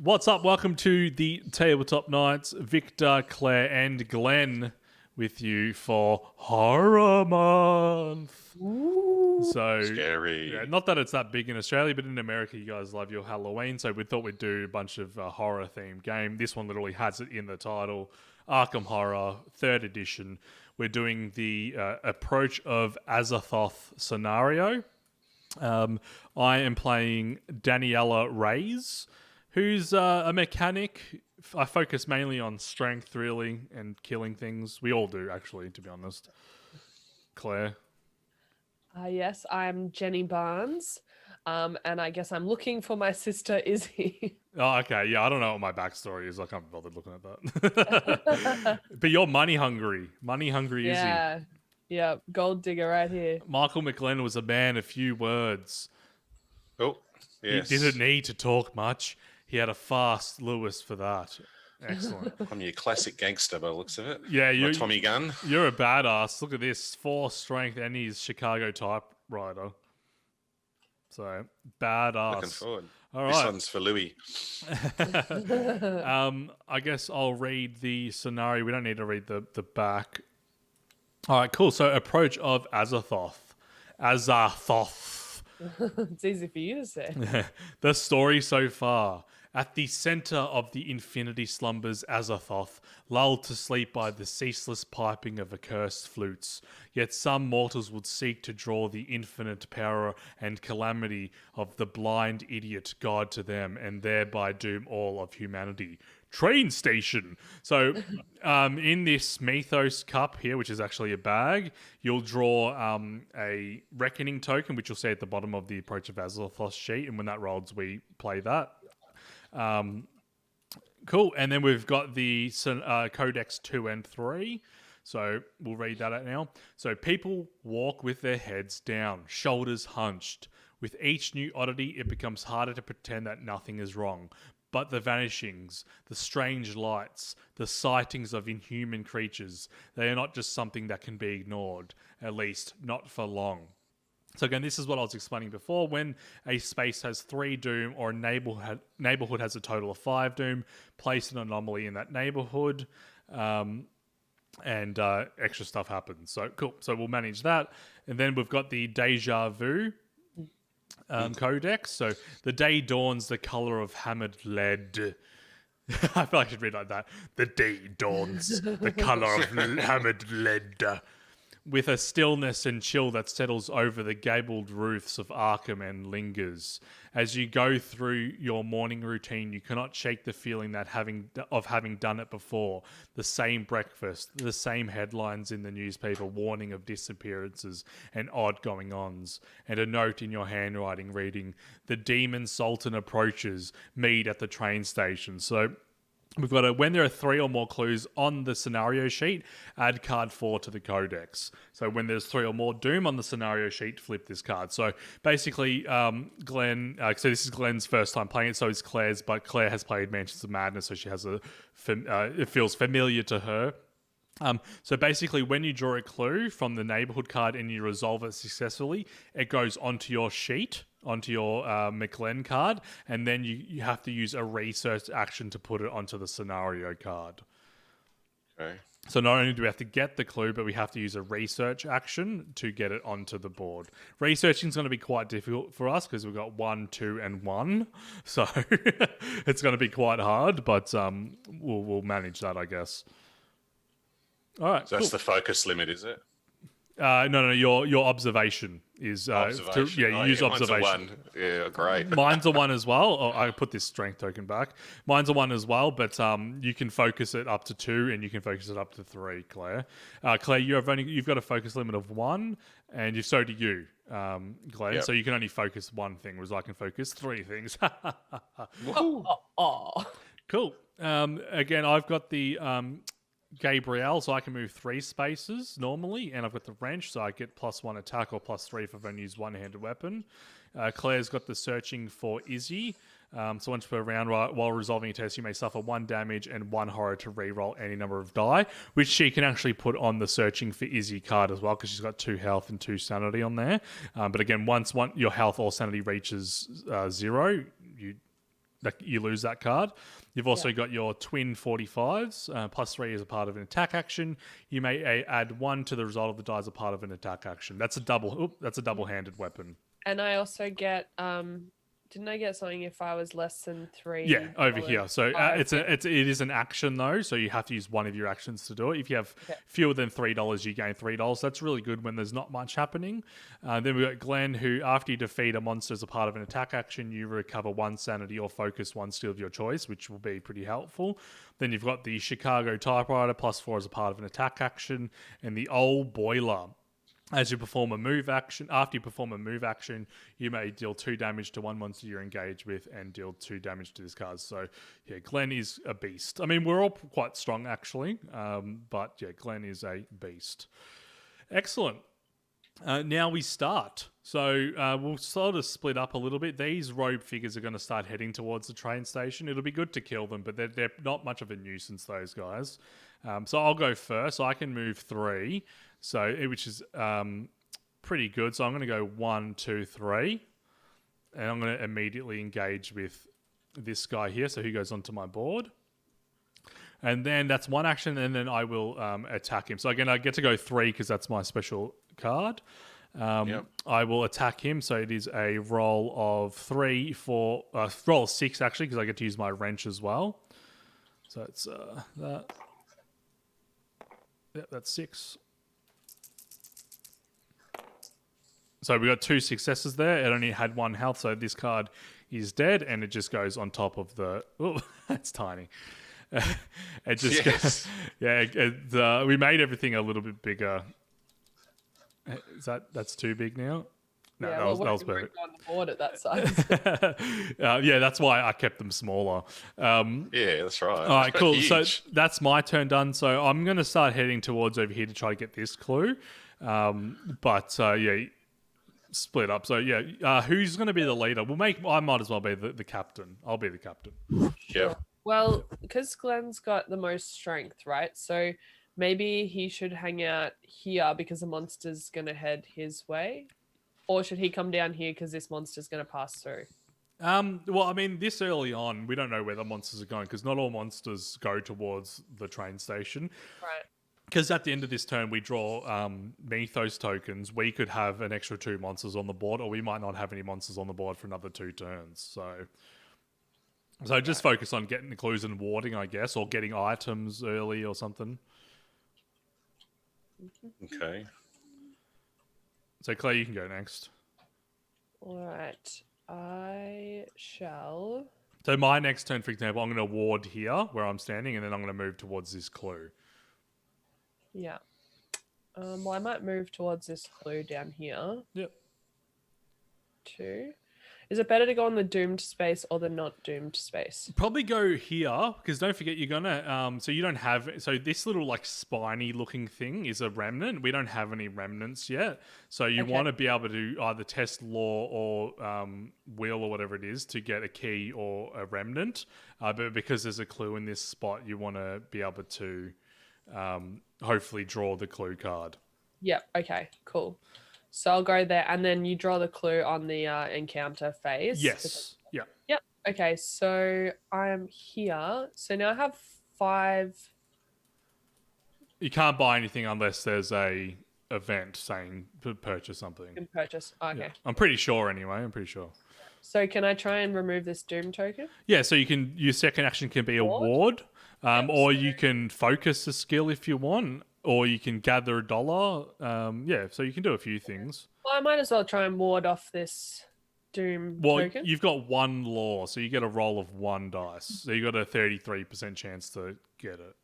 What's up? Welcome to the Tabletop Nights. Victor, Claire, and Glenn with you for Horror Month. Ooh. So Scary. Yeah, not that it's that big in Australia, but in America, you guys love your Halloween. So we thought we'd do a bunch of horror-themed game. This one literally has it in the title. Arkham Horror, 3rd edition. We're doing the Approach of Azathoth scenario. I am playing Daniela Reyes, who's a mechanic. I focus mainly on strength, really, and killing things. We all do, actually, to be honest. Claire? Yes, I'm Jenny Barnes, and I guess I'm looking for my sister Izzy. Oh, okay. Yeah, I don't know what my backstory is. I can't be bothered looking at that. But you're money hungry. Money hungry, Yeah, yeah, gold digger right here. Michael McGlenn was a man of few words. Oh, yes. He didn't need to talk much. He had a fast Lewis for that. Excellent. I'm your classic gangster by the looks of it. Yeah, My Tommy Gun. You're a badass. Look at this. 4 strength and he's Chicago typewriter. So, badass. Looking forward. All This right. one's for Louis. I guess I'll read the scenario. We don't need to read the back. All right, cool. So, Approach of Azathoth. Azathoth. It's easy for you to say. The story so far. At the center of the infinity slumbers Azathoth, lulled to sleep by the ceaseless piping of accursed flutes. Yet some mortals would seek to draw the infinite power and calamity of the blind idiot god to them, and thereby doom all of humanity. Train station. So, in this Mythos cup here, which is actually a bag, you'll draw a reckoning token, which you'll see at the bottom of the Approach of Azathoth sheet, and when that rolls, we play that. Cool. And then we've got the Codex 2 and 3. So we'll read that out now. So people walk with their heads down, shoulders hunched. With each new oddity, it becomes harder to pretend that nothing is wrong. But the vanishings, the strange lights, the sightings of inhuman creatures, they are not just something that can be ignored, at least not for long. So again, this is what I was explaining before. When a space has 3 doom or a neighborhood has a total of 5 doom, place an anomaly in that neighborhood, and extra stuff happens. So cool. So we'll manage that. And then we've got the Deja Vu Codex. So the day dawns the color of hammered lead. I feel like I should read like that. The day dawns the color of hammered lead. With a stillness and chill that settles over the gabled roofs of Arkham and lingers. As you go through your morning routine, you cannot shake the feeling that having done it before. The same breakfast, the same headlines in the newspaper warning of disappearances and odd going-ons, and a note in your handwriting reading, "The Demon Sultan approaches, meet at the train station." So we've got when there are 3 or more clues on the scenario sheet, add card 4 to the codex. So when there's 3 or more doom on the scenario sheet, flip this card. So basically, Glenn, so this is Glenn's first time playing it, so is Claire's, but Claire has played Mansions of Madness, so she has it feels familiar to her. So basically, when you draw a clue from the neighborhood card and you resolve it successfully, it goes onto your sheet, onto your McGlenn card, and then you have to use a research action to put it onto the scenario card. Okay. So not only do we have to get the clue, but we have to use a research action to get it onto the board. Researching is going to be quite difficult for us because we've got 1, 2, and 1. So it's going to be quite hard, but we'll manage that, I guess. All right. So that's the focus limit, is it? No. Your observation is Observation. you use mine's a observation. 1. Yeah, great. Mine's a 1 as well. Oh, I put this strength token back. Mine's a 1 as well, but you can focus it up to 2 and you can focus it up to 3. Claire, Claire, you've got a focus limit of 1, and so do you, Glenn. Yep. So you can only focus 1 thing, whereas I can focus 3 things. Oh. Cool. Again, I've got the Gabrielle, so I can move 3 spaces normally, and I've got the wrench, so I get +1 attack or +3 if I've only used one-handed weapon. Claire's got the searching for Izzy. So once per round, while resolving a test, you may suffer 1 damage and 1 horror to re-roll any number of die, which she can actually put on the searching for Izzy card as well, because she's got 2 health and 2 sanity on there. But again, once your health or sanity reaches 0, you lose that card. You've also got your twin 45s, +3 as a part of an attack action. You may add 1 to the result of the die as a part of an attack action. That's a double-handed weapon. And I also get didn't I get something if I was less than 3? Yeah, over here. So it is an action though, so you have to use one of your actions to do it. If you have fewer than $3, you gain $3. That's really good when there's not much happening. Then we've got Glenn, who after you defeat a monster as a part of an attack action, you recover 1 sanity or focus 1 skill of your choice, which will be pretty helpful. Then you've got the Chicago typewriter, +4 as a part of an attack action, and the old boiler. As you perform a move action, after you perform a move action, you may deal 2 damage to 1 monster you're engaged with and deal 2 damage to this card. So, yeah, Glenn is a beast. I mean, we're all quite strong, actually. But, yeah, Glenn is a beast. Excellent. Now we start. So we'll sort of split up a little bit. These robe figures are going to start heading towards the train station. It'll be good to kill them, but they're not much of a nuisance, those guys. So I'll go first. So I can move 3. Which is pretty good. So I'm going to go 1, 2, 3. And I'm going to immediately engage with this guy here. So he goes onto my board. And then that's 1 action, and then I will attack him. So again, I get to go 3 because that's my special card. I will attack him. So it is a roll of 3, 4, roll of 6 actually, because I get to use my wrench as well. So it's that. Yeah, that's 6. So we got 2 successes there. It only had 1 health, so this card is dead, and it just goes on top of the. Oh, that's tiny. It just goes, we made everything a little bit bigger. That's too big now? No, Yeah, that was perfect. On the board at that size. Yeah, that's why I kept them smaller. Yeah, that's right. All right, cool. Huge. So that's my turn done. So I'm going to start heading towards over here to try to get this clue. Yeah, split up. So yeah, who's going to be the leader? I might as well be the captain. I'll be the captain. Yep. Well, because Glenn's got the most strength, right? So maybe he should hang out here because the monster's going to head his way. Or should he come down here because this monster's going to pass through? Well, I mean, this early on, we don't know where the monsters are going because not all monsters go towards the train station. Right. Because at the end of this turn, we draw Mythos tokens. We could have an extra 2 monsters on the board, or we might not have any monsters on the board for another 2 turns. So just focus on getting the clues and warding, I guess, or getting items early or something. Okay. So Claire, you can go next. All right. I shall. So my next turn, for example, I'm going to ward here where I'm standing, and then I'm going to move towards this clue. Yeah. Well, I might move towards this clue down here. Yep. 2. Is it better to go on the doomed space or the not doomed space? Probably go here, because don't forget you're gonna so you don't have, so this little like spiny looking thing is a remnant. We don't have any remnants yet, so you want to be able to either test law or will or whatever it is to get a key or a remnant, but because there's a clue in this spot, you want to be able to hopefully draw the clue card. Yep. Okay, cool. So I'll go there, and then you draw the clue on the encounter phase. Yes. Yeah. Yep. Okay, so I am here. So now I have 5. You can't buy anything unless there's a event saying to purchase something. You can purchase. Okay. Yeah. I'm pretty sure anyway. I'm pretty sure. So can I try and remove this doom token? Yeah, so your second action can be a ward, or you can focus a skill if you want, or you can gather $1. So you can do a few things. Well, I might as well try and ward off this doom token. You've got 1 law, so you get a roll of 1 dice. So you got a 33% chance to get it.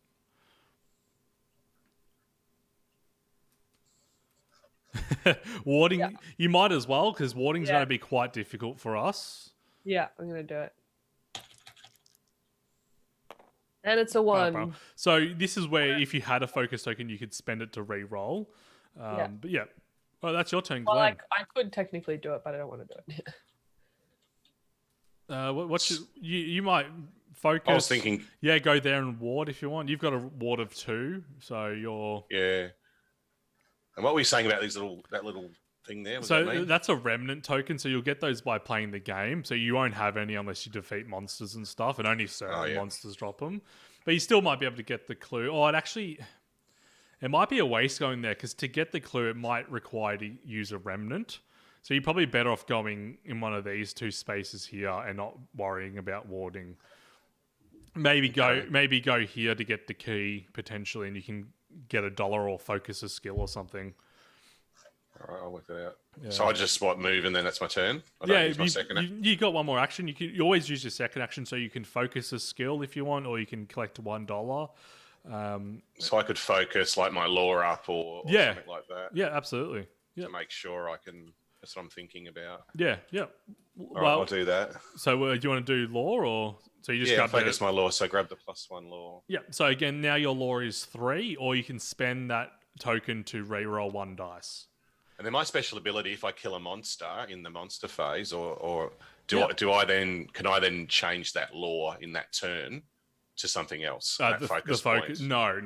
Warding, you might as well, because warding's going to be quite difficult for us. Yeah, I'm going to do it. And it's a 1. So this is where if you had a focus token, you could spend it to re-roll. But yeah. Well, that's your turn, Glenn. Well, I could technically do it, but I don't want to do it. You might focus. I was thinking. Yeah, go there and ward if you want. You've got a ward of 2, so you're. Yeah. And what were you saying about that little thing there? What does So that mean? that's a remnant token. So you'll get those by playing the game. So you won't have any unless you defeat monsters and stuff, and only certain monsters drop them. But you still might be able to get the clue. Oh, it might be a waste going there because to get the clue, it might require to use a remnant. So you're probably better off going in one of these two spaces here and not worrying about warding. Maybe go here to get the key potentially, and you can get $1 or focus a skill or something. All right, I'll work that out. Yeah. So I just move and then that's my turn. I don't use my second you got one more action. You always use your second action, so you can focus a skill if you want, or you can collect $1. So I could focus like my lore up or something like that. Yeah, absolutely. To make sure I can. That's what I'm thinking about. Yeah. All right, I'll do that. So do you want to do lore or so you just focus my lore? So grab the +1 lore. Yeah. So again, now your lore is 3, or you can spend that token to reroll 1 dice. And then my special ability, if I kill a monster in the monster phase, or can I then change that lore in that turn to something else? That focus point? No.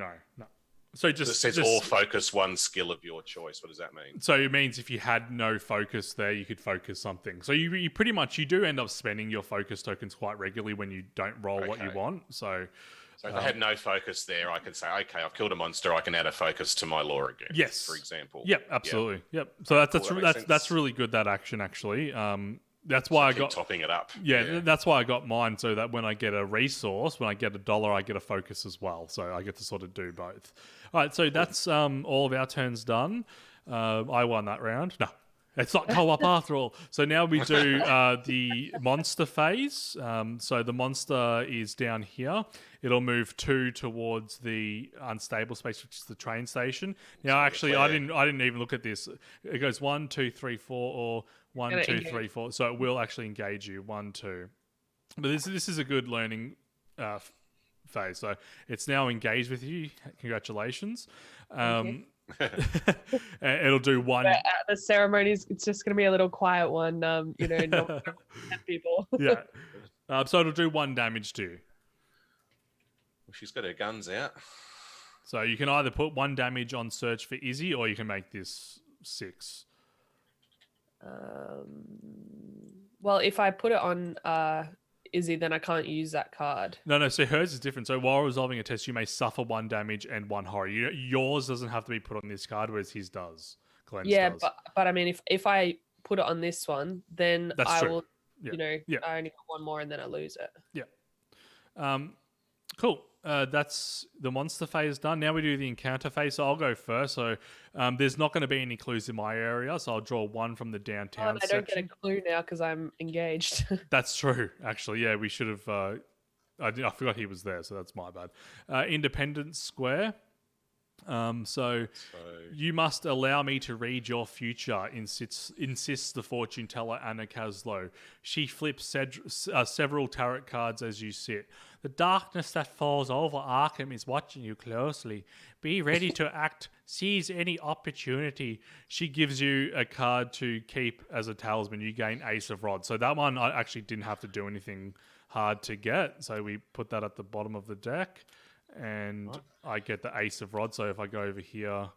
So it says or focus 1 skill of your choice. What does that mean? So it means if you had no focus there, you could focus something. So you pretty much do end up spending your focus tokens quite regularly when you don't roll what you want. So if I had no focus there, I could say, okay, I've killed a monster. I can add a focus to my lore again. Yes, for example. Yep, absolutely. Yep. So that's really good, that action actually. That's why I got topping it up. Yeah, that's why I got mine, so that when I get a resource, when I get $1, I get a focus as well. So I get to sort of do both. All right, so that's all of our turns done. I won that round. No, it's not co-op after all. So now we do the monster phase. So the monster is down here. It'll move 2 towards the unstable space, which is the train station. Now, actually, I didn't even look at this. It goes 1, 2, 3, 4, or 1, 2, 3, 4. So it will actually engage you. 1, 2. But this is a good learning phase. So it's now engaged with you. Congratulations. It'll do 1. But at the ceremonies, it's just going to be a little quiet one. Not people. Yeah. So it'll do 1 damage to you. Well, she's got her guns out. So you can either put 1 damage on search for Izzy, or you can make this 6. Well, if I put it on Izzy, then I can't use that card. No. So hers is different. So while resolving a test, you may suffer 1 damage and 1 horror. Yours doesn't have to be put on this card, whereas his does. Glenn's does. But I mean, if I put it on this one, then That's true. will. Yeah. I only got 1 more, and then I lose it. Yeah. Cool. That's the monster phase done. Now we do the encounter phase. So I'll go first. So there's not going to be any clues in my area. So I'll draw 1 from the downtown section. I don't get a clue now because I'm engaged. That's true. Actually, yeah, we should have. I forgot he was there, so that's my bad. Independence Square. So you must allow me to read your future, insists the fortune teller Anna Caslow. She flips several tarot cards as you sit. The darkness that falls over Arkham is watching you closely. Be ready to act. Seize any opportunity. She gives you a card to keep as a talisman. You gain Ace of Rods. So that one I actually didn't have to do anything hard to get. So we put that at the bottom of the deck. And I get the Ace of Rods. So if I go over here,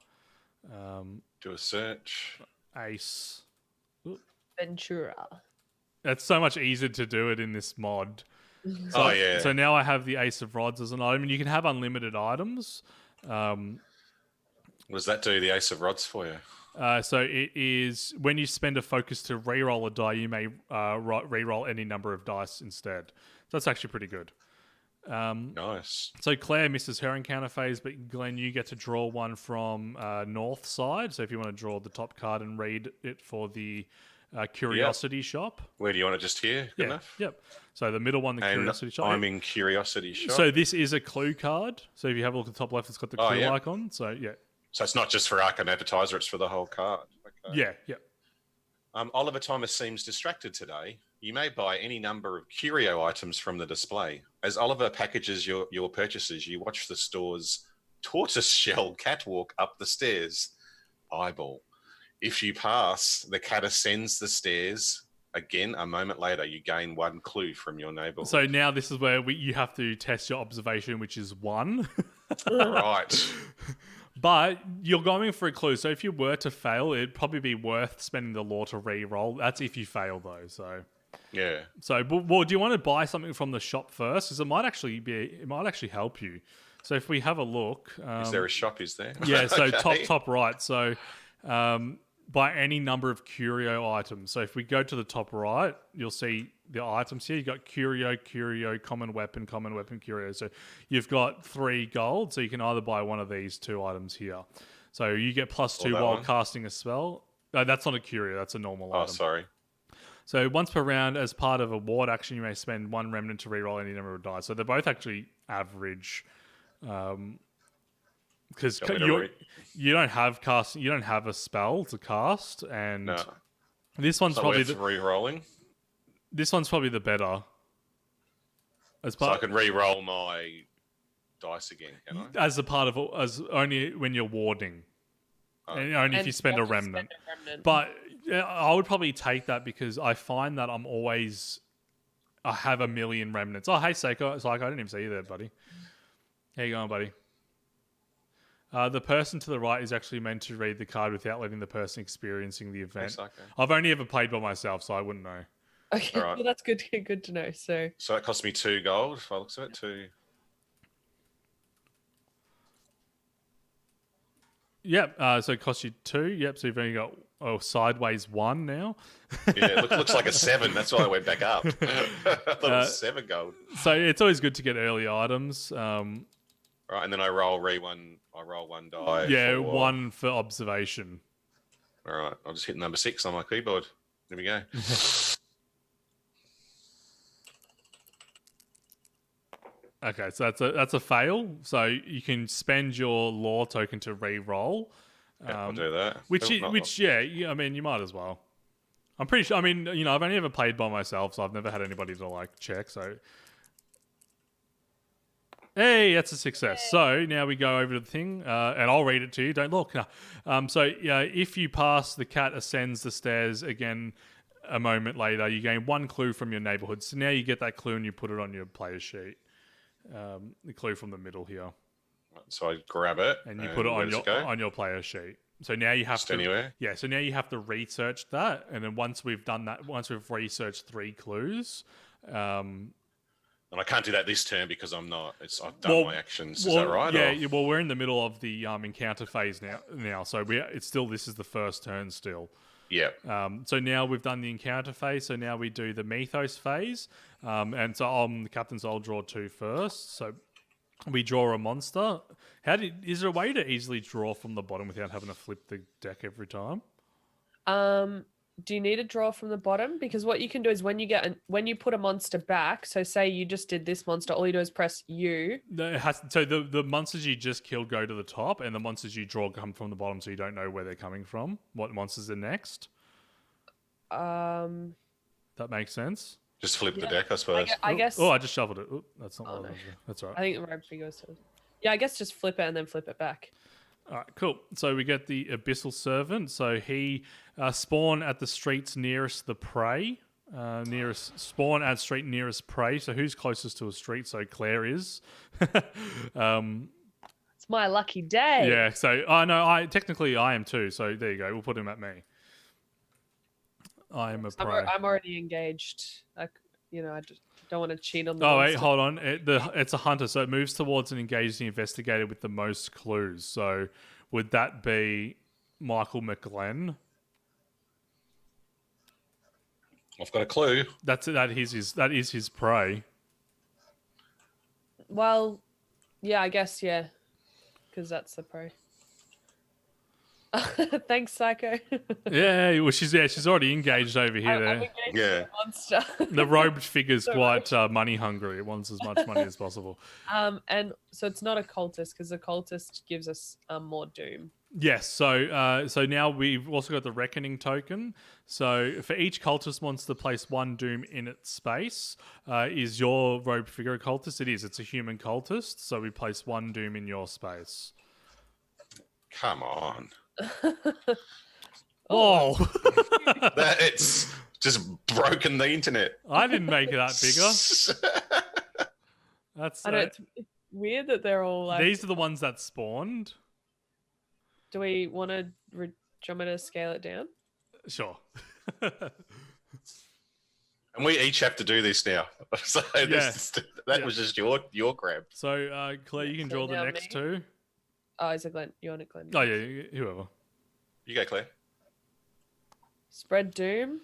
do a search. Ace. Ventura. That's so much easier to do it in this mod. So, So now I have the Ace of Rods as an item. And you can have unlimited items. What does that do, the Ace of Rods, for you? So it is when you spend a focus to reroll a die, you may reroll any number of dice instead. So that's actually pretty good. Nice. So Claire misses her encounter phase, but Glenn, you get to draw 1 from north side. So if you want to draw the top card and read it for the curiosity shop. Where do you want it? Just here? Good enough? Yep. So the middle one, the curiosity shop. I'm in curiosity shop. So this is a clue card. So if you have a look at the top left, it's got the clue icon. So yeah. So it's not just for Arkham Advertiser, it's for the whole card. Okay. Yeah. Oliver Thomas seems distracted today. You may buy any number of curio items from the display. As Oliver packages your purchases, you watch the store's tortoiseshell catwalk up the stairs. Eyeball. If you pass, the cat ascends the stairs. Again, a moment later, you gain 1 clue from your neighbourhood. So now this is where you have to test your observation, which is 1. Right. But you're going for a clue, so if you were to fail, it'd probably be worth spending the lore to re-roll. That's if you fail, though. Yeah. So, well, do you want to buy something from the shop first? Because it might actually help you. So if we have a look, Is there a shop? Is there? yeah. So Okay. top right. So buy any number of curio items. So if we go to the top right, you'll see the items here. You got curio, common weapon, curio. So you've got 3 gold. So you can either buy one of these 2 items here. So you get +2 that while one? casting a spell. That's not a curio. That's a normal Oh, item. sorry. So once per round, as part of a ward action, you may spend 1 remnant to reroll any number of dice. So they're both actually average, because Do you want me to you don't have a spell to cast, and No. this one's So probably worth re-rolling. this one's probably the better. As So I part can re-roll my dice again, can I? as a part of as only when you're warding, Oh. and only if And you spend a have to remnant. a remnant. But yeah, I would probably take that because I find that I have a million remnants. Oh, hey, Seiko. It's like, I didn't even see you there, buddy. How you going, buddy? The person to the right is actually meant to read the card without letting the person experiencing the event. Psycho. I've only ever played by myself, so I wouldn't know. Okay, Alright. well, that's good. Good to know. So So it cost me 2 gold, if I looks at it. 2. Yep, so it costs you 2. Yep, so you've only got sideways 1 now. Yeah, it looks like a 7. That's why I went back up. I thought it was 7 gold. So it's always good to get early items. Right, and then I roll one die. Yeah, for, 1 for observation. All right, I'll just hit number 6 on my keyboard. There we go. Okay, so that's a fail. So you can spend your lore token to re-roll. Yeah, I'll do that. I mean, you might as well. I'm pretty sure. I mean, I've only ever played by myself, so I've never had anybody to like check. So, hey, that's a success. So now we go over to the thing, and I'll read it to you. Don't look. No. So if you pass, the cat ascends the stairs again. A moment later, you gain 1 clue from your neighborhood. So now you get that clue and you put it on your player sheet. The clue from the middle here, So I grab it and you put it where on does it go? on your player sheet. So now you have Just to anywhere? Yeah, so now you have to research that, and then once we've done that, once we've researched 3 clues, And I can't do that this turn because I've done my actions. Is that right? Yeah, or- well, we're in the middle of the encounter phase now, so this is the first turn still. Yeah. So now we've done the encounter phase, so now we do the Mythos phase, and so I'm the captain, so I'll draw 2 first. So we draw a monster. Is there a way to easily draw from the bottom without having to flip the deck every time? do you need to draw from the bottom? Because what you can do is when you put a monster back, so say you just did this monster, all you do is press U. No, so the monsters you just killed go to the top, and the monsters you draw come from the bottom, so you don't know where they're coming from. What monsters are next? That makes sense. Just flip the deck, I suppose. I guess. Oh, I just shuffled it. Oh, that's not what I no. was doing. That's all right. I think the rope figure goes. Yeah, I guess just flip it and then flip it back. All right, cool. So we get the Abyssal Servant. So he spawn at the streets nearest the prey. Spawn at street nearest prey. So who's closest to a street? So Claire is. It's my lucky day. Yeah. So I technically I am too. So there you go. We'll put him at me. I am a prey. I'm already engaged. I just don't want to cheat on the Oh, wait, monster. hold on. It's a hunter, so it moves towards and engages the investigator with the most clues. So would that be Michael McGlenn? I've got a clue. That is his prey. Well, yeah, I guess, yeah. Because that's the pro. Thanks, Psycho. Yeah, well, she's already engaged over here. I'm There, engaged Yeah. with the monster. the robed figure's So quite money hungry. It wants as much money as possible. And so it's not a cultist because the cultist gives us more doom. Yes, so now we've also got the Reckoning token. So for each cultist monster, place 1 doom in its space. Is your robed figure a cultist? It is. It's a human cultist. So we place 1 doom in your space. Come on. Whoa! It's just broken the internet. I didn't make it that bigger. That's I know it's weird that they're all like. these are the ones that spawned. Do we want to? Do you want me to scale it down? Sure. And we each have to do this now. So that Yeah. was just your grab. So, Claire, you can So draw the now next me? two. Oh, is it Glenn? You want it, Glenn? Oh, yeah, whoever. You go, Claire. Spread doom.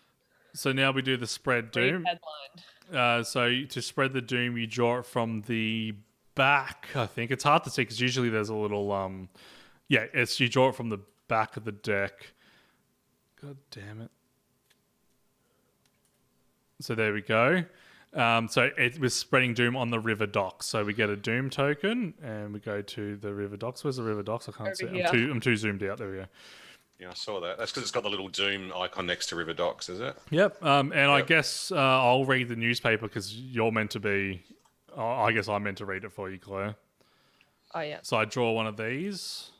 So now we do the spread Read doom. headline. So to spread the doom, you draw it from the back. I think it's hard to see because usually there's a little you draw it from the back of the deck. God damn it! So there we go. So it was spreading doom on the river docks. So we get a doom token, and we go to the river docks. Where's the river docks? I can't Over see. here. I'm too zoomed out. There we go. Yeah, I saw that. That's because it's got the little Doom icon next to River Docks, is it? Yep. And I Yep. guess I'll read the newspaper because you're meant to be. I guess I'm meant to read it for you, Claire. Oh yeah. So I draw one of these.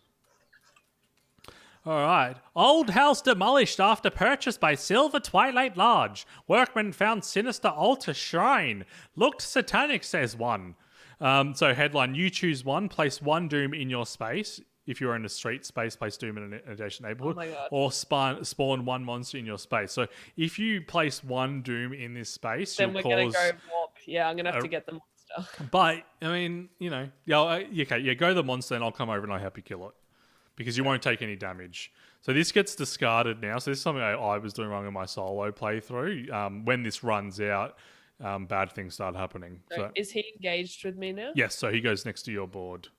All right. Old house demolished after purchase by Silver Twilight Lodge. Workmen found sinister altar shrine. Looked satanic, says one. So headline, you choose one. Place one doom in your space. If you're in a street space, place doom in an adjacent neighborhood. Oh my God. Or spawn one monster in your space. So if you place one doom in this space, Then you'll we're gonna cause... go warp. Yeah, I'm gonna have to get the monster. But, I mean, go the monster and I'll come over and I'll help you kill it. Because you won't take any damage. So this gets discarded now. So this is something I was doing wrong in my solo playthrough. When this runs out, bad things start happening. So, Is he engaged with me now? yes, so he goes next to your board.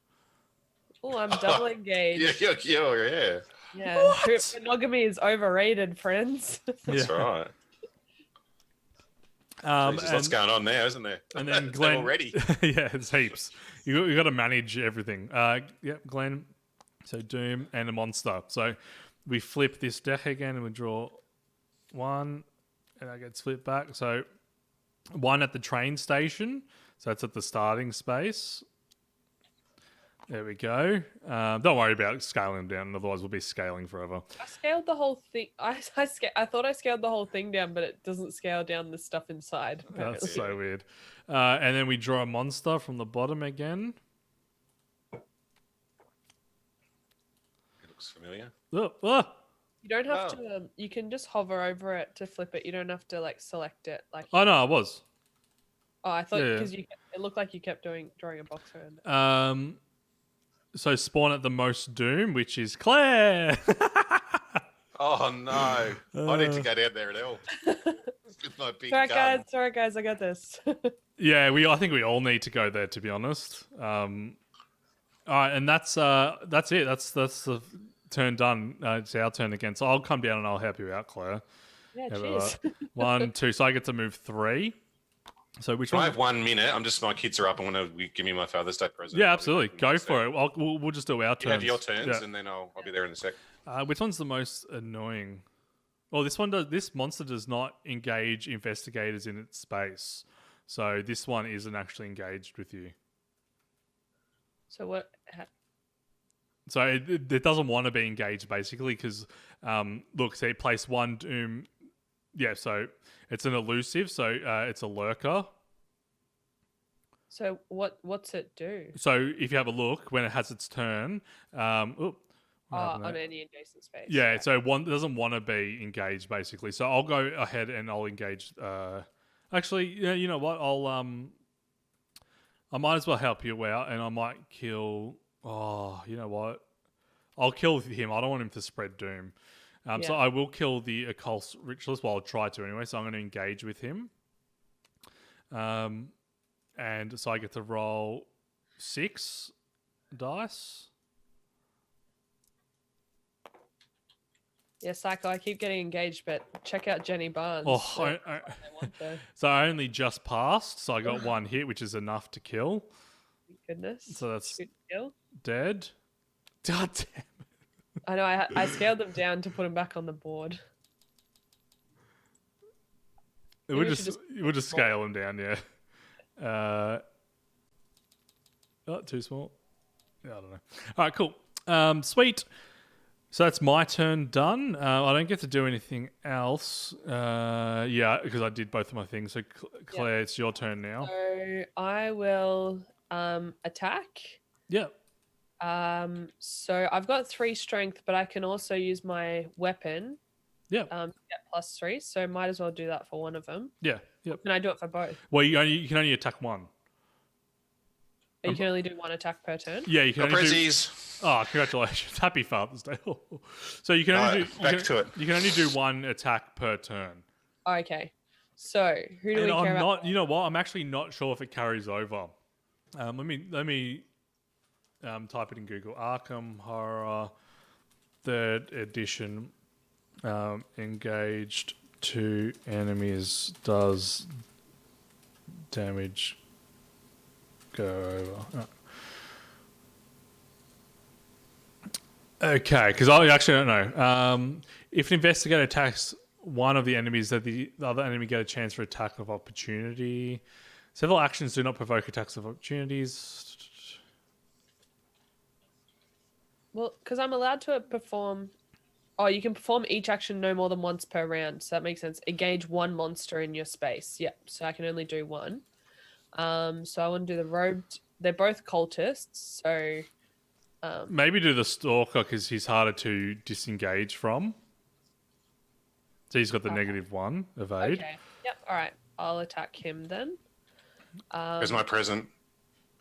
Oh, I'm double engaged. Yeah. Yeah. Monogamy is overrated, friends. That's Yeah. right. Jesus, lots going on now, isn't there? And then It's Glenn... already. Yeah, it's heaps. You got to manage everything. Glenn... So Doom and a monster. So we flip this deck again and we draw one and that gets flipped back. So one at the train station. So that's at the starting space. There we go. Don't worry about scaling them down. Otherwise we'll be scaling forever. I scaled the whole thing. I thought I scaled the whole thing down, but it doesn't scale down the stuff inside. That's so weird. And then we draw a monster from the bottom again. It looks familiar. Oh. You don't have to. You can just hover over it to flip it. You don't have to select it. Oh no, I was. Oh, I thought Yeah. because it looked like you kept drawing a box around it. So spawn at the most doom, which is Claire. Oh no! I need to go down there and help with my big gun. Sorry guys, I got this. Yeah, I think we all need to go there, to be honest. All right, and that's it. That's the turn done. It's our turn again. So I'll come down and I'll help you out, Claire. Yeah, Have cheers. 1, 2. So I get to move 3. So which I one? have 1 minute. My kids are up. I want to give me my Father's Day present. Yeah, absolutely. Go for it. We'll just do our turns. You have your turns, Yeah. and then I'll be there in a sec. Which one's the most annoying? Well, this monster does not engage investigators in its space. So this one isn't actually engaged with you. So what? So it doesn't want to be engaged, basically, because, look, say place one doom. Yeah, so it's an elusive, so it's a lurker. So what's it do? So if you have a look, when it has its turn... On any adjacent space. Yeah, right. so it doesn't want to be engaged, basically. So I'll go ahead and I'll engage... Actually, you know what? I might as well help you out, and I might kill... Oh, you know what? I'll kill him. I don't want him to spread doom. So I will kill the occult ritualist. Well, I'll try to anyway. So I'm going to engage with him. And so I get to roll 6 dice. Yeah, Psycho, I keep getting engaged, but check out Jenny Barnes. Oh, so I only just passed. So I got 1 hit, which is enough to kill. Goodness. So that's Good kill. dead. God damn it. I know, I scaled them down to put them back on the board. Maybe We'll we just scale them down, yeah. Too small. Yeah, I don't know. All right, cool. Sweet. So that's my turn done. I don't get to do anything else. Yeah, because I did both of my things. So Claire, it's your turn now. So I will attack. Yeah. So I've got 3 strength, but I can also use my weapon. Yeah. To get +3, so might as well do that for one of them. Yeah. Yep. Can I do it for both? Well, you can only attack one. You can only do 1 attack per turn. Yeah, you can Got only do. prezzies. Oh, congratulations! Happy Father's Day. So you can only do. Back to it. You can only do 1 attack per turn. Okay. So who do And we care I'm about? not. You know what? I'm actually not sure if it carries over. Let me type it in Google. Arkham Horror, 3rd edition. Engaged 2 enemies does damage go over. Okay, because I actually don't know. If an investigator attacks one of the enemies, that the other enemy get a chance for attack of opportunity. Several actions do not provoke attacks of opportunities. Well, because I'm allowed to perform. Oh, you can perform each action no more than once per round. So that makes sense. Engage 1 monster in your space. Yep. So I can only do 1. So I want to do the robed. They're both cultists. So Maybe do the stalker because he's harder to disengage from. So he's got the -1 evade. okay. Yep. All right. I'll attack him then. Where's my present?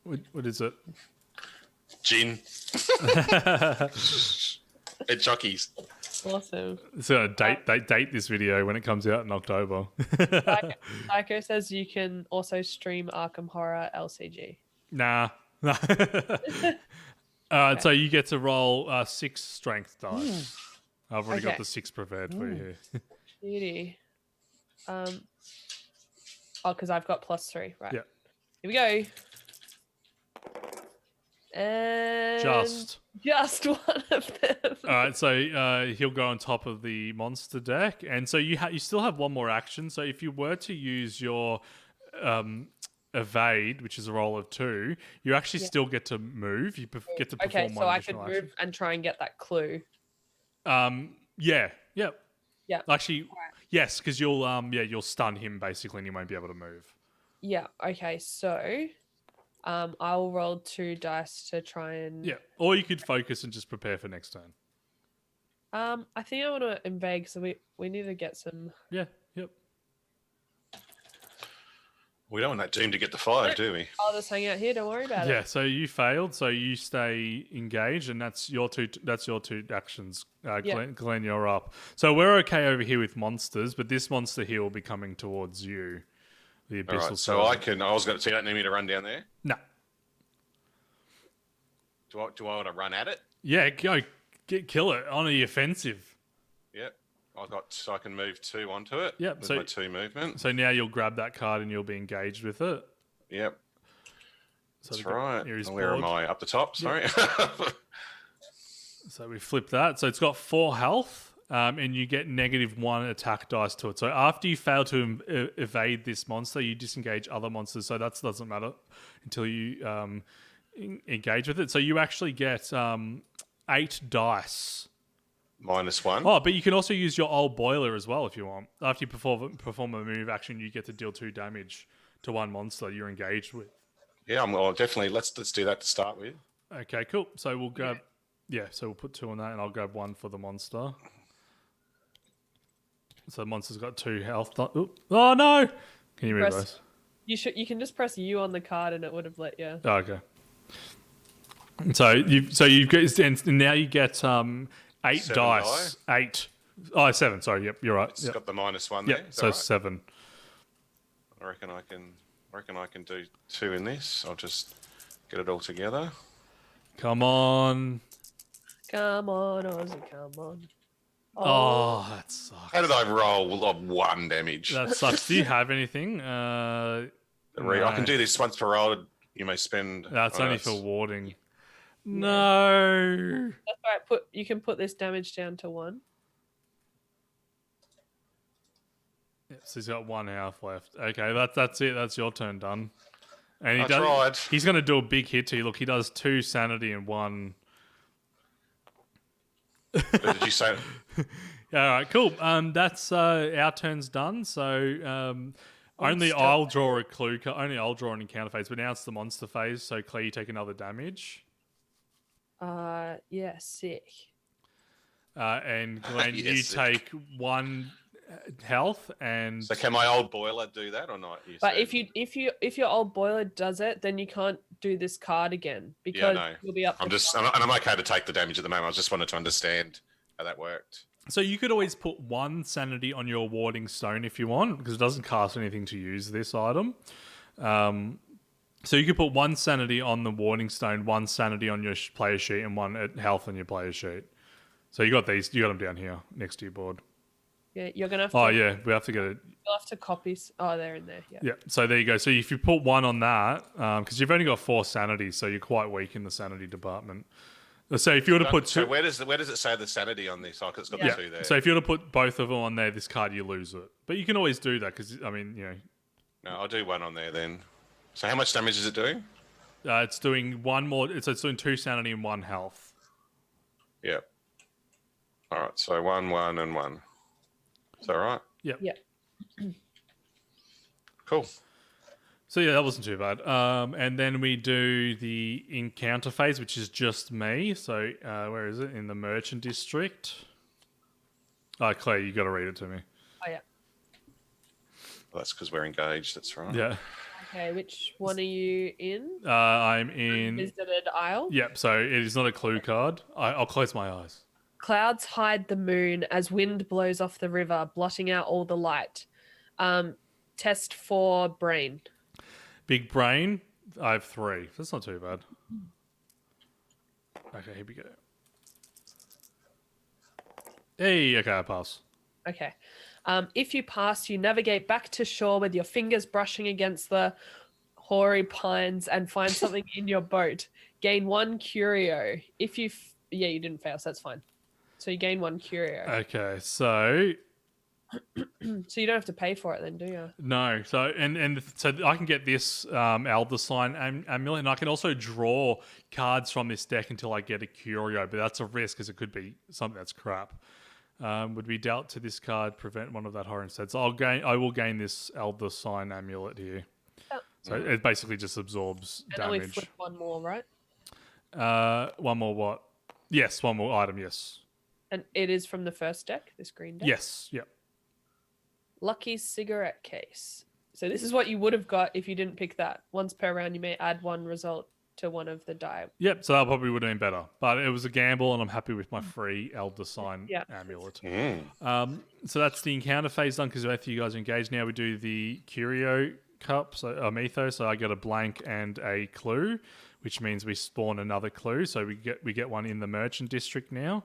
What is it? Gin. It jockeys. Awesome. So date this video when it comes out in October. Psycho says you can also stream Arkham Horror LCG. Nah. So you get to roll 6 strength dice. I've already got Okay. the 6 prepared for you here. Beauty. Because I've got +3. Right. Yeah. Here we go. And just one of them. All right, so he'll go on top of the monster deck, and so you still have 1 more action. So if you were to use your evade, which is a roll of 2, you actually still get to move. You get to perform Okay, one so I could additional move action. and try and get that clue. Yeah, yep. Yeah. Actually, yes, because you'll stun him basically, and he won't be able to move. Yeah. Okay. So, I'll roll 2 dice to try and. Yeah, or you could focus and just prepare for next turn. I think I want to invade, so we need to get some. Yeah, yep. We don't want that team to get the 5, do we? I'll just hang out here. Don't worry about Yeah, it. so you failed, so you stay engaged, and that's your 2 actions. Glenn, you're up. So we're okay over here with monsters, but this monster here will be coming towards you. The All abyssal. right, so I was going to see that need me to run down there. No. Do I want to run at it? Yeah, go kill it on the offensive. Yep. So I can move 2 onto it. Yep, With so- my 2 movement. So now you'll grab that card and you'll be engaged with it. Yep. So That's we've got- right. here is Where am board. I? Up the top. Sorry. So we flip that. So it's got 4 health, and you get -1 attack dice to it. So after you fail to evade this monster, you disengage other monsters. So that doesn't matter until you engage with it. So you actually get 8 dice. -1. Oh, but you can also use your old boiler as well if you want. After you perform a move action, you get to deal 2 damage to 1 monster you're engaged with. Yeah, well, definitely. Let's do that to start with. Okay, cool. So we'll grab... Yeah, so we'll put 2 on that, and I'll grab 1 for the monster. So the monster's got 2 health. Oop. Oh, no! Can you move Press- those? You can just press U on the card and it would have let you. Oh, okay. So you've got... And now you get 8 7 dice. 8. Oh, 7. Sorry, yep, you're right. It's Yep, got the -1 there. yep. Is So that right? 7. I reckon I can do 2 in this. I'll just get it all together. Come on. Come on, Ozzy, come on. Oh, that sucks. How did I roll of 1 damage? That sucks. Do you have anything? I no. can do this once per roll. You may spend. That's oh, only that's- for warding. No. That's right. You can put this damage down to 1. Yep, so he's got 1 health left. Okay, that's it. That's your turn done. And I tried. He's going to do a big hit to you. Look, he does 2 sanity and 1. Did you say? All right, cool. That's our turn's done. So only stop. I'll draw a clue. Only I'll draw an encounter phase. But now it's the monster phase. So Claire, you take another damage. Yeah, sick. And Glenn, Yes, you sick. take 1 health and So can my old boiler do that or not? You But said? if your old boiler does it, then you can't do this card again Yeah, because no. you'll be up. I'm okay to take the damage at the moment. I just wanted to understand how that worked. so you could always put 1 sanity on your warding stone if you want, because it doesn't cost anything to use this item. So you could put 1 sanity on the warding stone, 1 sanity on your player sheet, and 1 health on your player sheet. So you got these. You got them down here next to your board. Yeah, you're gonna have to. Oh yeah, we have to get it. You'll have to copy. Oh, they're in there. Yeah. Yeah. So there you go. So if you put 1 on that, because you've only got 4 sanity, so you're quite weak in the sanity department. So if you were to put 2, So where does it say the sanity on this? Oh, 'cause it's got Yeah. the 2 there. so if you were to put both of them on there, this card you lose it. But you can always do that because I mean, No, I'll do 1 on there then. So how much damage does it do? it's doing 1 more. It's doing 2 sanity and 1 health. Yeah. All right. So 1, 1, and 1. Is that right? Yep. Yeah. Cool. So yeah, that wasn't too bad. And then we do the encounter phase, which is just me. So where is it? In the merchant district. Oh, Claire, you got to read it to me. Oh yeah. Well, that's because we're engaged. That's right. Yeah. Okay, which one are you in? I'm in. Visited Isle. Yep. So it is not a clue card. I'll close my eyes. Clouds hide the moon as wind blows off the river, blotting out all the light. Test for brain. Big brain. I have 3. That's not too bad. Okay, here we go. Hey, okay, I pass. Okay. If you pass, you navigate back to shore with your fingers brushing against the hoary pines and find something in your boat. Gain 1 curio. If you, yeah, you didn't fail, so that's fine. So you gain 1 curio. Okay, so So you don't have to pay for it then, do you? no, so and so I can get this Elder Sign Amulet, and I can also draw cards from this deck until I get a curio, but that's a risk because it could be something that's crap. Would be dealt to this card, prevent one of that horror instead. So I will gain this Elder Sign Amulet here. Oh. So it basically just absorbs And then we damage. flip 1 more, right? 1 more what? Yes, 1 more item. Yes. And it is from the first deck, this green deck. Yes. Yep. Lucky cigarette case. So this is what you would have got if you didn't pick that. Once per round, you may add 1 result to one of the die. Yep. So that probably would have been better, but it was a gamble, and I'm happy with my free Elder Sign Yeah. Amulet. Mm. So that's the encounter phase done because both of you guys are engaged. Now we do the curio cup, so Mythos. So I get a blank and a clue, which means we spawn another clue. So we get one in the merchant district now.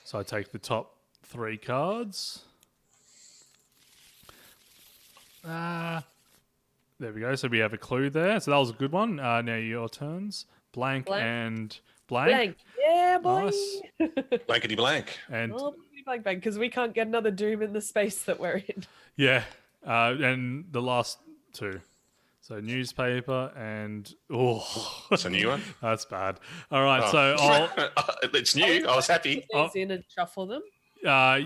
So I take the top 3 cards. There we go. So we have a clue there. So that was a good one. Now your turns. Blank. And blank. Blank. Yeah, boy. Nice. Blankety blank. And Oh, blank, because we can't get another Doom in the space that we're in. yeah, and the last 2. So newspaper and That's a new one. that's bad. All right, Oh. so I'll It's new. I was happy. Put these in and shuffle them. yeah,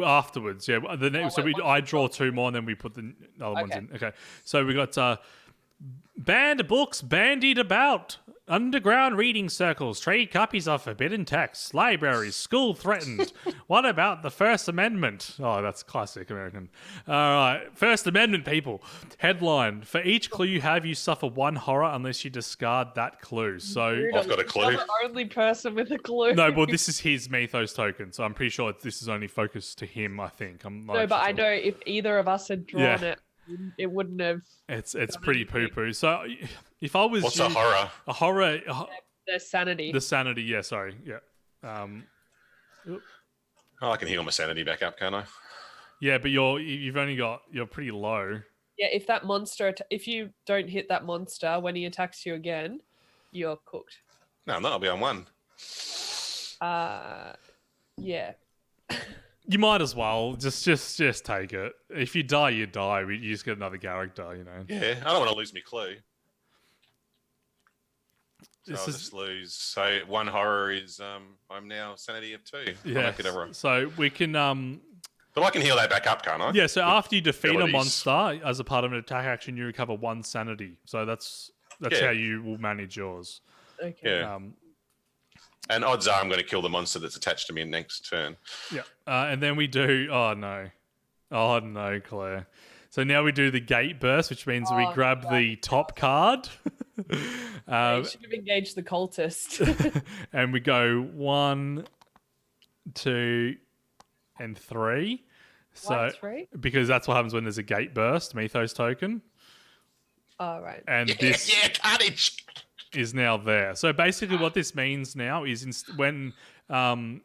afterwards. Yeah, the next. So wait, I draw 2 more, and then we put the other ones Okay. in. Okay, so we got banned books bandied about. Underground reading circles, trade copies of forbidden texts, libraries, school threatened. What about the First Amendment? Oh, that's classic American. All right, First Amendment, people. Headline: for each clue you have, you suffer 1 horror unless you discard that clue. So Rude, I've got a clue. I'm the only person with a clue. no, well, this is his Mythos token, so I'm pretty sure this is only focused to him. I think. I'm not No, but I actually know if either of us had drawn Yeah. it wouldn't have. It's pretty poo poo. So if I was What's a horror? a horror, Their sanity. the sanity. Yeah, sorry. Yeah. Oh, I can heal my sanity back up, can't I? Yeah, but you're pretty low. Yeah, if that monster, if you don't hit that monster when he attacks you again, you're cooked. No, I'm not. I'll be on 1. Yeah. You might as well just take it. If you die, you die. You just get another character. Yeah, I don't want to lose my clue. So This I'll is- just lose. So 1 horror is I'm now sanity of 2. Yeah. So we can But I can heal that back up, can't I? yeah. So after you defeat a abilities. monster as a part of an attack action, you recover 1 sanity. So that's Yeah. how you will manage yours. Okay. Yeah. And odds are I'm going to kill the monster that's attached to me next turn. Yeah. And then we do. Oh no. Oh no, Claire. So now we do the gate burst, which means we grab the top card. You should have engaged the cultist. And we go 1, 2, and 3. So Why 3? because that's what happens when there's a gate burst, Mythos token. Oh, right. And this carnage. is now there. So basically what this means now is when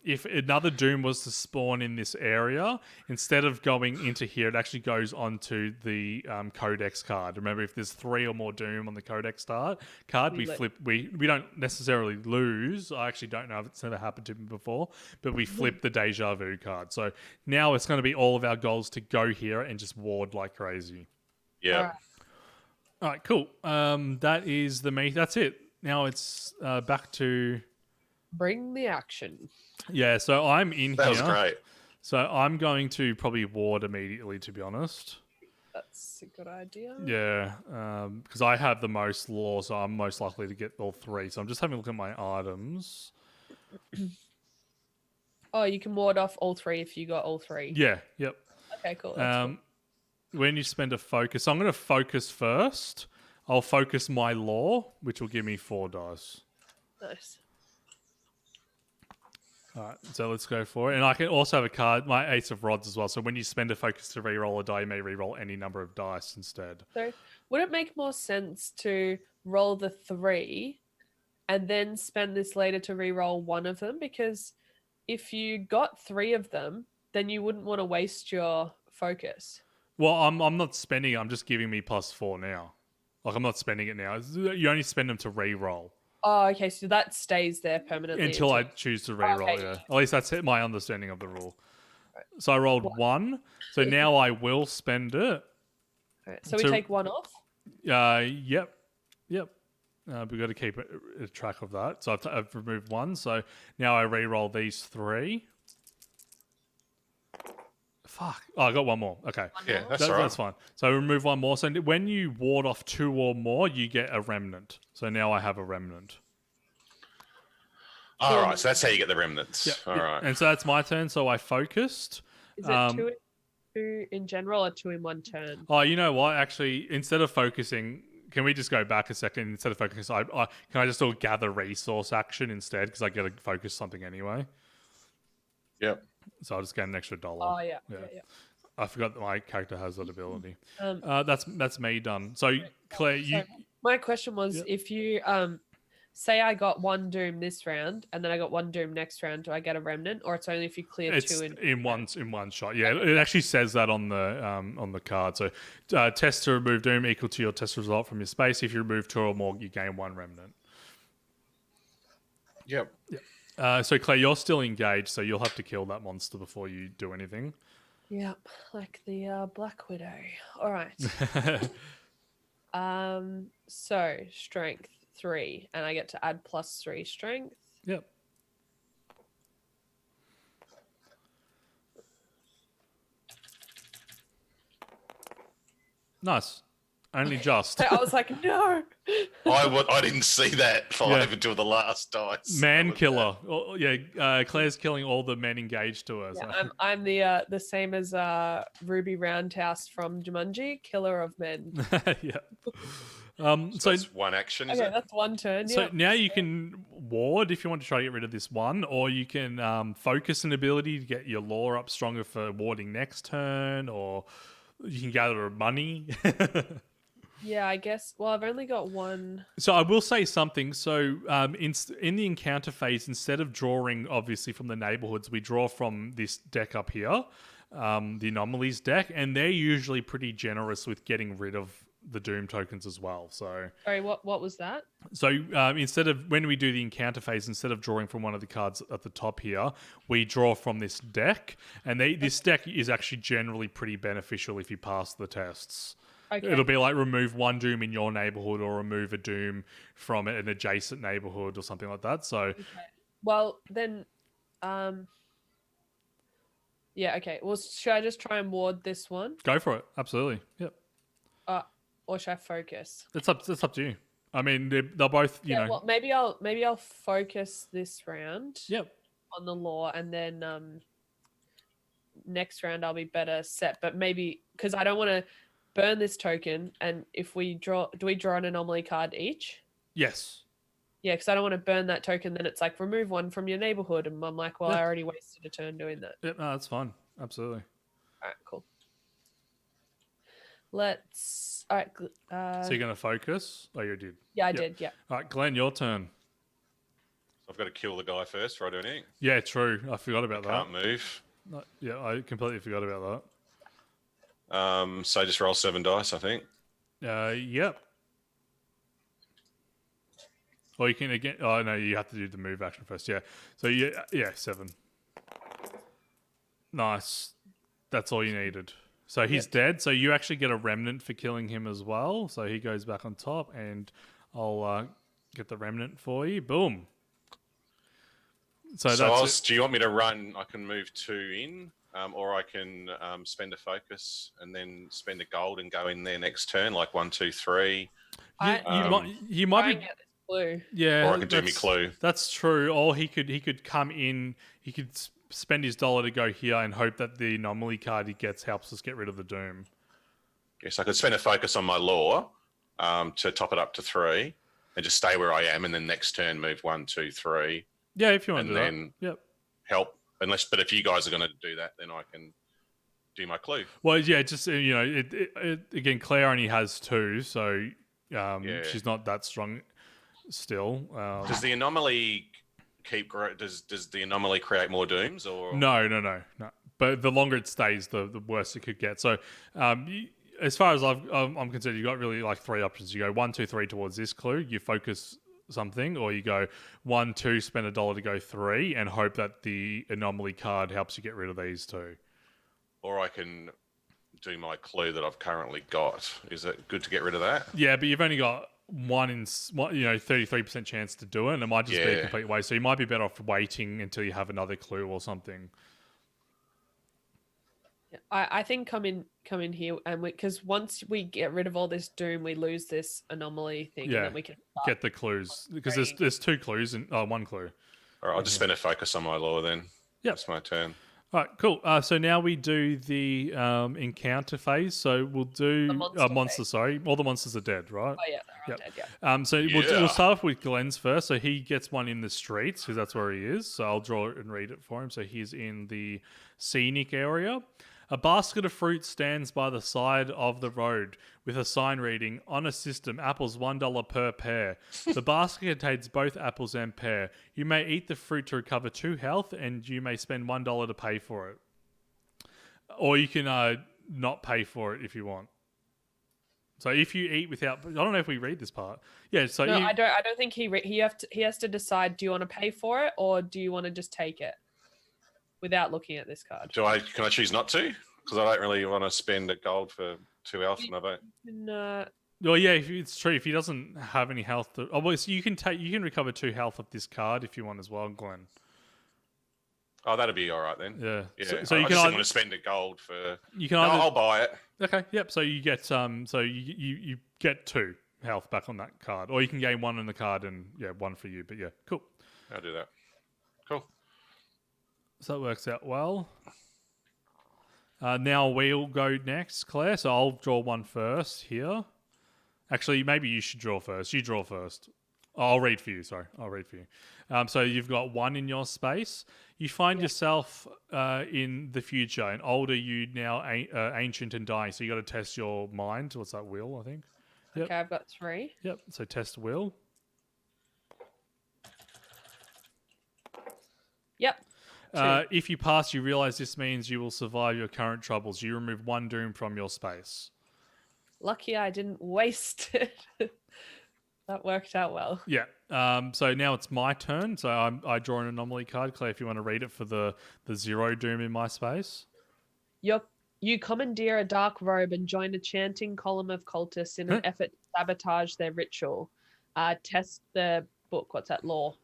if another Doom was to spawn in this area, instead of going into here, it actually goes onto the Codex card. Remember, if there's 3 or more Doom on the Codex card, we flip. We don't necessarily lose. I actually don't know if it's never happened to me before, but we flip the Deja Vu card. So now it's going to be all of our goals to go here and just ward like crazy. Yeah. All right, cool. That is that's it. Now it's back to... Bring the action. Yeah, so I'm in That here. was great. So I'm going to probably ward immediately, to be honest. That's a good idea. Yeah, because I have the most law, so I'm most likely to get all 3. So I'm just having a look at my items. Oh, you can ward off all 3 if you got all 3. Yeah, yep. Okay, cool. That's cool. When you spend a focus, so I'm going to focus first. I'll focus my law, which will give me 4 dice. Nice. All right, so let's go for it. And I can also have a card, my Ace of Rods as well. So when you spend a focus to reroll a die, you may reroll any number of dice instead. So would it make more sense to roll the 3 and then spend this later to reroll one of them? Because if you got 3 of them, then you wouldn't want to waste your focus. Well, I'm not spending it. I'm just giving me +4 now. Like, I'm not spending it now. You only spend them to reroll. Oh, okay. So that stays there permanently Until I choose to reroll, okay. yeah. At least that's my understanding of the rule. So I rolled 1. So now I will spend it. Right. So we take 1 off? Yep. We've got to keep a track of that. So I've removed 1. So now I reroll these 3. Fuck. Oh, I got 1 more. Okay. Yeah, that's all right. That's fine. So I remove 1 more. So when you ward off 2 or more, you get a remnant. So now I have a remnant. All right, so that's how you get the remnants. Yeah. All right. And so that's my turn. So I focused. Is it 2 in general or 2 in 1 turn? Oh, you know what? Actually, instead of focusing, can we just go back a second? Instead of focusing, can I just do a gather resource action instead? Because I get to focus something anyway. Yep. So I'll just get an extra $1. Oh, yeah. I forgot that my character has that ability. That's me done. So Claire, my question was, if you say I got 1 Doom this round and then I got 1 Doom next round, do I get a remnant, or it's only if you clear 2 in one shot? Yeah, it actually says that on the card. So test to remove Doom equal to your test result from your space. If you remove 2 or more, you gain 1 remnant. Yep. So Claire, you're still engaged, so you'll have to kill that monster before you do anything. Yep, like the Black Widow. All right. So strength 3, and I get to add +3 strength. Yep. Nice. Only just. I was like, no. I didn't see that 5 until the last dice. Man killer. Oh, yeah, Claire's killing all the men engaged to her. Yeah, I'm the same as Ruby Roundhouse from Jumanji, killer of men. Yeah. So that's 1 action, is Okay, it? that's 1 turn. So Yeah. now you can ward if you want to try to get rid of this 1, or you can focus an ability to get your lore up stronger for warding next turn, or you can gather money. Yeah, I guess. Well, I've only got 1. So I will say something. So in the encounter phase, instead of drawing obviously from the neighborhoods, we draw from this deck up here, the Anomalies deck, and they're usually pretty generous with getting rid of the Doom tokens as well. So Sorry, what was that? So instead of, when we do the encounter phase, instead of drawing from one of the cards at the top here, we draw from this deck, and this deck is actually generally pretty beneficial if you pass the tests. Okay. It'll be like remove 1 Doom in your neighborhood, or remove a Doom from an adjacent neighborhood, or something like that. So, Okay. Well, then, yeah, okay. Well, should I just try and ward this one? go for it. Absolutely. Yep. Or should I focus? It's up to you. I mean, they're both, you Yeah, know. well, maybe I'll focus this round Yep. on the law, and then next round I'll be better set. But maybe because I don't want to burn this token, and if we do we draw an anomaly card each? Yes. Yeah, because I don't want to burn that token. Then it's like remove one from your neighborhood, and I'm like, well, Yeah. I already wasted a turn doing that. Yep. No, that's fine. Absolutely. All right, cool. Let's. All right. So you're going to focus? Oh, you did. Yeah, I Yep. did. Yeah. All right, Glenn, your turn. I've got to kill the guy first before I do anything. Yeah, true. I forgot about that. Can't move. Yeah, I completely forgot about So just roll 7 dice, I think. that. Yep. Or you can again. Oh no, you have to do the move action first. Yeah. So yeah, 7. Nice. That's all you needed. So he's dead. So you actually get a remnant for killing him as well. So he goes back on top, and I'll get the remnant for you. Boom. So that's it. Do you want me to run? I can move 2 in, or I can spend a focus and then spend a gold and go in there next turn, like 1, 2, 3. You might Try be. and get this blue. Yeah, Or I could do me clue. That's true. Or he could come in. He could spend his dollar to go here and hope that the anomaly card he gets helps us get rid of the doom. Yes, I could spend a focus on my law to top it up to 3 and just stay where I am, and then next turn move 1, 2, 3, Yeah, if you want and to do then that. Yep. help. But if you guys are going to do that, then I can do my clue. Well, yeah, just again, Claire only has 2, so she's not that strong still. Does the anomaly does the anomaly create more dooms, or No. But the longer it stays, the worse it could get. So, as far as I'm concerned, you've got really like 3 options. You go 1, 2, 3 towards this clue. You focus something, or you go 1, 2, spend a dollar to go 3, and hope that the anomaly card helps you get rid of these 2. or I can do my clue that I've currently got? Is it good to get rid of that? Yeah, but you've only got 33% chance to do it, and it might just be a complete waste. So you might be better off waiting until you have another clue or something. I think come in here, and because once we get rid of all this doom, we lose this anomaly thing, and then we can get the clues, because there's 2 clues and 1 clue. All right, I'll just spend a focus on my law then. Yep. That's my turn. All right, cool. So now we do the encounter phase. So we'll do The monster sorry. All the monsters are dead, right? Oh yeah, they're all dead. Yeah. So we'll start off with Glenn's first. So he gets one in the streets, because that's where he is. So I'll draw it and read it for him. So he's in the scenic area. A basket of fruit stands by the side of the road with a sign reading, "On a system, apples $1 per pair." The basket contains both apples and pear. You may eat the fruit to recover 2 health, and you may spend $1 to pay for it. Or you can not pay for it if you want. So if you eat without, I don't know if we read this part. Yeah. So No, I don't think he has to decide. Do you want to pay for it, or do you want to just take it without looking at this card? Can I choose not to? Because I don't really want to spend a gold for 2 health, and I don't. No. Well, yeah, it's true. If he doesn't have any health, so you can recover 2 health of this card if you want as well, Glenn. Oh, that'd be all right then. Yeah. Yeah. So you I can just didn't want to spend a gold for. You can I'll buy it. Okay. Yep. So you get So you get 2 health back on that card, or you can gain 1 on the card and 1 for you. But yeah, cool. I'll do that. Cool. So that works out well. Now we'll go next, Claire. So I'll draw 1 first here. Actually, maybe you should draw first. You draw first. I'll read for you. Sorry, I'll read for you. So you've got 1 in your space. You find yourself in the future, and older. You now ancient and dying. So you got to test your mind. What's that? Will, I think. Yep. Okay, I've got 3. Yep. So test will. Yep. If you pass, you realize this means you will survive your current troubles. You remove 1 doom from your space. Lucky I didn't waste it. That worked out well. Yeah. So now it's my turn. So I draw an anomaly card. Claire, if you want to read it for the 0 doom in my space. You commandeer a dark robe and join a chanting column of cultists in an effort to sabotage their ritual. Test the book. What's that? Law.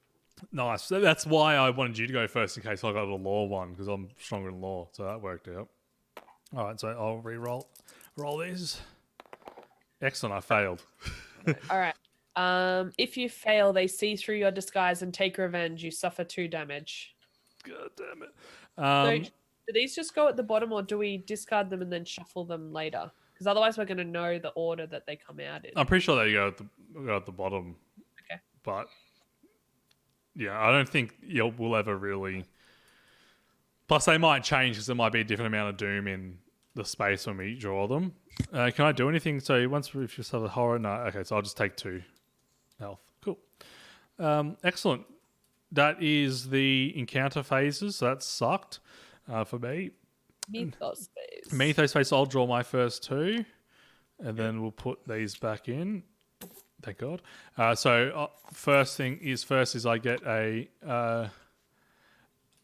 Nice. So that's why I wanted you to go first in case I got a law one, because I'm stronger in law. So that worked out. All right. So I'll roll these. Excellent. I failed. All right. If you fail, they see through your disguise and take revenge. You suffer 2 damage. God damn it. So, do these just go at the bottom, or do we discard them and then shuffle them later? Because otherwise, we're going to know the order that they come out in. I'm pretty sure they go at the bottom. Okay. But yeah, I don't think we'll ever really. Plus, they might change because there might be a different amount of doom in the space when we draw them. Can I do anything? So once if you have a horror, no. Okay, so I'll just take 2 health. Cool. Excellent. That is the encounter phases. So that sucked for me. Mythos Phase. Mythos Phase. I'll draw my first 2, and then we'll put these back in. Thank God. First is I get a.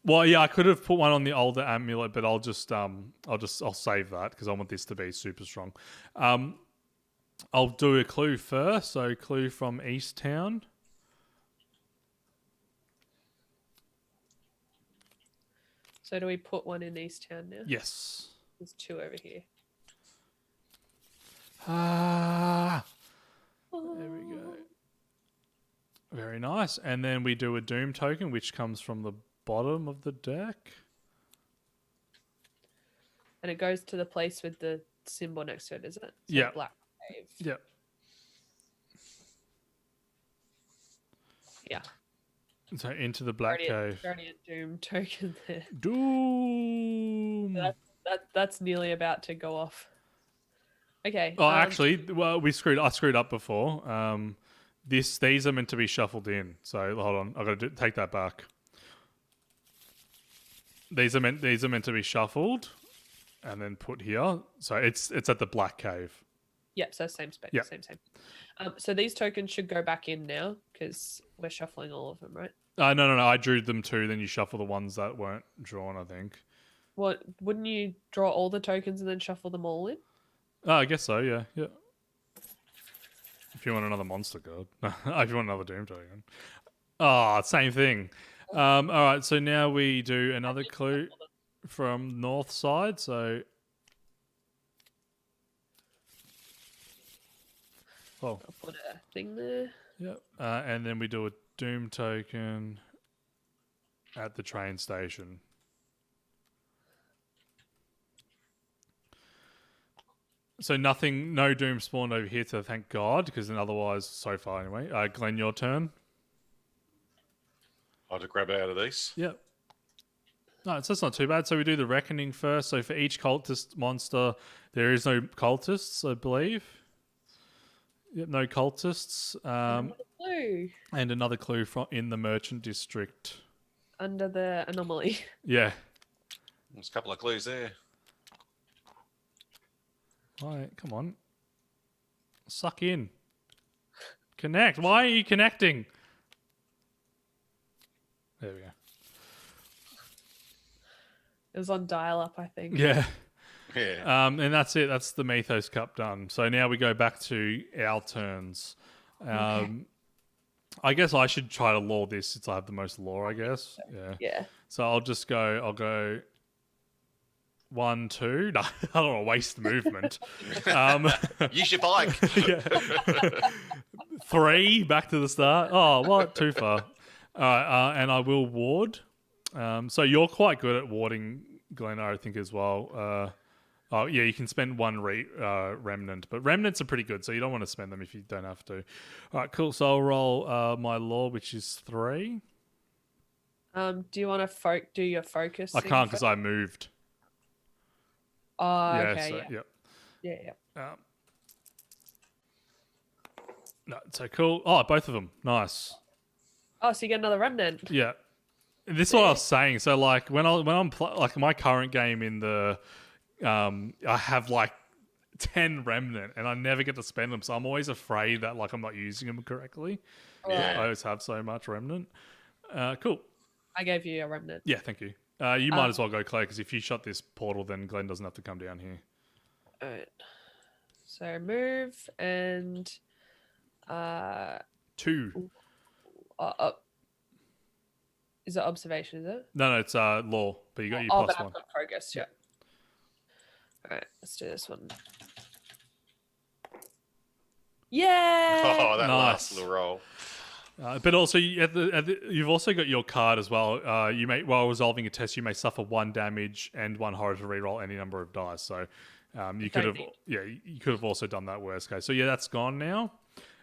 Well, yeah, I could have put one on the older amulet, but I'll save that because I want this to be super strong. I'll do a clue first. So clue from East Town. So do we put one in East Town now? Yes. There's 2 over here. There we go. Very nice. And then we do a Doom token, which comes from the bottom of the deck. And it goes to the place with the symbol next to it, is it? So Yeah. Black Cave. Yep. Yeah. So into the Black Cave. Already a Doom token there. Doom. That's nearly about to go off. Okay. Oh, actually, well, I screwed up before. These are meant to be shuffled in. So hold on, I got to take that back. These are meant to be shuffled, and then put here. So it's at the Black Cave. Yep. So same spec. Yep. Same. So these tokens should go back in now because we're shuffling all of them, right? No. I drew them too. Then you shuffle the ones that weren't drawn, I think. What? Wouldn't you draw all the tokens and then shuffle them all in? Oh, I guess so. Yeah. If you want another monster card, if you want another Doom token. Oh, same thing. All right. So now we do another clue from north side. So. Oh. I'll put a thing there. Yep. And then we do a Doom token at the train station. So no Doom spawned over here, so thank God, because then otherwise, so far anyway. Glenn, your turn. I'll just grab it out of these. Yep. No, so it's not too bad. So we do the Reckoning first. So for each cultist monster, there is no cultists, I believe. Yep, no cultists. Clue. And another clue in the Merchant District. Under the Anomaly. Yeah. There's a couple of clues there. All right, come on. Suck in. Connect. Why are you connecting? There we go. It was on dial-up, I think. Yeah. Yeah. And that's it. That's the Mythos Cup done. So now we go back to our turns. I guess I should try to lore this since I have the most lore, I guess. Yeah. So I'll go 1, 2. No, I don't want to waste movement. Use your bike. 3, back to the start. Oh, what? Too far. All right, and I will ward. So you're quite good at warding, Glenn, I think, as well. Oh, yeah, you can spend 1 remnant, but remnants are pretty good, so you don't want to spend them if you don't have to. All right, cool. So I'll roll my lore, which is 3. Do you want to do your focus? I can't because I moved. Oh, Yeah, okay. so, Yeah. Yep. No, so cool. Oh, both of them. Nice. Oh, so you get another remnant. Yeah. This is what I was saying. So, like, when I'm like my current game in the, I have like 10 remnant, and I never get to spend them. So I'm always afraid that like I'm not using them correctly. Yeah. I always have so much remnant. Cool. I gave you a remnant. Yeah, thank you. You might as well go, Claire, because if you shut this portal, then Glenn doesn't have to come down here. All right. So move and 2. Is it observation? Is it? No, it's law, but you got your but plus I've 1. got progress. Yeah. All right. Let's do this one. Yeah. Oh, that last Nice. little roll. But also, you've also got your card as well. You may, while resolving a test, you may suffer 1 damage and 1 horror to reroll any number of dice. So you could have, you could have also done that worst case. So yeah, that's gone now,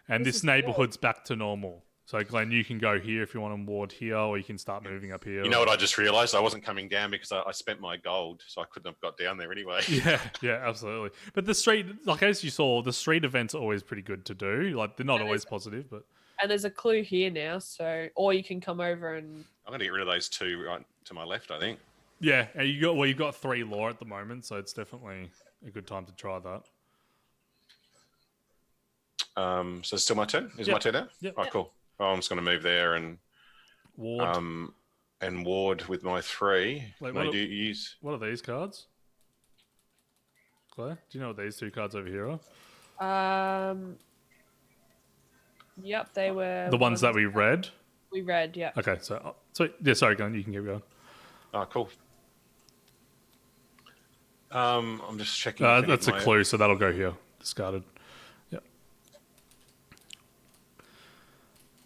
and This this is neighborhood's back to normal. So Glenn, you can go here if you want to ward here, or you can start moving up here. You know what I just realised? I wasn't coming down because I spent my gold, so I couldn't have got down there anyway. Yeah, absolutely. But the street, like as you saw, the street events are always pretty good to do. Like they're not always positive, but. And there's a clue here now, so or you can come over and. I'm going to get rid of those 2 right to my left, I think. Yeah, and you've got 3 law at the moment, so it's definitely a good time to try that. So it's still my turn? Is my turn now? Yep. Oh, cool. Oh, I'm just going to move there and ward with my 3. Wait, May use. What are these cards? Claire, do you know what these 2 cards over here are? Yep, they were The ones that we read? We read, yeah. Okay, so yeah, sorry, Glenn, you can keep going. Oh, cool. I'm just checking. That's a clue, so that'll go here. Discarded. Yep.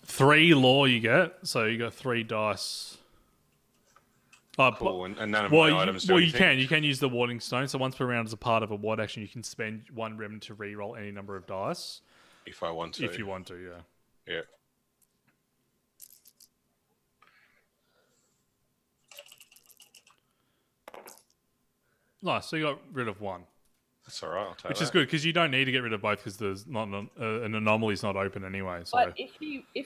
3 law you get, so you got 3 dice. Cool, and none of my items do anything. You can use the warding stone. So once per round as a part of a ward action, you can spend 1 remnant to re-roll any number of dice. If I want to. If you want to, yeah. Yeah. Nice. So you got rid of 1. That's all right. I'll take Which that. is good because you don't need to get rid of both because there's not an anomaly's not open anyway. So. But if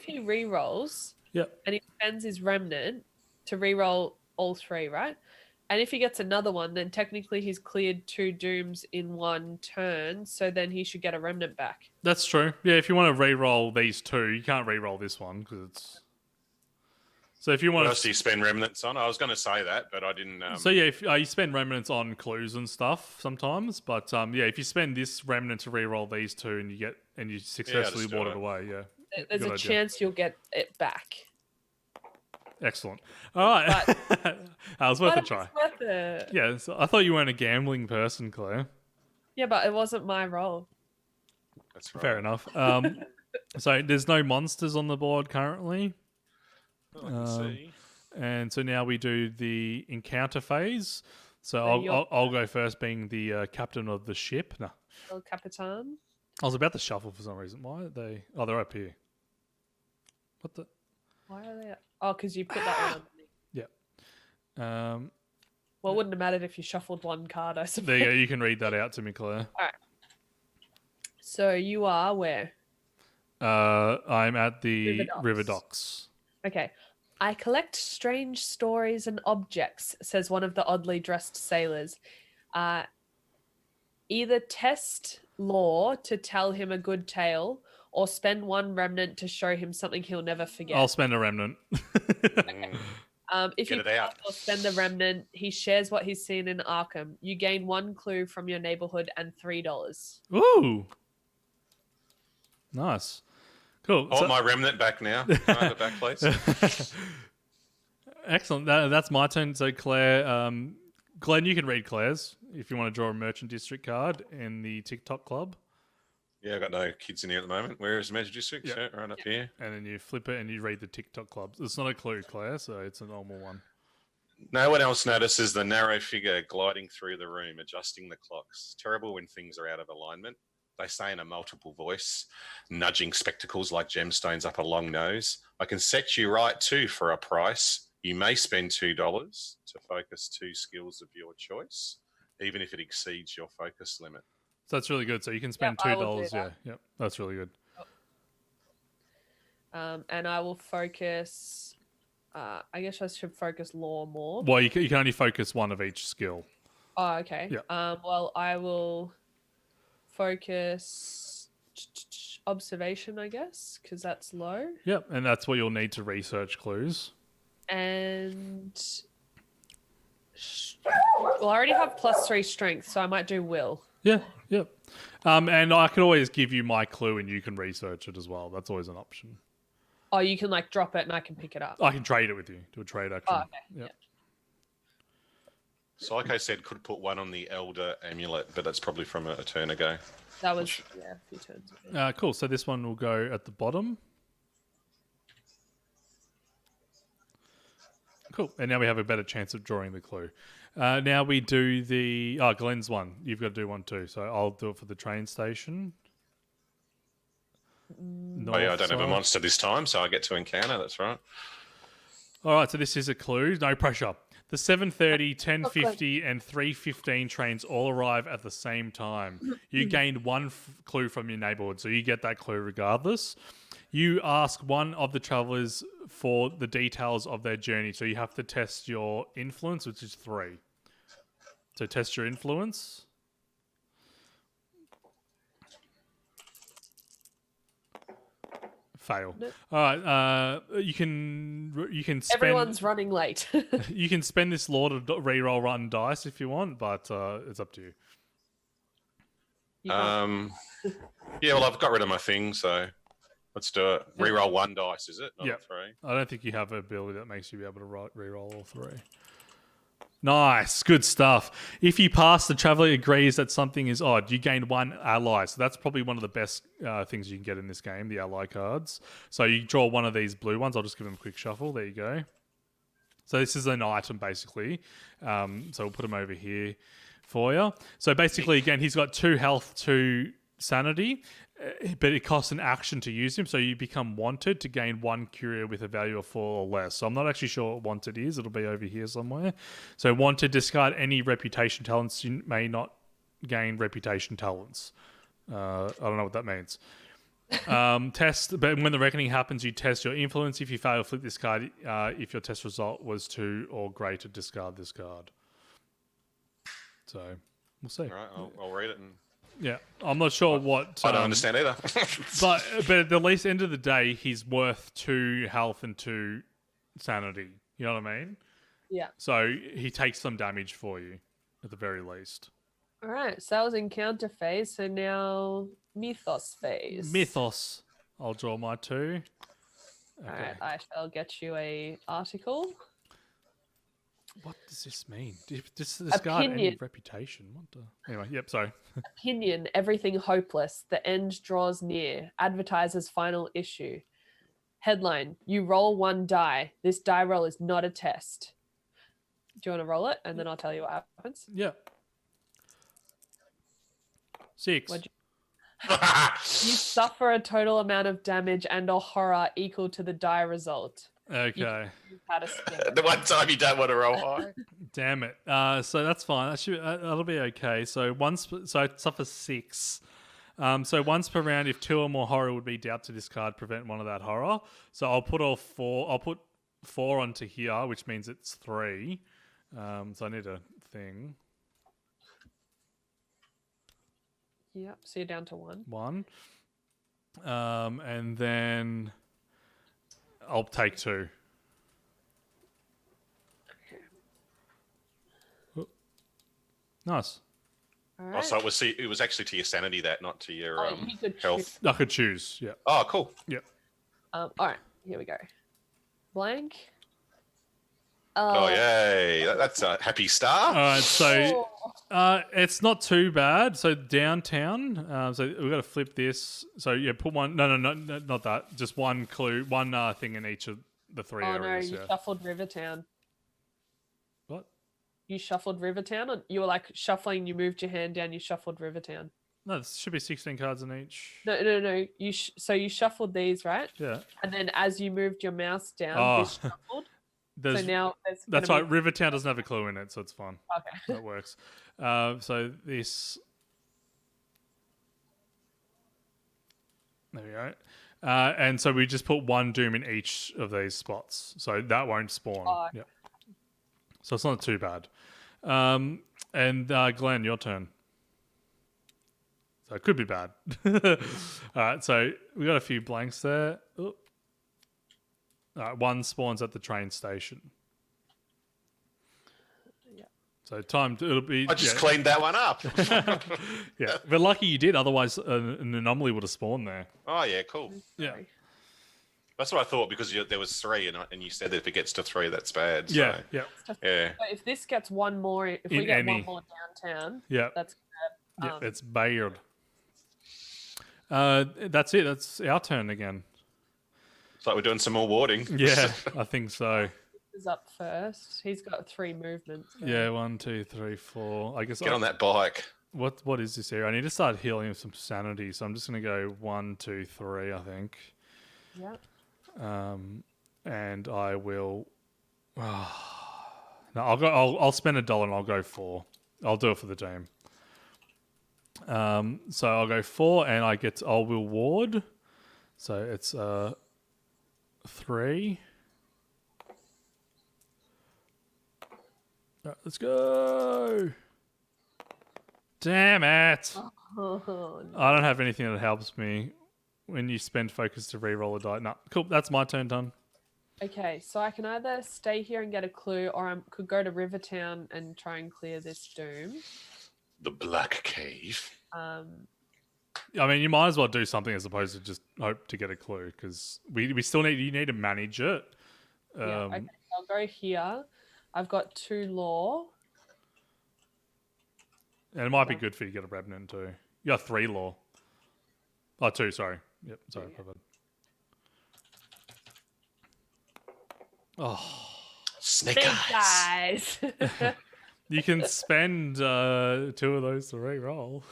he re-rolls, and he spends his remnant to re-roll all 3, right? And if he gets another one, then technically he's cleared 2 dooms in 1 turn. So then he should get a remnant back. That's true. Yeah, if you want to re-roll these 2, you can't re-roll this one because it's. So if you want What else do you spend remnants on? I was going to say that, but I didn't. So yeah, if you spend remnants on clues and stuff sometimes, but yeah, if you spend this remnant to re-roll these 2 and you successfully ward it away, yeah. There's a chance you'll get it back. Excellent. All right. That was worth a try. Worth it. Yeah, so I thought you weren't a gambling person, Claire. Yeah, but it wasn't my role. That's right. Fair enough. So there's no monsters on the board currently. I can see. And so now we do the encounter phase. So I'll go first, being the captain of the ship. No. El Capitan. I was about to shuffle for some reason. Why are they? Oh, they're up here. What the? Why are they? Oh, because you put that one underneath. Yeah. Well, it wouldn't have mattered if you shuffled 1 card, I suppose. There you go. You can read that out to me, Claire. All right. So you are where? I'm at the river Docks. docks. Okay. I collect strange stories and objects, says one of the oddly dressed sailors. Either test law to tell him a good tale, or spend 1 remnant to show him something he'll never forget. I'll spend a remnant. If you pass or spend the remnant, he shares what he's seen in Arkham. You gain 1 clue from your neighborhood and $3. Ooh. Nice. Cool. I want my remnant back now. Can I have it back, please? Excellent. That's my turn. So Claire, Glenn, you can read Claire's if you want to draw a merchant district card in the TikTok club. Yeah, I've got no kids in here at the moment. Where is the Magic District? Yep. Yeah, right up here. And then you flip it and you read the TikTok club. It's not a clue, Claire, so it's a normal one. No one else notices the narrow figure gliding through the room, adjusting the clocks. Terrible when things are out of alignment. They say in a multiple voice, nudging spectacles like gemstones up a long nose. I can set you right too for a price. You may spend $2 to focus 2 skills of your choice, even if it exceeds your focus limit. So that's really good. So you can spend $2. Yeah, yep. That's really good. And I will focus. I guess I should focus law more. Well, you can only focus 1 of each skill. Oh, okay. Yeah. Well, I will focus observation, I guess, because that's low. Yep, and that's what you'll need to research clues. And well, I already have +3 strength, so I might do will. Yeah, yep. And I could always give you my clue and you can research it as well. That's always an option. Oh, you can drop it and I can pick it up. I can trade it with you. Do a trade action. Oh, okay. Yep. Psycho said could put one on the Elder Amulet, but that's probably from a turn ago. That was a few turns ago. Cool. So this one will go at the bottom. Cool. And now we have a better chance of drawing the clue. Now we do the... Glenn's one. You've got to do one too. So I'll do it for the train station. Oh yeah, I don't have a monster this time, so I get to encounter. That's right. All right, so this is a clue. No pressure. The 7:30, 10:50, and 3:15 trains all arrive at the same time. You gained one clue from your neighborhood, so you get that clue regardless. You ask one of the travelers for the details of their journey, so you have to test your influence, which is 3. So test your influence. Fail. Nope. All right. You can spend. Everyone's running late. You can spend this law to reroll rotten dice if you want, but it's up to you. Yeah, well, I've got rid of my thing, so let's do it. Reroll 1 dice, is it? Not Yeah. 3. I don't think you have an ability that makes you be able to reroll all 3. Nice, good stuff. If you pass, the traveler agrees that something is odd. You gain 1 ally, so that's probably one of the best things you can get in this game, the ally cards. So you draw one of these blue ones. I'll just give them a quick shuffle. There you go. So this is an item, basically. So we'll put him over here for you. So basically, again, he's got 2 health, 2 sanity, but it costs an action to use him, so you become wanted to gain 1 curio with a value of 4 or less. So I'm not actually sure what wanted is. It'll be over here somewhere. So wanted, discard any reputation talents. You may not gain reputation talents. I don't know what that means. Test, but when the reckoning happens, you test your influence. If you fail, flip this card. If your test result was 2 or greater, discard this card. So we'll see. All right, I'll read it. And Yeah, I'm not sure what. I don't understand either. but at the least end of the day, he's worth 2 health and 2 sanity. You know what I mean? Yeah. So he takes some damage for you, at the very least. All right. So that was encounter phase. So now Mythos phase. Mythos. I'll draw my 2. All right. I shall get you a article. What does this mean? Discard any Opinion. reputation. What the... Anyway, yep, sorry. Opinion. Everything hopeless. The end draws near. Advertiser's final issue. Headline. You roll 1 die. This die roll is not a test. Do you want to roll it? And then I'll tell you what happens. Yeah. 6. What'd You suffer a total amount of damage and or horror equal to the die result. Okay. You've had a skip. The one time you don't want to roll high. Damn it. So that's fine. That'll be okay. So so it suffers 6. So once per round, if 2 or more horror would be dealt to discard, prevent one of that horror. So I'll put all 4. I'll put 4 onto here, which means it's 3. So I need a thing. Yep. So you're down to 1. 1. And then I'll take 2. Oh. Nice. All Oh, right. so it was actually to your sanity, that, not to your You could health. I could choose. Yeah. Oh, cool. Yep. all right. Here we go. Blank. Oh, yay. That's a happy star. All right. So it's not too bad. So downtown. So we've got to flip this. So yeah, put one. No, not that. Just one clue, one thing in each of the 3 areas. No, you Yeah. shuffled Rivertown. What? You shuffled Rivertown, and you were like shuffling. You moved your hand down. You shuffled Rivertown. No, there should be 16 cards in each. No. So you shuffled these, right? Yeah. And then as you moved your mouse down, Oh. this shuffled. There's, So now that's right. Rivertown doesn't have a clue in it, so it's fine. Okay. That works. So this. There we go. And so we just put 1 doom in each of these spots, so that won't spawn. Oh, Yeah. So it's not too bad. And Glenn, your turn. So it could be bad. All right. So we got a few blanks there. Oh. All right, 1 spawns at the train station. Yeah. So it'll be. I just cleaned that one up. Yeah, but lucky you did. Otherwise, an anomaly would have spawned there. Oh, yeah, cool. Yeah. Sorry. That's what I thought because there was 3, and you said that if it gets to 3, that's bad. So, Yeah, yeah, yeah. So if this gets one more, if we In get any- one more downtown, yeah, that's yeah. um, It's Bayard. That's it. That's our turn again. It's like we're doing some more warding. Yeah, I think so. is up first. He's got 3 movements. so- Yeah, 1, 2, 3, 4. I guess. Get on that bike. What is this area? I need to start healing with some sanity, so I'm just gonna go 1, 2, 3. I think. Yeah. And I will. No, I'll go. I'll spend $1 and I'll go 4. I'll do it for the team. So I'll go 4, and I will ward. So it's 3. Right, let's go. Damn it! Oh, no. I don't have anything that helps me when you spend focus to re-roll a die. No, cool. That's my turn done. Okay, so I can either stay here and get a clue, or I could go to Rivertown and try and clear this doom. The Black Cave. I mean, you might as well do something as opposed to just hope to get a clue because we still need to manage it. Yeah, okay, I'll go here. I've got 2 law. And it might be good for you to get a Remnant too. You got 3 law. Oh, 2, sorry. Yep, sorry. Yeah. Oh, Snake Big eyes. guys. you can spend 2 of those to re-roll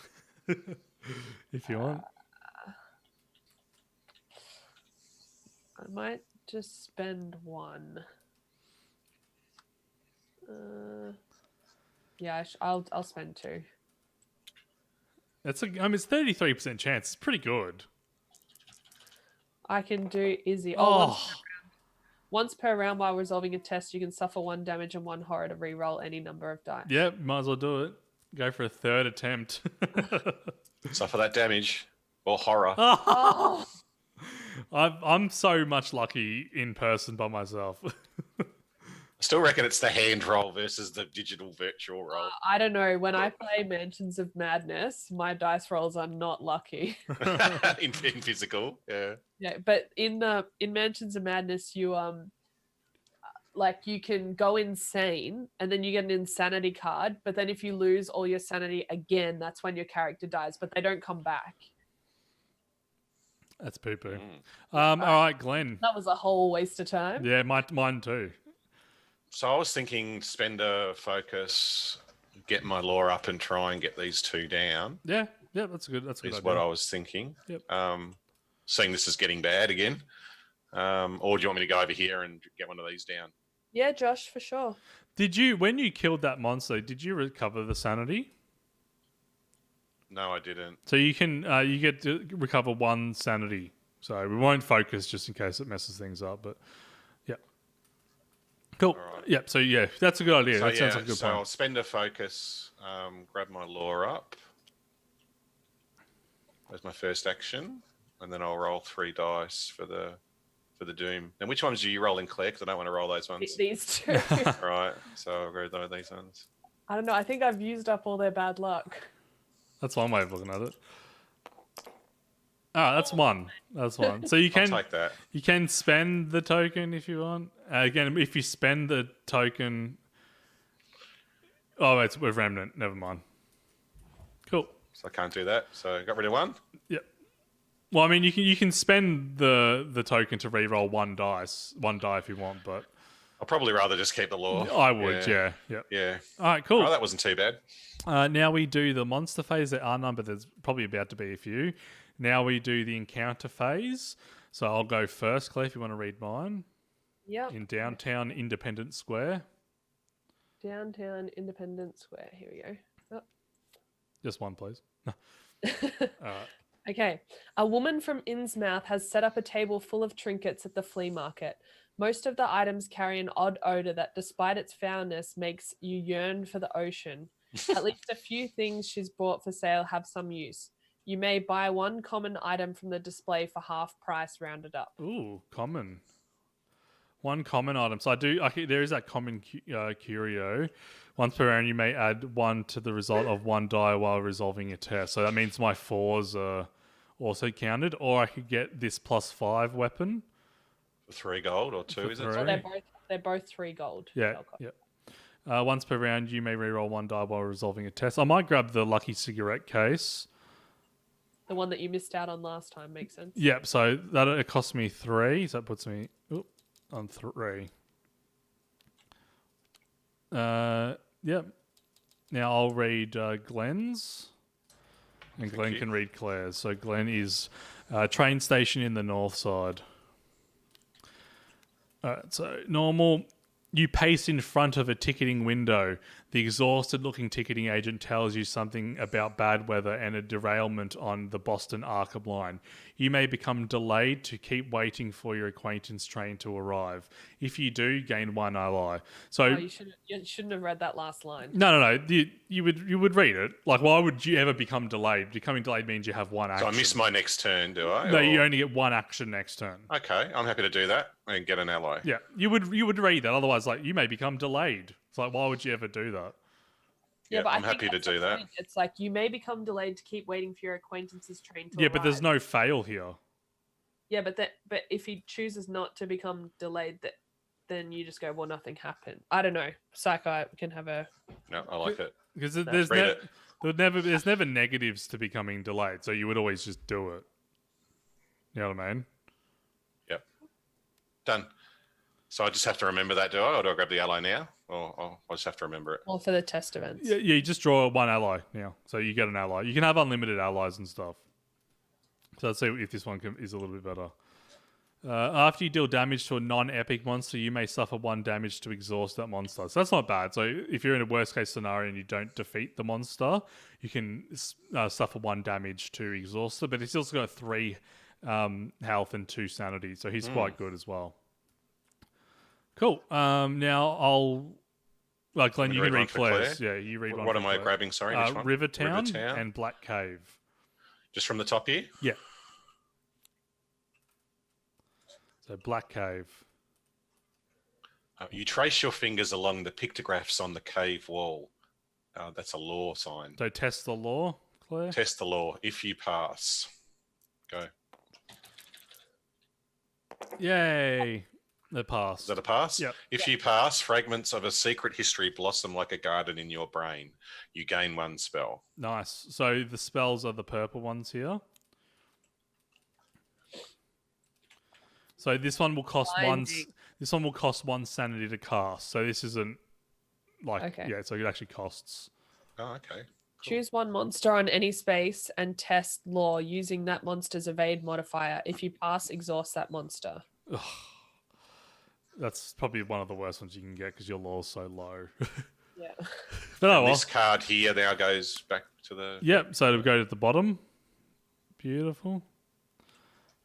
if you want. I might just spend 1. Yeah, I'll spend 2. It's 33% chance. It's pretty good. I can do Izzy. Oh, Once per round while resolving a test, you can suffer 1 damage and 1 horror to re-roll any number of dice. yeah, might as well do it. Go for a 3rd attempt. Suffer that damage or horror. Oh, I'm so much lucky in person by myself. I still reckon it's the hand roll versus the digital virtual roll. I don't know. When I play Mansions of Madness, my dice rolls are not lucky. in physical, yeah. Yeah, but in Mansions of Madness, you you can go insane and then you get an insanity card, but then if you lose all your sanity again, that's when your character dies, but they don't come back. That's poo-poo. All right, Glenn. That was a whole waste of time. Yeah, mine too. So I was thinking spend a focus, get my lore up and try and get these 2 down. Yeah, that's a good Is idea. what I was thinking. Yep. Seeing this is getting bad again. Or do you want me to go over here and get one of these down? Yeah, Josh, for sure. When you killed that monster, did you recover the sanity? No, I didn't. So you can you get to recover 1 sanity. So we won't focus just in case it messes things up. But yeah, cool. All right. Yep. So yeah, that's a good idea. So That sounds like a good I'll plan. spend a focus, grab my lore up. There's my first action, and then I'll roll 3 dice for the doom. And which ones are you rolling, Claire? Because I don't want to roll those ones. These 2. All right, so I'll go these ones. I don't know. I think I've used up all their bad luck. That's one way of looking at it. That's 1. That's 1. So you I'll can take that. you can spend the token if you want. Again, if you spend the token. Oh, it's with Remnant. Never mind. Cool. So I can't do that. So I got rid of 1. Yep. Well, I mean, you can spend the token to re-roll 1 die if you want, but I'll probably rather just keep the lore. I would, yeah. Yeah. All right, cool. Oh, that wasn't too bad. Now we do the monster phase. There are numbered. There's probably about to be a few. Now we do the encounter phase. So I'll go first, Claire, if you want to read mine. Yep. In downtown Independence Square. Downtown Independence Square. Here we go. Just 1, please. Okay. A woman from Innsmouth has set up a table full of trinkets at the flea market. Most of the items carry an odd odor that, despite its foulness, makes you yearn for the ocean. At least a few things she's brought for sale have some use. You may buy 1 common item from the display for half price rounded up. Ooh, common. 1 common item. So there is that common curio. Once per round, you may add 1 to the result of 1 die while resolving a test. So that means my 4s are also counted. Or I could get this +5 weapon. 3 gold or 2, For is it? three. Well, they're both 3 gold. Yeah. Belcock. Yeah. Once per round, you may reroll 1 die while resolving a test. I might grab the lucky cigarette case. The one that you missed out on last time makes sense. Yep. So that it cost me 3, so that puts me on 3. Yep. Now I'll read Glenn's, and Glenn can read Claire's. So Glenn is train station in the north side. Alright, so normal. You pace in front of a ticketing window. The exhausted-looking ticketing agent tells you something about bad weather and a derailment on the Boston Arkham line. You may become delayed to keep waiting for your acquaintance train to arrive. If you do, gain 1 ally. So You shouldn't have read that last line. no. You would read it. Like, why would you ever become delayed? Becoming delayed means you have 1 action. So I miss my next turn, do I? No, you only get 1 action next turn. Okay, I'm happy to do that and get an ally. Yeah, you would read that. Otherwise, like, you may become delayed. It's like, why would you ever do that? Yeah, but I'm I think happy to that's the do that. point. It's like you may become delayed to keep waiting for your acquaintance's train to Yeah, arrive. but there's no fail here. Yeah, but if he chooses not to become delayed, then you just go, well, nothing happened. I don't know. Psycho can have a. No, I like it. Because Read it. there's never negatives to becoming delayed, so you would always just do it. You know what I mean? Yep. Done. So I just have to remember that, do I? Or do I grab the ally now? Or I just have to remember it? Well, for the test events. Yeah, you just draw 1 ally now, so you get an ally. You can have unlimited allies and stuff. So let's see if this one is a little bit better. After you deal damage to a non-epic monster, you may suffer 1 damage to exhaust that monster. So that's not bad. So if you're in a worst-case scenario and you don't defeat the monster, you can suffer 1 damage to exhaust it. But he's also got 3 health and 2 sanity, so he's quite good as well. Cool. Now Glenn, you can read Claire's. Yeah, you read one. What am I grabbing? Sorry, which one? Rivertown and Black Cave. Just from the top here? Yeah. So Black Cave. You trace your fingers along the pictographs on the cave wall. That's a law sign. So test the law, Claire. Test the law. If you pass, go. Yay! The pass. Is that a pass? Yep. If you pass, fragments of a secret history blossom like a garden in your brain. You gain 1 spell. Nice. So the spells are the purple ones here. So this one will cost This one will cost 1 sanity to cast. So this isn't like so it actually costs. Oh, okay. Choose 1 monster on any space and test law using that monster's evade modifier. If you pass, exhaust that monster. Ugh. That's probably one of the worst ones you can get because your law's so low. Yeah. But oh well. This card here now goes back to the... Yep, so it'll go to the bottom. Beautiful.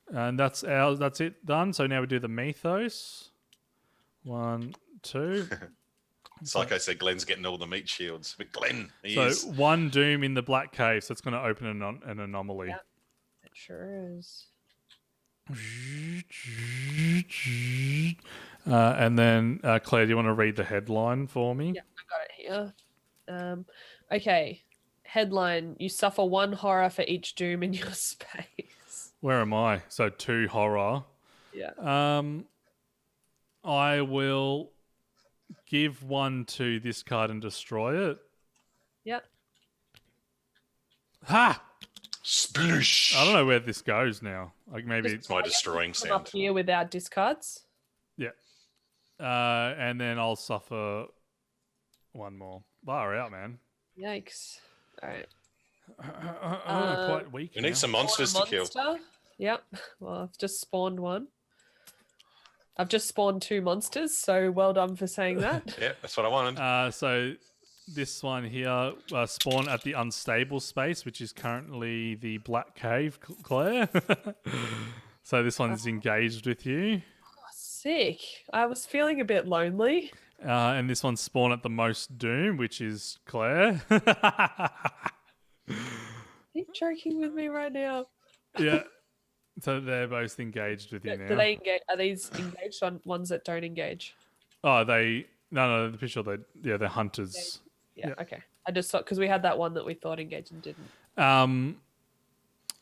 And that's it done. So now we do the Mythos. 1, 2. It's like I said, Glenn's getting all the meat shields. But Glenn, he so is... 1 Doom in the Black Cave. So it's going to open an anomaly. Yep. It sure is. And then, Claire, do you want to read the headline for me? Yeah, I got it here. Okay. Headline: you suffer 1 horror for each doom in your space. Where am I? So 2 horror. Yeah. I will give 1 to this card and destroy it. Yep. Ha! Sploosh! I don't know where this goes now. Like maybe It's my destroying Come sound. up here without discards. yeah. And then I'll suffer 1 more. Bar out, man. Yikes! All right. Quite weak. We now. need some monsters to kill. Monster. Yep. Well, I've just spawned 1. I've just spawned 2 monsters, so well done for saying that. Yeah, that's what I wanted. So this one here spawn at the unstable space, which is currently the Black Cave, Claire. So this one's engaged with you. Oh, sick. I was feeling a bit lonely. And this one's spawn at the most doom, which is Claire. Are you joking with me right now? Yeah. So they're both engaged with you now. Do they engage? Are these engaged on ones that don't engage? Oh, no, the official, they're hunters. Yeah. Okay. I just thought because we had that one that we thought engaged and didn't.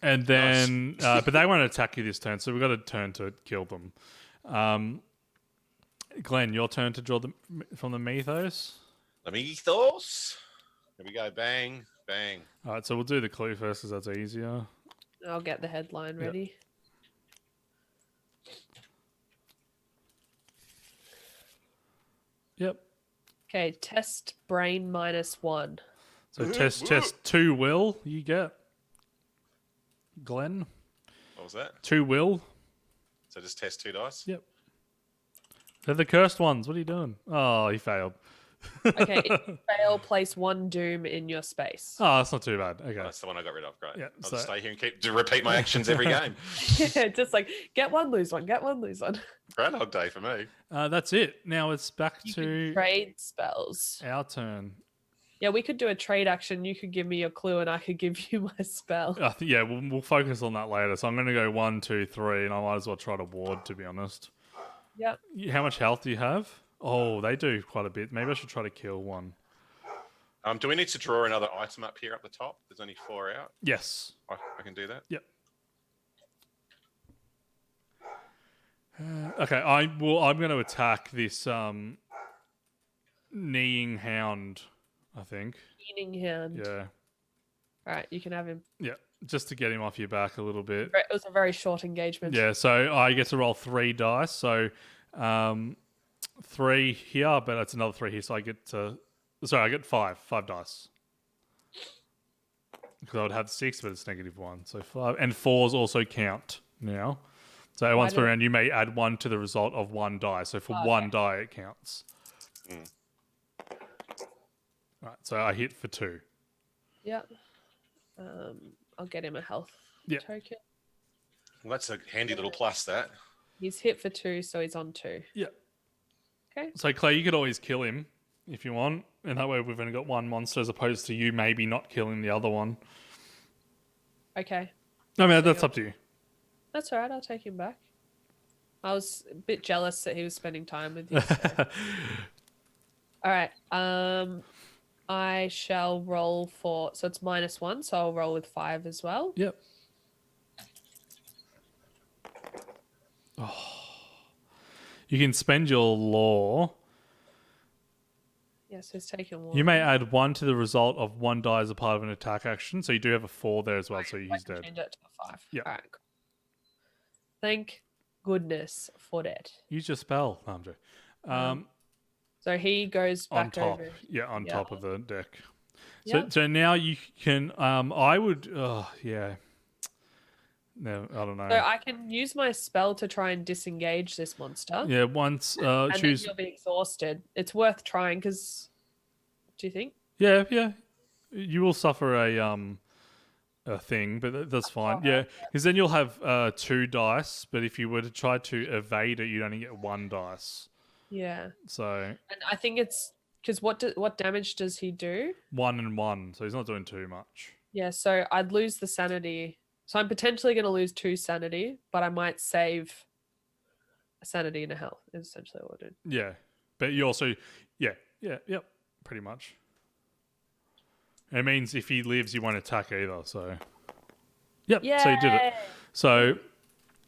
And then, but they won't attack you this turn, so we've got a turn to kill them. Glenn, your turn to draw from the Mythos. The Mythos. Here we go. Bang, bang. All right, so we'll do the clue first because that's easier. I'll get the headline ready. Yep. Okay, test brain -1. So test 2 will you get, Glenn? What was that? 2 will. So just test 2 dice? Yep. They're the cursed ones. What are you doing? Oh, he failed. Okay, if you fail, place 1 doom in your space. Oh, that's not too bad. Okay. Oh, that's the one I got rid of. Great. Yeah, I'll so- just stay here and repeat my actions every game. Yeah, just like get 1, lose 1, get 1, lose 1. Groundhog Day for me. That's it. Now it's back You to can trade spells. our turn. Yeah, we could do a trade action. You could give me your clue, and I could give you my spell. Yeah, we'll focus on that later. So I'm going to go 1, 2, 3, and I might as well try to ward, to be honest. Yep. How much health do you have? Oh, they do quite a bit. Maybe I should try to kill one. Do we need to draw another item up here up the top? There's only 4 out. Yes. I can do that. Yep. Okay, I'm going to attack this kneeing hound, I think. Meaning hand. Yeah. All right, you can have him. Yeah, just to get him off your back a little bit. It was a very short engagement. Yeah, so I get to roll 3 dice. So 3 here, but it's another 3 here. So I get 5 dice. Because I would have 6, but it's -1. So 5. And 4s also count now. So once per round, you may add 1 to the result of 1 die. So for 1 die, it counts. Right, so I hit for 2. Yep. I'll get him a health token. Well, that's a handy little plus, that. He's hit for 2, so he's on 2. Yeah. Okay. So Clay, you could always kill him if you want, and that way we've only got 1 monster as opposed to you maybe not killing the other one. Okay. I mean, that's up to you. That's all right. I'll take him back. I was a bit jealous that he was spending time with you. So. All right. I shall roll for... So it's -1, so I'll roll with 5 as well. Yep. Oh. You can spend your law. Yes, he's taken 1. You may add 1 to the result of 1 die as a part of an attack action. So you do have a 4 there as well, so he's dead. Change it to a 5. Yep. All right. Cool. Thank goodness for that. Use your spell, Andre. So he goes back On top. over. Yeah, on top of the deck. Yep. So now you can... I would... yeah. No, I don't know. So I can use my spell to try and disengage this monster. Yeah, once and choose... then you'll be exhausted. It's worth trying because... Do you think? Yeah. You will suffer a thing, but that's fine. Yeah, because then you'll have 2 dice, but if you were to try to evade it, you'd only get 1 dice. Yeah. So... And I think it's... Because what damage does he do? 1 and 1, so he's not doing too much. Yeah, so I'd lose the sanity. So I'm potentially going to lose 2 sanity, but I might save a sanity and a health, is essentially what I did. Yeah, but you also... Yep, pretty much. It means if he lives, you won't attack either, so... Yep, Yay! so you did it. So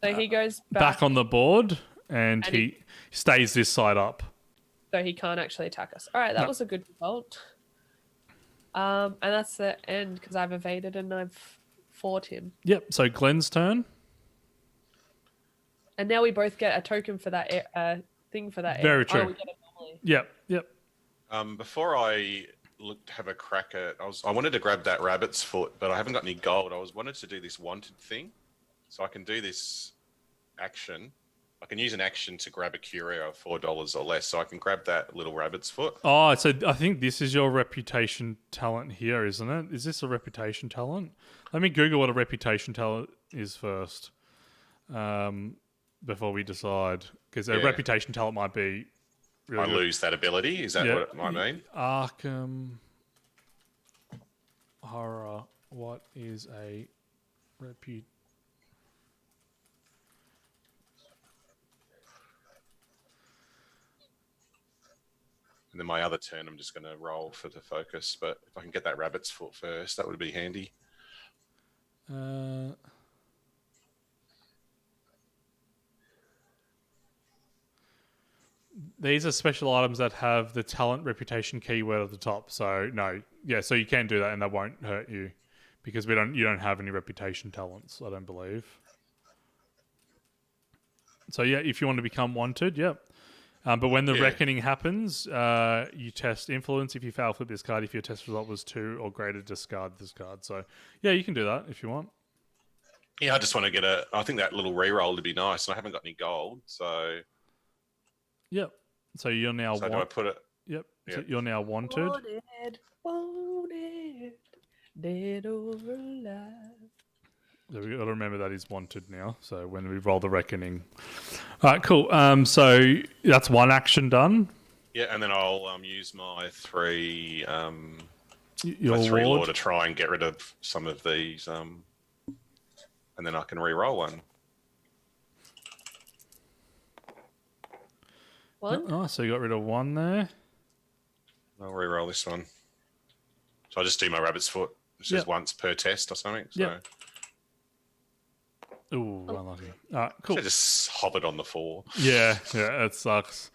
he goes back on the board, and he stays this side up. So he can't actually attack us. All right, that was a good result. And that's the end, because I've evaded and I've fought him. Yep, so Glenn's turn. And now we both get a token for that thing for that. Very true. Oh, we get it normally. Yep. Before I have a crack at... I wanted to grab that rabbit's foot, but I haven't got any gold. wanted to do this wanted thing. So I can do this action. I can use an action to grab a curio of $4 or less. So I can grab that little rabbit's foot. Oh, so I think this is your reputation talent here, isn't it? Is this a reputation talent? Let me Google what a reputation talent is first, before we decide. Because a reputation talent might be... Really I lose that ability? Is that what it might mean? Arkham horror. What is a reputation? And then my other turn, I'm just going to roll for the focus. But if I can get that rabbit's foot first, that would be handy. These are special items that have the talent reputation keyword at the top. So no, yeah, so you can do that and that won't hurt you because you don't have any reputation talents, I don't believe. So yeah, if you want to become wanted, yep. But when the reckoning happens, you test influence. If you fail, flip this card. If your test result was 2 or greater, discard this card. So yeah, you can do that if you want. Yeah, I just want to get I think that little reroll would be nice. And I haven't got any gold, so. Yep. So you're now. So do I put it? Yep. So you're now wanted. Wanted, dead or alive. So we've got to remember that he's wanted now. So when we roll the reckoning. All right, cool. So that's one action done. Yeah, and then I'll use my 3 Your my 3 ward. law to try and get rid of some of these, and then I can re-roll one. One. Oh, so you got rid of 1 there. I'll re-roll this one. So I just do my rabbit's foot. It's just once per test or something. So. Yep. Ooh, unlucky. All right, cool. I just hovered on the 4. Yeah, it sucks.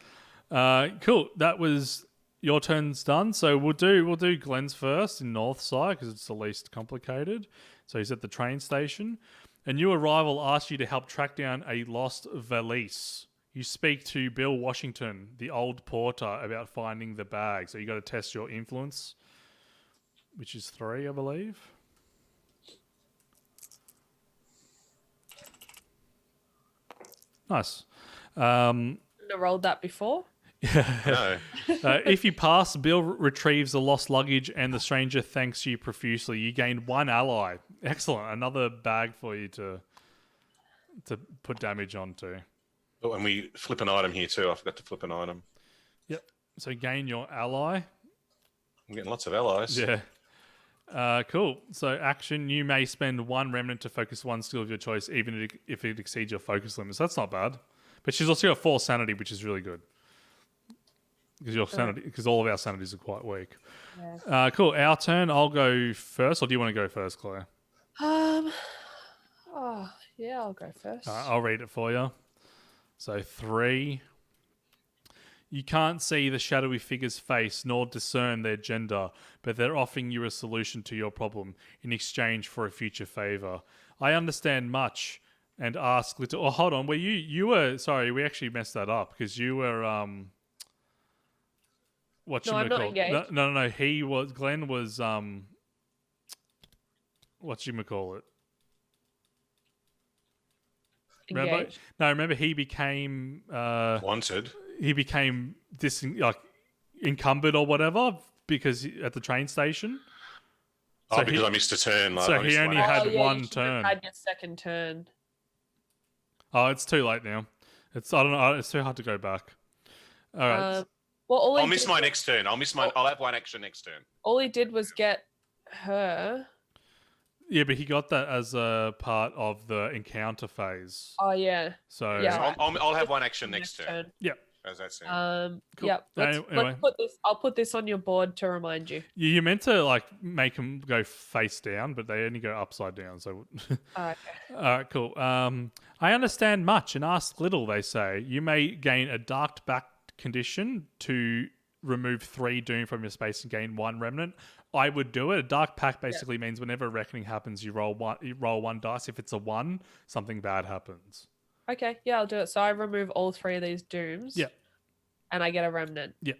Cool. That was your turn's done. So we'll do Glenn's first in Northside because it's the least complicated. So he's at the train station. A new arrival asks you to help track down a lost valise. You speak to Bill Washington, the old porter, about finding the bag. So you got to test your influence, which is 3, I believe. Nice. I rolled that before. No. If you pass, Bill retrieves the lost luggage and the stranger thanks you profusely. You gain 1 ally. Excellent. Another bag for you to put damage onto. Oh, and we flip an item here too. I forgot to flip an item. Yep. So gain your ally. I'm getting lots of allies. Yeah. Cool. So action, you may spend 1 remnant to focus 1 skill of your choice, even if it exceeds your focus limits. That's not bad. But she's also got 4 sanity, which is really good. Because all of our sanities are quite weak. Yeah. Cool. Our turn. I'll go first, or do you want to go first, Claire? Yeah, I'll go first. I'll read it for you. So 3. You can't see the shadowy figure's face nor discern their gender, but they're offering you a solution to your problem in exchange for a future favor. I understand much and ask little. Oh, hold on. Well, you were sorry. We actually messed that up because you were I'm not engaged. No. He was. Glenn was. Whatchamacallit? Engaged. Remember he became Wanted. He became encumbered or whatever because at the train station. So because I missed a turn. Like, so he only had one you turn. had your second turn. Oh, it's too late now. I don't know. It's too hard to go back. All right. Well, I'll miss my next turn. I'll have 1 action next turn. All he did was get her. Yeah, but he got that as a part of the encounter phase. Oh yeah. So Yeah. I'll have 1 action next turn. Yeah. How's that sound? Cool. Yeah. Let's Anyway. put this. I'll put this on your board to remind you. You meant to make them go face down, but they only go upside down. So, Okay. all right, cool. I understand much and ask little. They say you may gain a dark back condition to remove 3 doom from your space and gain 1 remnant. I would do it. A dark pact basically means whenever a reckoning happens, you roll 1 dice. If it's a 1, something bad happens. Okay. Yeah, I'll do it. So I remove all 3 of these dooms. Yeah. And I get a remnant. Yeah.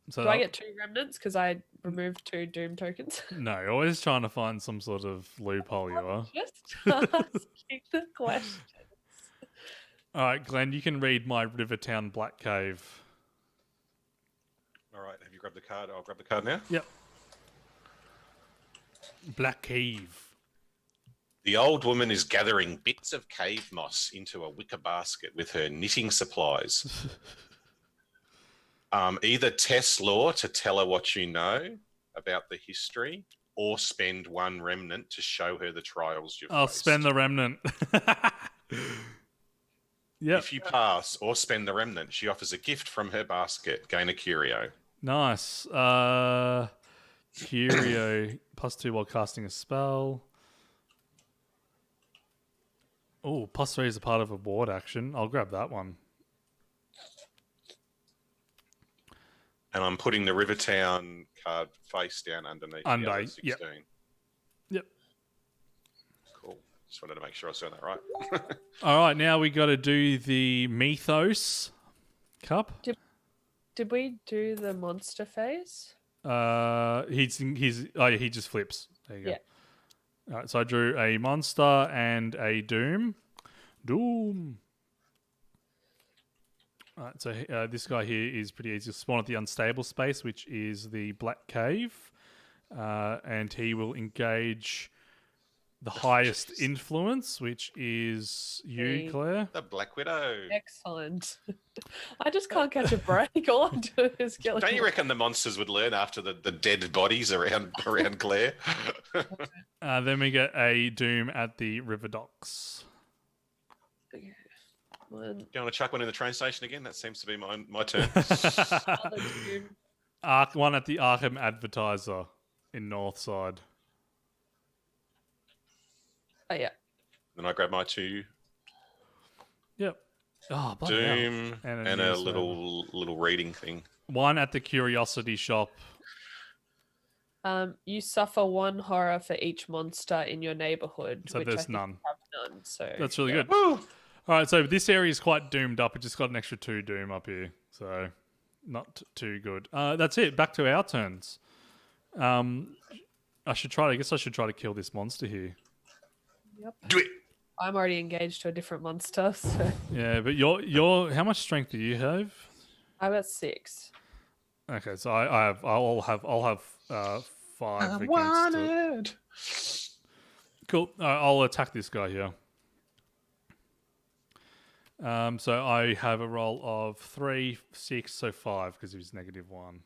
So do I get 2 remnants because I removed 2 doom tokens? No, always trying to find some sort of loophole. You are Just asking the question. All right, Glenn. You can read my Rivertown Black Cave. All right. Have you grabbed the card? I'll grab the card now. Yep. Black Cave. The old woman is gathering bits of cave moss into a wicker basket with her knitting supplies. Either test law to tell her what you know about the history, or spend 1 remnant to show her the trials you've I'll faced. spend the remnant. Yep. If you pass or spend the remnant, she offers a gift from her basket. Gain a curio. Nice. Curio +2 while casting a spell. Oh, +3 is a part of a ward action. I'll grab that one. And I'm putting the Rivertown card face down underneath the other 16. Yep. Cool. Just wanted to make sure I said that right. All right, now we got to do the Mythos Cup. Did we do the monster phase? He just flips. There you go. Yeah. All right, so I drew a monster and a doom. Doom. All right, so this guy here is pretty easy. Spawn at the unstable space, which is the Black Cave, and he will engage the highest influence, which is you, Claire. The Black Widow. Excellent. I just can't catch a break. All I'm doing is killing. Don't you reckon the monsters would learn after the dead bodies around Claire? Then we get a doom at the river docks. One. Do you want to chuck one in the train station again? That seems to be my turn. Other doom. One at the Arkham Advertiser in Northside. Oh yeah. Then I grab my 2 Yep. Oh, bloody hell. Doom and a little reading thing. One at the Curiosity Shop. You suffer 1 horror for each monster in your neighborhood. So which there's I think none. you have none. So That's really yeah. good. Woo! All right, so this area is quite doomed up. It just got an extra 2 doom up here, so not too good. That's it. Back to our turns. I guess I should try to kill this monster here. Yep. Do it. I'm already engaged to a different monster. So Yeah, but your how much strength do you have? I'm at 6. Okay, so I'll have 5 against it. Cool. I'll attack this guy here. So I have a roll of 3, 6, so 5 because he was -1.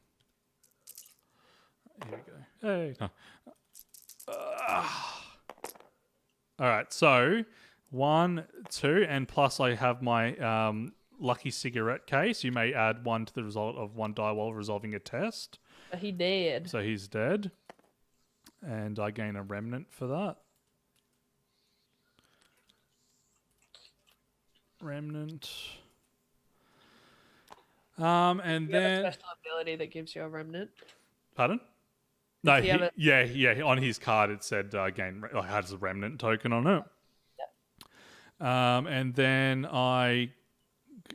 Here we go. Hey. No. All right. So 1, 2, and plus I have my lucky cigarette case. You may add 1 to the result of 1 die while resolving a test. He dead. So he's dead, and I gain a remnant for that. Remnant. And You have then a special ability that gives you a remnant. pardon? No, you have yeah. On his card, it said has a remnant token on it. Yeah. And then I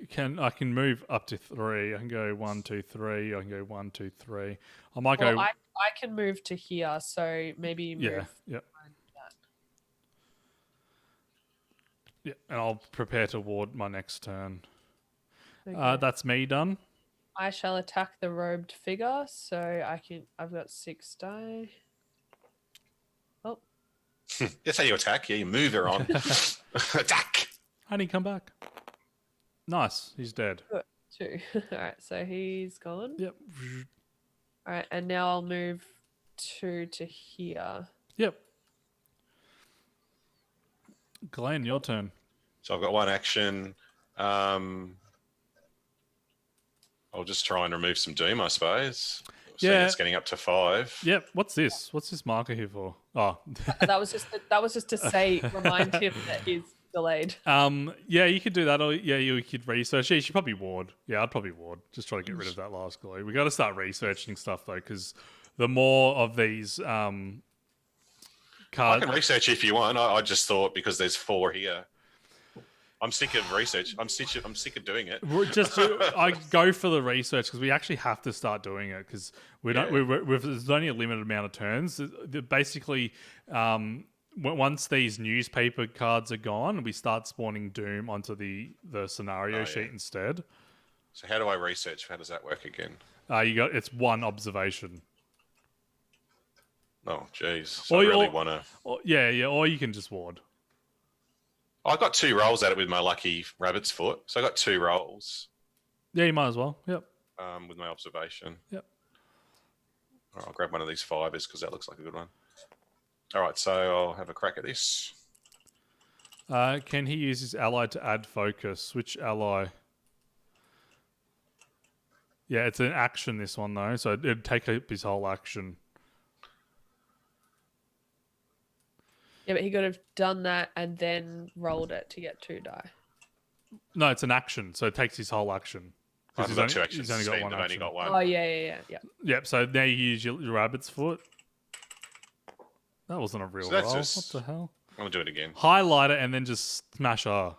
can move up to 3. I can go 1, 2, 3. I can go 1, 2, 3. I might go. I can move to here, so maybe move. Yeah. Yeah, and I'll prepare to ward my next turn. Okay. That's me done. I shall attack the robed figure, so I've got 6 die. Oh. That's how you attack. Yeah, you move her on. Attack. Honey, come back. Nice. He's dead. Good. 2. Alright, so he's gone. Yep. Alright, and now I'll move 2 to here. Yep. Glenn, your turn. So I've got 1 action. I'll just try and remove some doom, I suppose. So Yeah. it's getting up to 5. Yep. What's this? What's this marker here for? Oh. That was just to say, remind him that he's delayed. Yeah, you could do that, or yeah, you could research. Yeah, you should probably ward. Yeah, I'd probably ward. Just try to get rid of that last glue. We got to start researching stuff though, because the more of these I cards. can research if you want. I just thought because there's 4 here. I'm sick of research. I'm sick of doing it. I go for the research because we actually have to start doing it because we don't. There's only a limited amount of turns. Basically, once these newspaper cards are gone, we start spawning doom onto the scenario sheet instead. So how do I research? How does that work again? It's 1 observation. Oh, jeez. So I really want to. Yeah, or you can just ward. I got 2 rolls at it with my lucky rabbit's foot. So I got 2 rolls. Yeah, you might as well. Yep. With my observation. Yep. All right, I'll grab one of these 5s because that looks like a good one. All right, so I'll have a crack at this. Can he use his ally to add focus? Which ally? Yeah, it's an action, this one, though, so it'd take up his whole action. Yeah, but he could have done that and then rolled it to get 2 die. No, it's an action, so it takes his whole action. I've got two actions he's only to got spend. one I've only action. got one. Oh yeah. Yep. So now you use your rabbit's foot. That wasn't a real So that's roll. just- What the hell? I'm gonna do it again. Highlight it and then just smash R.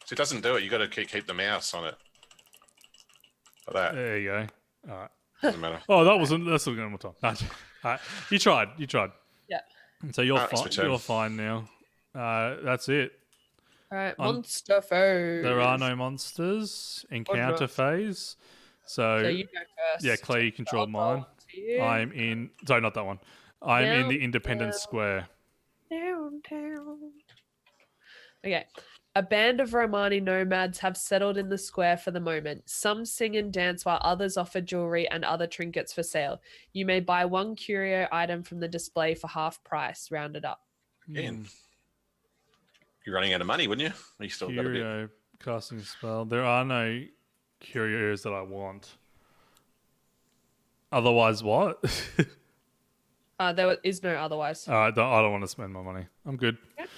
So it doesn't do it. You got to keep the mouse on it. Like that. There you go. All right. Doesn't matter. Oh, that wasn't. Let's look at it one more time. No. All right. You tried. Yeah. So you're It's my fine. turn. You're fine now. That's it. All right, On- monster phase. There are no monsters. Encounter Roger. phase. So So you go first. yeah, Claire, you control I'll mine. go to you. I'm in. Sorry, not that one. I'm in the Down, Independence down. Square. Downtown. Okay. A band of Romani nomads have settled in the square for the moment. Some sing and dance while others offer jewelry and other trinkets for sale. You may buy one curio item from the display for half price, rounded up. Ian, you're running out of money, wouldn't you? You still got a bit. Curio casting spell. There are no curios that I want. Otherwise, what? There is no otherwise. I don't want to spend my money. I'm good. Okay.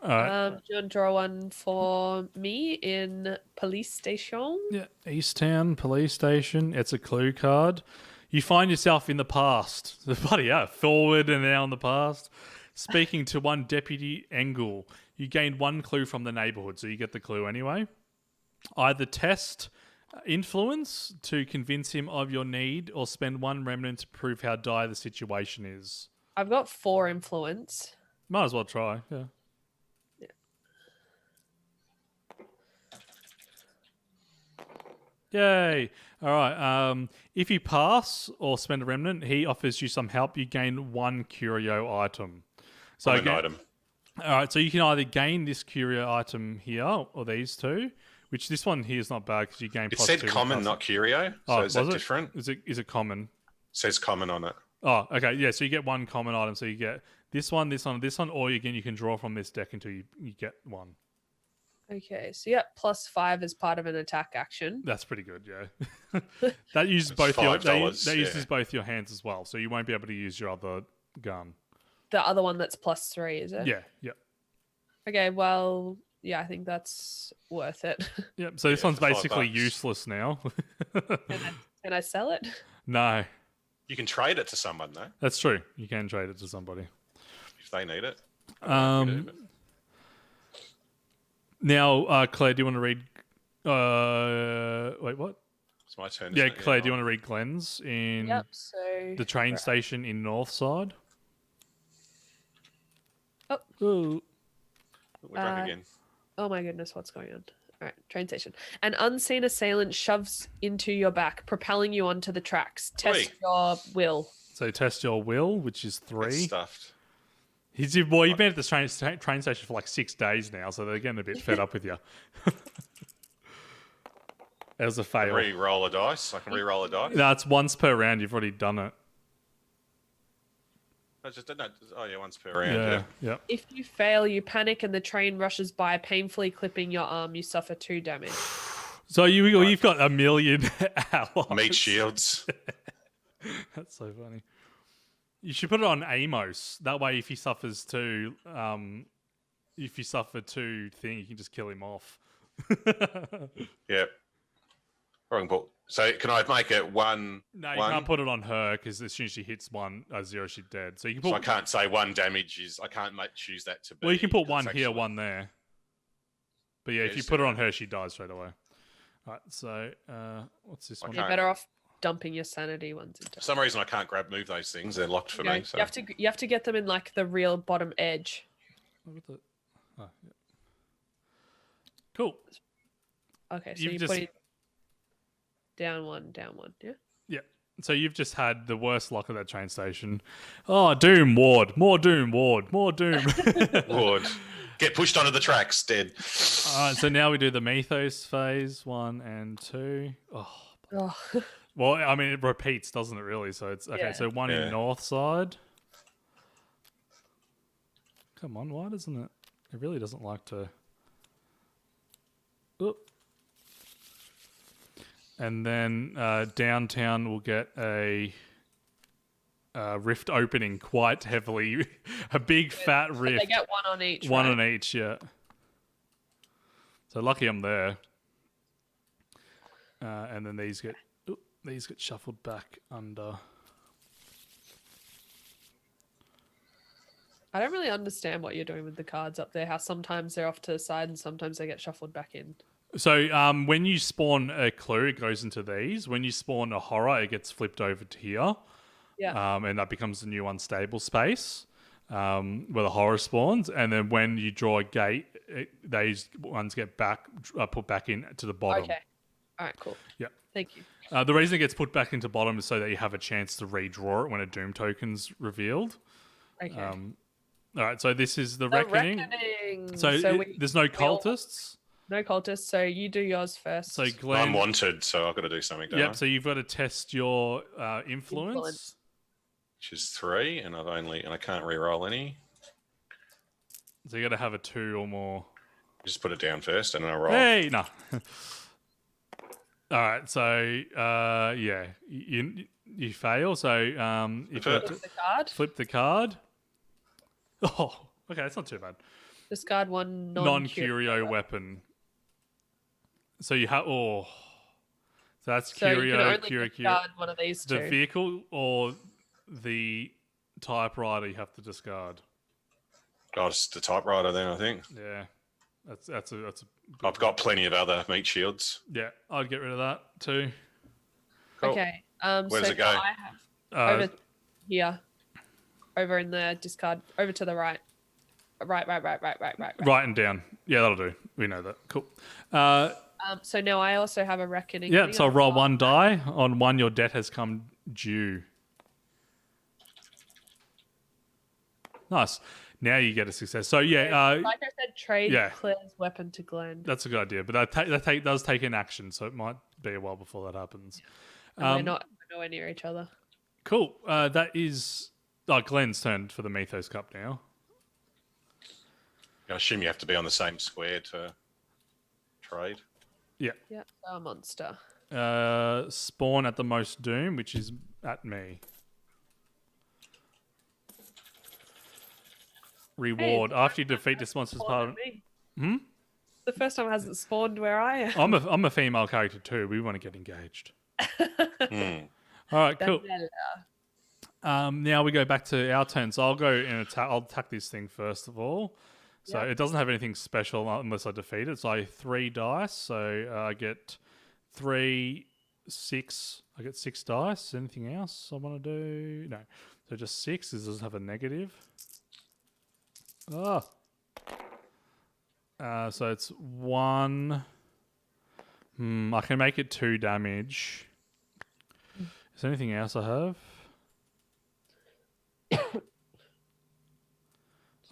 All right. Do you want to draw one for me in police station? Yeah, Easttown Police Station. It's a clue card. You find yourself in the past. Bloody hell, forward and now in the past. Speaking to one Deputy Engel. You gain one clue from the neighborhood, so you get the clue anyway. Either test influence to convince him of your need, or spend one remnant to prove how dire the situation is. I've got 4 influence. Might as well try, yeah. Yay! All right. If you pass or spend a remnant, he offers you some help. You gain one curio item. So An again- item. All right. So you can either gain this curio item here or these two. Which this one here is not bad because you gain. It plus said 2 common, plus- not curio. So Oh, is that was it? different? Is it common? Says common on it. Oh, okay. Yeah. So you get one common item. So you get this one, or again you can draw from this deck until you get one. Okay, so yeah, +5 is part of an attack action. That's pretty good, yeah. That uses It's both your $5, that yeah. uses both your hands as well, so you won't be able to use your other gun. The other one that's +3, is it? Yeah, yeah, Okay, well, yeah, I think that's worth it. yeah. So this Yeah, one's for $5. basically useless now. Can I sell it? No, You can trade it to someone though, that's true. You can trade it to somebody. if they need it. I don't know if you do, but- Now, Claire, do you want to read? Wait, what? It's my turn. Yeah, isn't it? Claire, do you want to read Glenn's in Yep, so... the train station in Northside? Oh. Ooh. We're drunk again. Oh my goodness, what's going on? All right, train station. An unseen assailant shoves into your back, propelling you onto the tracks. Test Oi. your will. So test your will, which is It's 3. stuffed. You've been at the train station for like 6 days now, so they're getting a bit fed up with you. That was a fail. Re-roll a dice. I can re-roll a dice. No, it's once per round. You've already done it. Oh yeah, once per round. Yeah. Yeah. If you fail, you panic and the train rushes by, painfully clipping your arm. You suffer 2 damage. So you've got a million hours. Meat shields. That's so funny. You should put it on Amos. That way, if he suffers 2, you can just kill him off. Yep. Or I can put- So can I make it one? No, you one? can't put it on her because as soon as she hits 0, she's dead. So you can put. So I can't say 1 damage is. I can't choose that to be. Well, you can put 'cause 1 it's here, actually- 1 there. But yeah, if Yeah, you so- put it on her, she dies straight away. All right. So what's this one? You're better off dumping your sanity ones into. For some reason, I can't move those things. They're locked for You know, me. So. you have to get them in like the real bottom edge. What the- oh, yeah. Cool. Okay, so You've you just- put it down one, yeah. Yeah. So you've just had the worst luck at that train station. Oh, Doom Ward. More Doom Ward. More Doom. Lord, get pushed onto the tracks, dead. All right. So now we do the Mythos phase 1 and 2. Oh. Oh. Well, I mean, it repeats, doesn't it, really? So it's... Okay, Yeah. so 1 Yeah. in North Side. Come on, why doesn't it... It really doesn't like to... Oop. And then downtown will get a rift opening quite heavily. A big fat rift. They get 1 on each. One right? on each, yeah. So lucky I'm there. and then these get shuffled back under. I don't really understand what you're doing with the cards up there. How sometimes they're off to the side and sometimes they get shuffled back in. So when you spawn a clue, it goes into these. When you spawn a horror, it gets flipped over to here. Yeah. And that becomes the new unstable space where the horror spawns. And then when you draw a gate, these ones get put back in to the bottom. Okay. All right, cool. Yeah. Thank you. The reason it gets put back into bottom is so that you have a chance to redraw it when a Doom token's revealed. Okay. All right, so this is the Reckoning. So there's no cultists. No cultists, so you do yours first. So Glenn, I'm wanted, so I've got to do something. Don't I? So you've got to test your influence. Which is 3, and I can't re-roll any. So you got to have a 2 or more. Just put it down first, and then I roll. Hey, no. All right, so you fail. So you flip the card. Flip the card. Oh, okay, that's not too bad. Discard one non-curio weapon. So you have so that's so curio, discard one of these two. The vehicle or the typewriter you have to discard. Oh, it's the typewriter then, I think. Yeah, that's a. I've got plenty of other meat shields. Yeah, I'd get rid of that too. Cool. Okay. Where does it go? I have over here, over in the discard, over to the right. Right. Right and down. Yeah, that'll do. We know that. Cool. So now I also have a reckoning. Yeah, so roll 1 die. On 1, your debt has come due. Nice. Now you get a success. So yeah, like I said, trade Claire's weapon to Glenn. That's a good idea, but that does take an action, so it might be a while before that happens. And we're nowhere near each other. Cool. That is Glenn's turn for the Mythos Cup now. I assume you have to be on the same square to trade. Yeah. Yeah, a monster. Spawn at the most doom, which is at me. Reward. After you defeat this monster's part of... The first time it hasn't spawned where I am. I'm a female character too. We want to get engaged. All right, cool. Now we go back to our turn. So I'll go and attack. I'll attack this thing first of all. So it doesn't have anything special unless I defeat it. So 3 dice. So I get 3, 6. I get 6 dice. Anything else I want to do? No. So just 6. This doesn't have a negative. So it's 1. I can make it 2 damage. Is there anything else I have?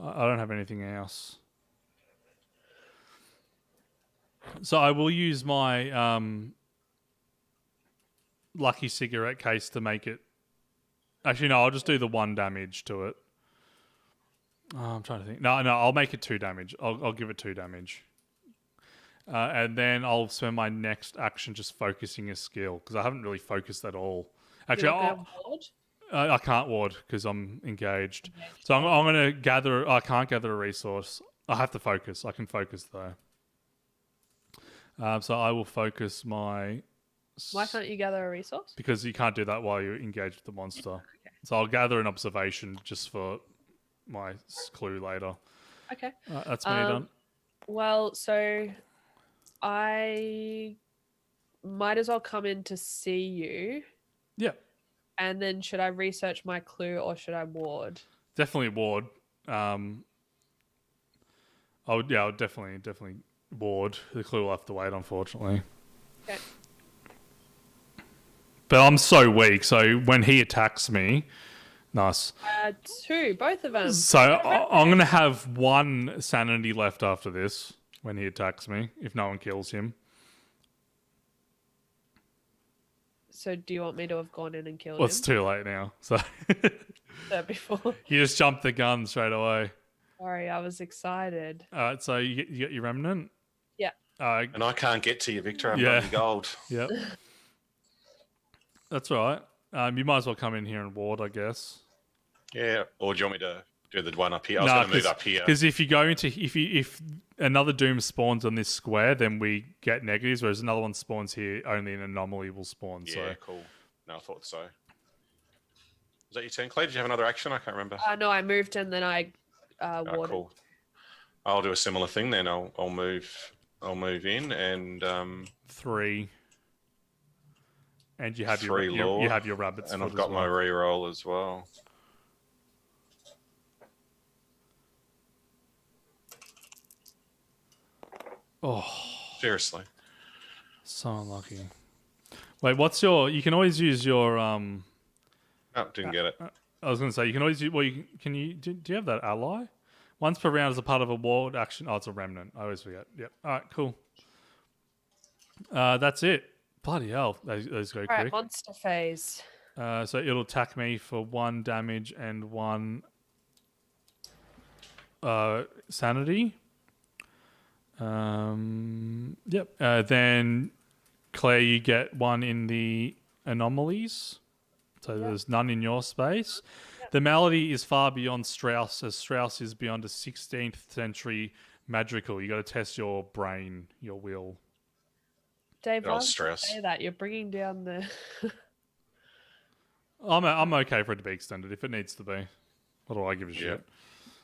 I don't have anything else. So I will use my lucky cigarette case to make it... Actually, no, I'll just do the 1 damage to it. Oh, I'm trying to think. No, I'll make it 2 damage. I'll give it 2 damage. And then I'll spend my next action just focusing a skill, because I haven't really focused at all. Actually, I can't ward because I'm engaged. So I'm going to gather... I can't gather a resource. I have to focus. I can focus, though. So I will focus my... Why can't you gather a resource? Because you can't do that while you're engaged with the monster. Okay. So I'll gather an observation just for my clue later. Okay. That's me done. Well, so I might as well come in to see you. Yeah. And then should I research my clue or should I ward? Definitely ward. I would definitely ward. The clue will have to wait, unfortunately. Okay. But I'm so weak, so when he attacks me... Nice. 2, both of them. So I'm going to have 1 sanity left after this when he attacks me, if no one kills him. So do you want me to have gone in and killed him? Well, it's too late now. So before. You just jumped the gun straight away. Sorry, I was excited. All right, so you get your remnant? Yeah. And I can't get to you, Victor. I've got your gold. Yep. That's all right. You might as well come in here and ward, I guess. Yeah, or do you want me to do the one up here. I was going to move up here. Because if you go into if another Doom spawns on this square, then we get negatives. Whereas another one spawns here, only an anomaly will spawn. Yeah, So cool. No, I thought so. Was that your turn, Claire? Did you have another action? I can't remember. No, I moved and then I warded. Cool. I'll do a similar thing then. I'll move in and 3. And you have 3 you have your rabbits. and I've got my reroll as well. Oh, seriously. So unlucky. Wait, what's your? You can always use your. Oh, didn't get it. I was going to say you can always use. Well, can you? Do you have that ally? Once per round as a part of a ward action. Oh, it's a remnant. I always forget. Yep. All right. Cool. That's it. Bloody hell! Those go quick. All right, monster phase. So it'll attack me for 1 damage and 1 sanity. Yep. Then Claire, you get 1 in the anomalies. So there's none in your space. Yep. The malady is far beyond Strauss, as Strauss is beyond a 16th century magical. You got to test your brain, your will. Dave, why would you Strauss. say that? You're bringing down the... I'm okay for it to be extended if it needs to be. What do I give a shit?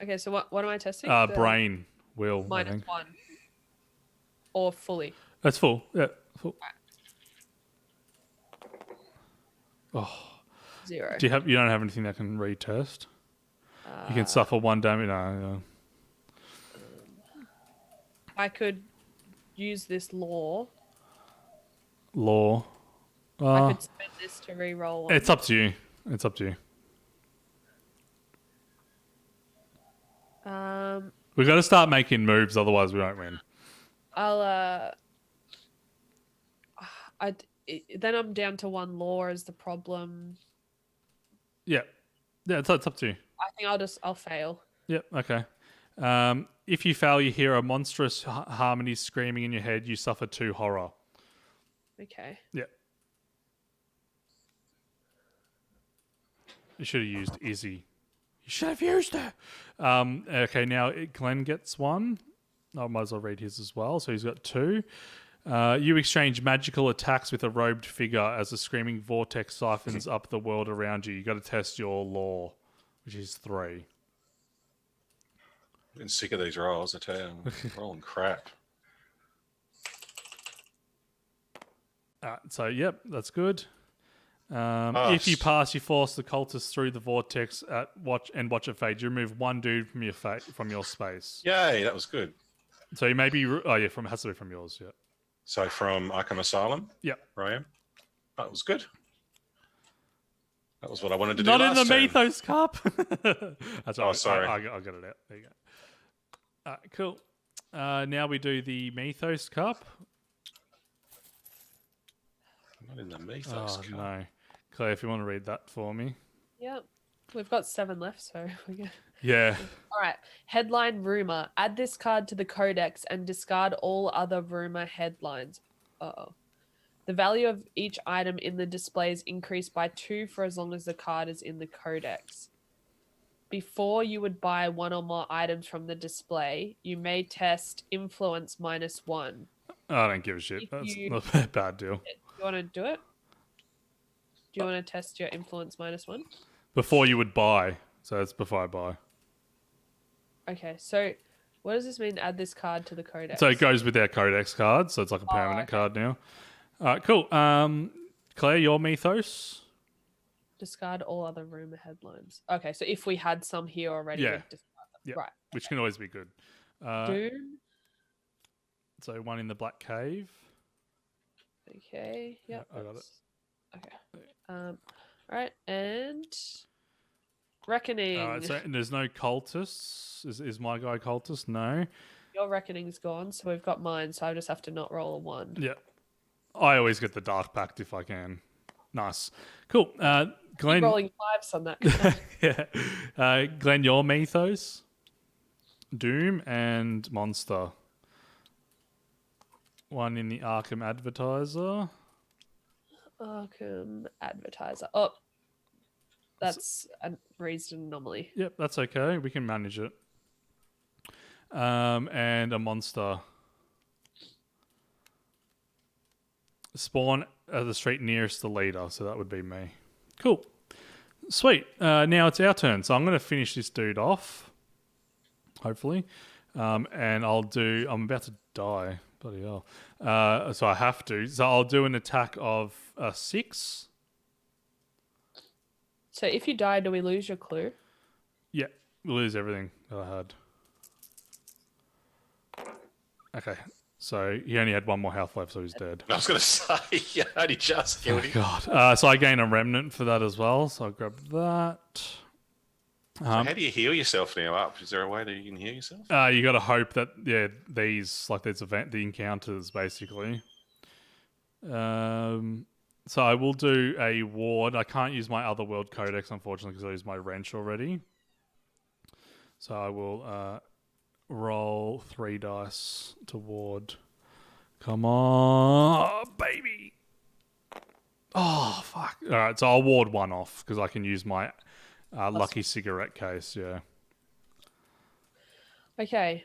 Okay, so what am I testing? Brain, will. -1. Or fully. That's full. Yeah, full. Oh. 0. You don't have anything that can retest? You can suffer 1 damage. No. I could use this law. Law. I could spend this to re-roll 1. It's up to you. We've got to start making moves, otherwise we won't win. Then I'm down to 1 law as the problem. Yeah, it's up to you. I think I'll fail. Yep. Okay. If you fail, you hear a monstrous harmony screaming in your head. You suffer 2 horror. Okay. Yeah. You should have used Izzy. You should have used her. Okay, now Glenn gets 1. I might as well read his as well. So he's got 2. You exchange magical attacks with a robed figure as a screaming vortex siphons up the world around you. You got to test your law, which is 3. I'm getting sick of these rolls, I tell you. I'm rolling crap. So, yep, that's good. If you pass, you force the cultist through the vortex watch it fade. You remove 1 dude from your space. Yay, that was good. So you maybe it has to be from yours. Yeah. So from Arkham Asylum. Yep. Where I am. That was good. That was what I wanted to do. Not last in the turn. Mythos Cup. That's right. Sorry. I got it out. There you go. Cool. Now we do the Mythos Cup. Not in the Mythos Cup. No. Claire, if you want to read that for me. Yep. We've got 7 left, so we go. Yeah. All right. Headline rumor. Add this card to the codex and discard all other rumor headlines. Uh-oh. The value of each item in the display is increased by 2 for as long as the card is in the codex. Before you would buy 1 or more items from the display, you may test influence -1. I don't give a shit. That's not a bad deal. Do you want to do it? Do you want to test your influence -1? Before you would buy. So it's before I buy. Okay, so what does this mean, add this card to the codex? So it goes with our codex card, so it's like a permanent card now. All right, cool. Claire, your Mythos? Discard all other rumor headlines. Okay, so if we had some here already, Yeah. we'd discard them. Yeah, Right. which can always be good. Doom. So 1 in the Black Cave. Okay, yep. I got it. Okay. All right, and Reckoning. All right, so there's no cultists. Is my guy cultist? No. Your Reckoning's gone, so we've got mine, so I just have to not roll a 1. Yeah. I always get the Dark Pact if I can. Nice. Cool. Glenn. Keep rolling 5s on that. Yeah. Glenn, your Mythos, Doom, and Monster. 1 in the Arkham Advertiser. Arkham Advertiser. Oh. That's a raised anomaly. Yep, that's okay. We can manage it. And a monster. Spawn at the street nearest the leader, so that would be me. Cool. Sweet. Now it's our turn, so I'm going to finish this dude off. Hopefully. And I'm about to die. Bloody hell. So I have to. So I'll do an attack of 6. So if you die, do we lose your clue? Yeah, we lose everything that I had. Okay, so he only had 1 more health left, so he's dead. I was going to say, you only just killed him. God. So I gain a remnant for that as well, so I'll grab that. So how do you heal yourself now up? Is there a way that you can heal yourself? You got to hope that, these, like there's the encounters, basically. So I will do a ward. I can't use my other world codex, unfortunately, because I used my wrench already. So I will roll 3 dice to ward. Come on, baby. Oh, fuck. All right, so I'll ward 1 off because I can use my lucky cigarette case, yeah. Okay.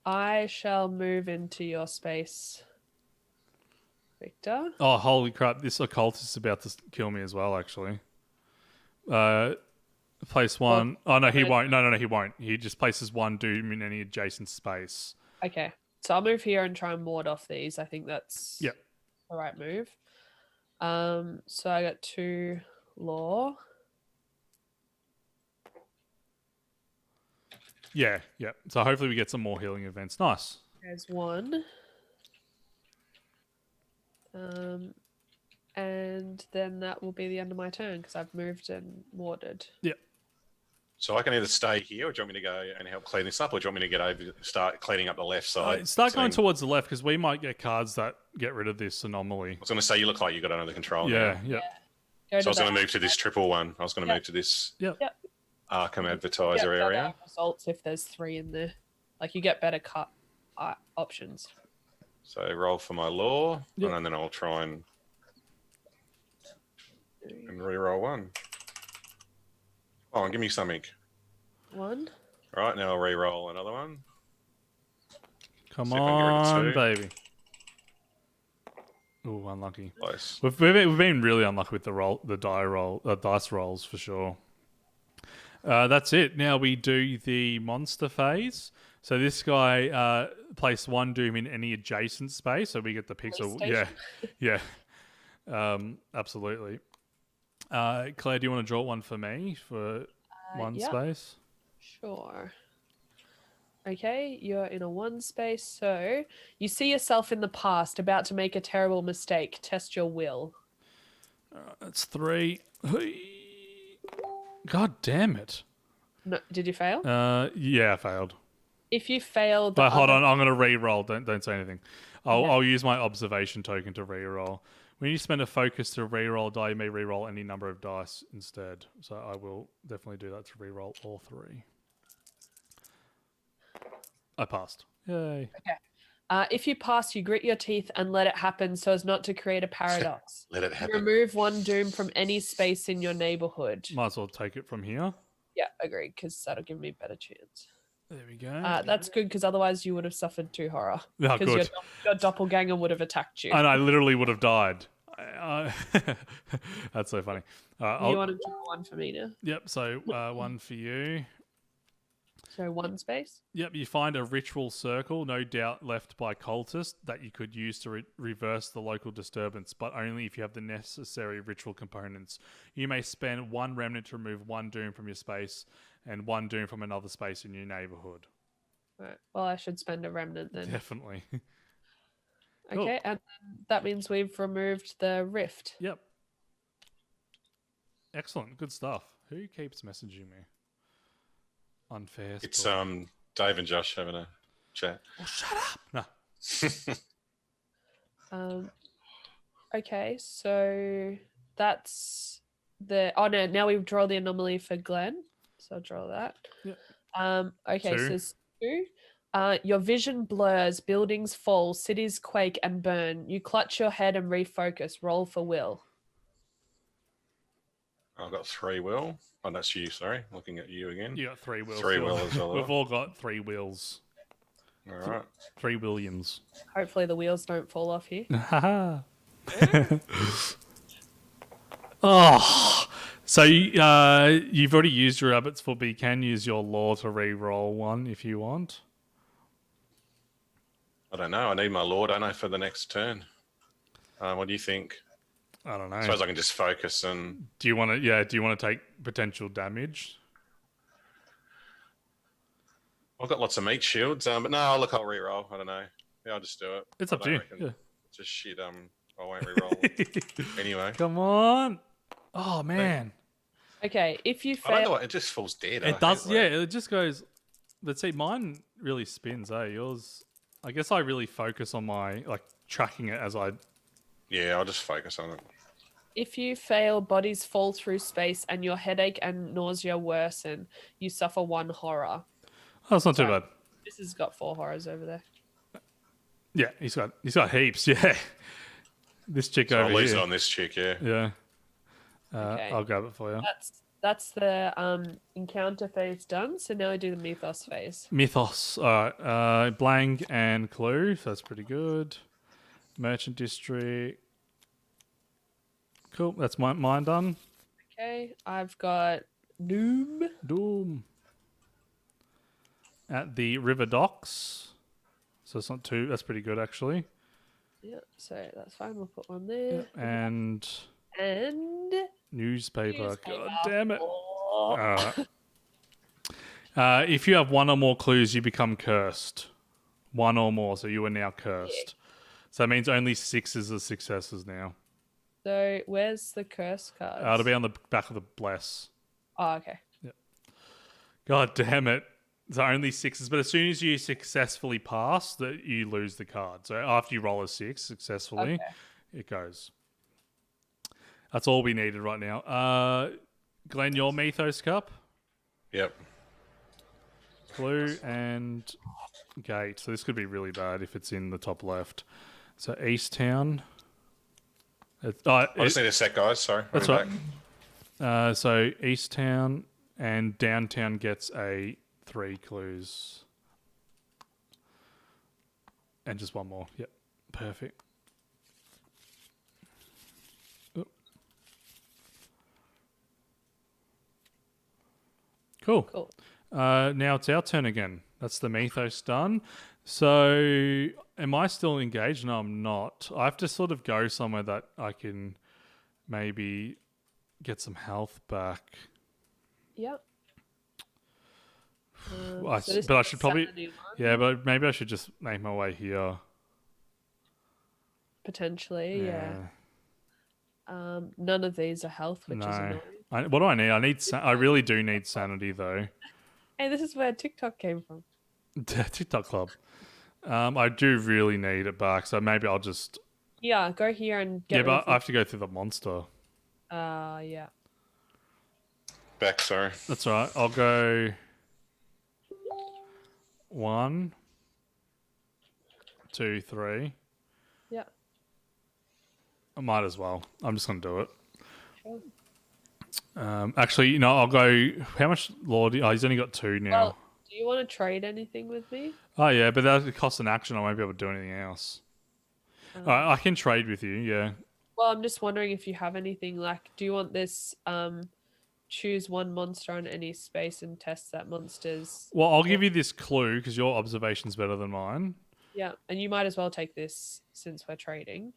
I shall move into your space, Victor. Oh, holy crap. This occultist is about to kill me as well, actually. Place 1. Oh, no, he won't. No, he won't. He just places 1 doom in any adjacent space. Okay. So I'll move here and try and ward off these. I think that's Yep. the right move. So I got 2 law. Yeah. So hopefully we get some more healing events. Nice. There's 1. And then that will be the end of my turn because I've moved and warded. Yep. So I can either stay here, or do you want me to go and help clean this up, or do you want me to get over, start cleaning up the left side? Start going towards the left because we might get cards that get rid of this anomaly. I was going to say, you look like you got it under control. Yeah. So I was going to move to this triple one. I was going to move to this Arkham advertiser area. Results if there's 3 in there. Like you get better cut options. So roll for my law, and then I'll try and re-roll 1. Oh, give me something. 1. All right, now I'll re-roll another one. Come See if I can get rid on, of 2. baby. Ooh, unlucky. Close. We've been really unlucky with the dice rolls for sure. That's it. Now we do the monster phase. So this guy place 1 doom in any adjacent space, so we get the pixel. Yeah. Absolutely. Claire, do you want to draw one for me for 1 space? Sure. Okay, you're in a 1 space, so you see yourself in the past about to make a terrible mistake. Test your will. That's 3. God damn it. No, did you fail? Yeah, I failed. If you failed... But hold on, I'm going to re-roll. Don't say anything. I'll use my observation token to re-roll. When you spend a focus to re-roll a die, you may re-roll any number of dice instead. So I will definitely do that to re-roll all 3. I passed. Yay. Okay. If you pass, you grit your teeth and let it happen so as not to create a paradox. Let it happen. Remove 1 doom from any space in your neighborhood. Might as well take it from here. Yeah, agreed, because that'll give me a better chance. There we go. That's good, because otherwise you would have suffered 2 horror. Oh, Because good. your doppelganger would have attacked you. And I literally would have died. That's so funny. You want to draw 1 for me now? Yep, so 1 for you. So 1 space? Yep, you find a ritual circle, no doubt left by cultists, that you could use to reverse the local disturbance, but only if you have the necessary ritual components. You may spend 1 remnant to remove 1 doom from your space and 1 doom from another space in your neighborhood. Right. Well, I should spend a remnant then. Definitely. Okay, and that means we've removed the rift. Yep. Excellent. Good stuff. Who keeps messaging me? Unfair. It's Dave and Josh having a chat. Oh, shut up. No. Okay, so that's the... Oh, no, now we draw the anomaly for Glenn. So I'll draw that. Yep. Okay, 2. so it's 2. Your vision blurs, buildings fall, cities quake and burn. You clutch your head and refocus. Roll for will. I've got 3 will. Oh, that's you. Sorry, looking at you again. You got 3 wheels. 3 Phil. will as well. We've all got 3 wheels. All right. 3 Williams. Hopefully the wheels don't fall off here. Haha. Oh, so you've already used your rabbit's foot, but you can use your law to re-roll one if you want. I don't know. I need my law, don't I, for the next turn? What do you think? I don't know. I suppose I can just focus and. Do you want to? Yeah. Do you want to take potential damage? I've got lots of meat shields, but no, look, I'll re-roll. I don't know. Yeah, I'll just do it. It's up I to you. don't reckon- Yeah. Just shit. I won't re-roll. Anyway, Come on. Oh man. Okay, if you I don't know fail, what. It just falls dead. It does. Yeah. It just goes. Let's see. Mine really spins. Yours. I guess I really focus on my tracking it as I. Yeah, I'll just focus on it. if you fail, bodies fall through space, and your headache and nausea worsen, you suffer 1 horror. Oh, that's not too Sorry. bad. This has got 4 horrors over there. Yeah, he's got heaps. Yeah. This chick So over I'll lose here. it on this chick. Yeah. Yeah. Okay. I'll grab it for you. That's the encounter phase done. So now I do the mythos phase. Mythos. All right. Blank and Clue. So that's pretty good. Merchant District. Cool. That's mine done. Okay, I've got Doom. Doom. At the River Docks. So it's not too. That's pretty good actually. Yeah, so that's fine. We'll put one there. And And newspaper. God newspaper. damn it. Oh. If you have 1 or more clues, you become cursed. 1 or more, so you are now cursed. So that means only 6s are successes now. So where's the curse card? It'll be on the back of the bless. Oh, okay. God damn it. So only 6s, but as soon as you successfully pass, that you lose the card. So after you roll a 6 successfully, it goes. That's all we needed right now. Glenn, your Mythos Cup, Yep. Blue and Gate. So this could be really bad if it's in the top left. So East Town. I just need a sec, guys. Sorry. That's I'll right. be back. So East Town and Downtown gets a 3 clues. And just 1 more. Yep. Perfect. Oop. Cool. Cool. Now it's our turn again. That's the Mythos done. So am I still engaged? No, I'm not. I have to sort of go somewhere that I can maybe get some health back. Yep. But So this I is should probably... Saturday one, Yeah, but maybe I should just make my way here. potentially. Yeah. None of these are health, which is No. annoying. What do I need? I really do need sanity, though. Hey, this is where TikTok came from. TikTok Club. I do really need it back, so maybe I'll just... Yeah, go here and get. Yeah, rid but of I have to go through the monster. yeah. Back. Sorry. That's all right. I'll go 1, 2, 3. Yeah. I might as well. I'm just going to do it. Sure. Actually, I'll go... How much law do you... Oh, he's only got 2 now. Well, do you want to trade anything with me? Oh, yeah, but that costs an action. I won't be able to do anything else. All right, I can trade with you, yeah. Well, I'm just wondering if you have anything like. Do you want this? Choose 1 monster on any space and test that monster's. Well, I'll give you this clue because your observation's better than mine. Yeah, and you might as well take this since we're trading.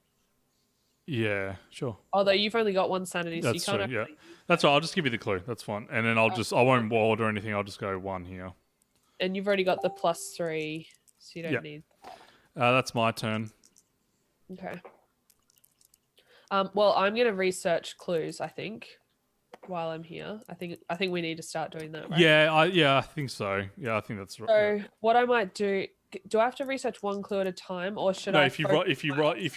Yeah, sure. Although you've only got 1 sanity, so you That's can't. true, yeah. actually- That's right. I'll just give you the clue. That's fine. And then I won't ward or anything. I'll just go 1 here. And you've already got the +3, so you don't Yeah. need. That's my turn. Okay. Well, I'm gonna research clues. I think while I'm here, I think we need to start doing that. Right? Yeah, I think so. Yeah, I think that's right. So what I might do I have to research 1 clue at a time, or should No, I? if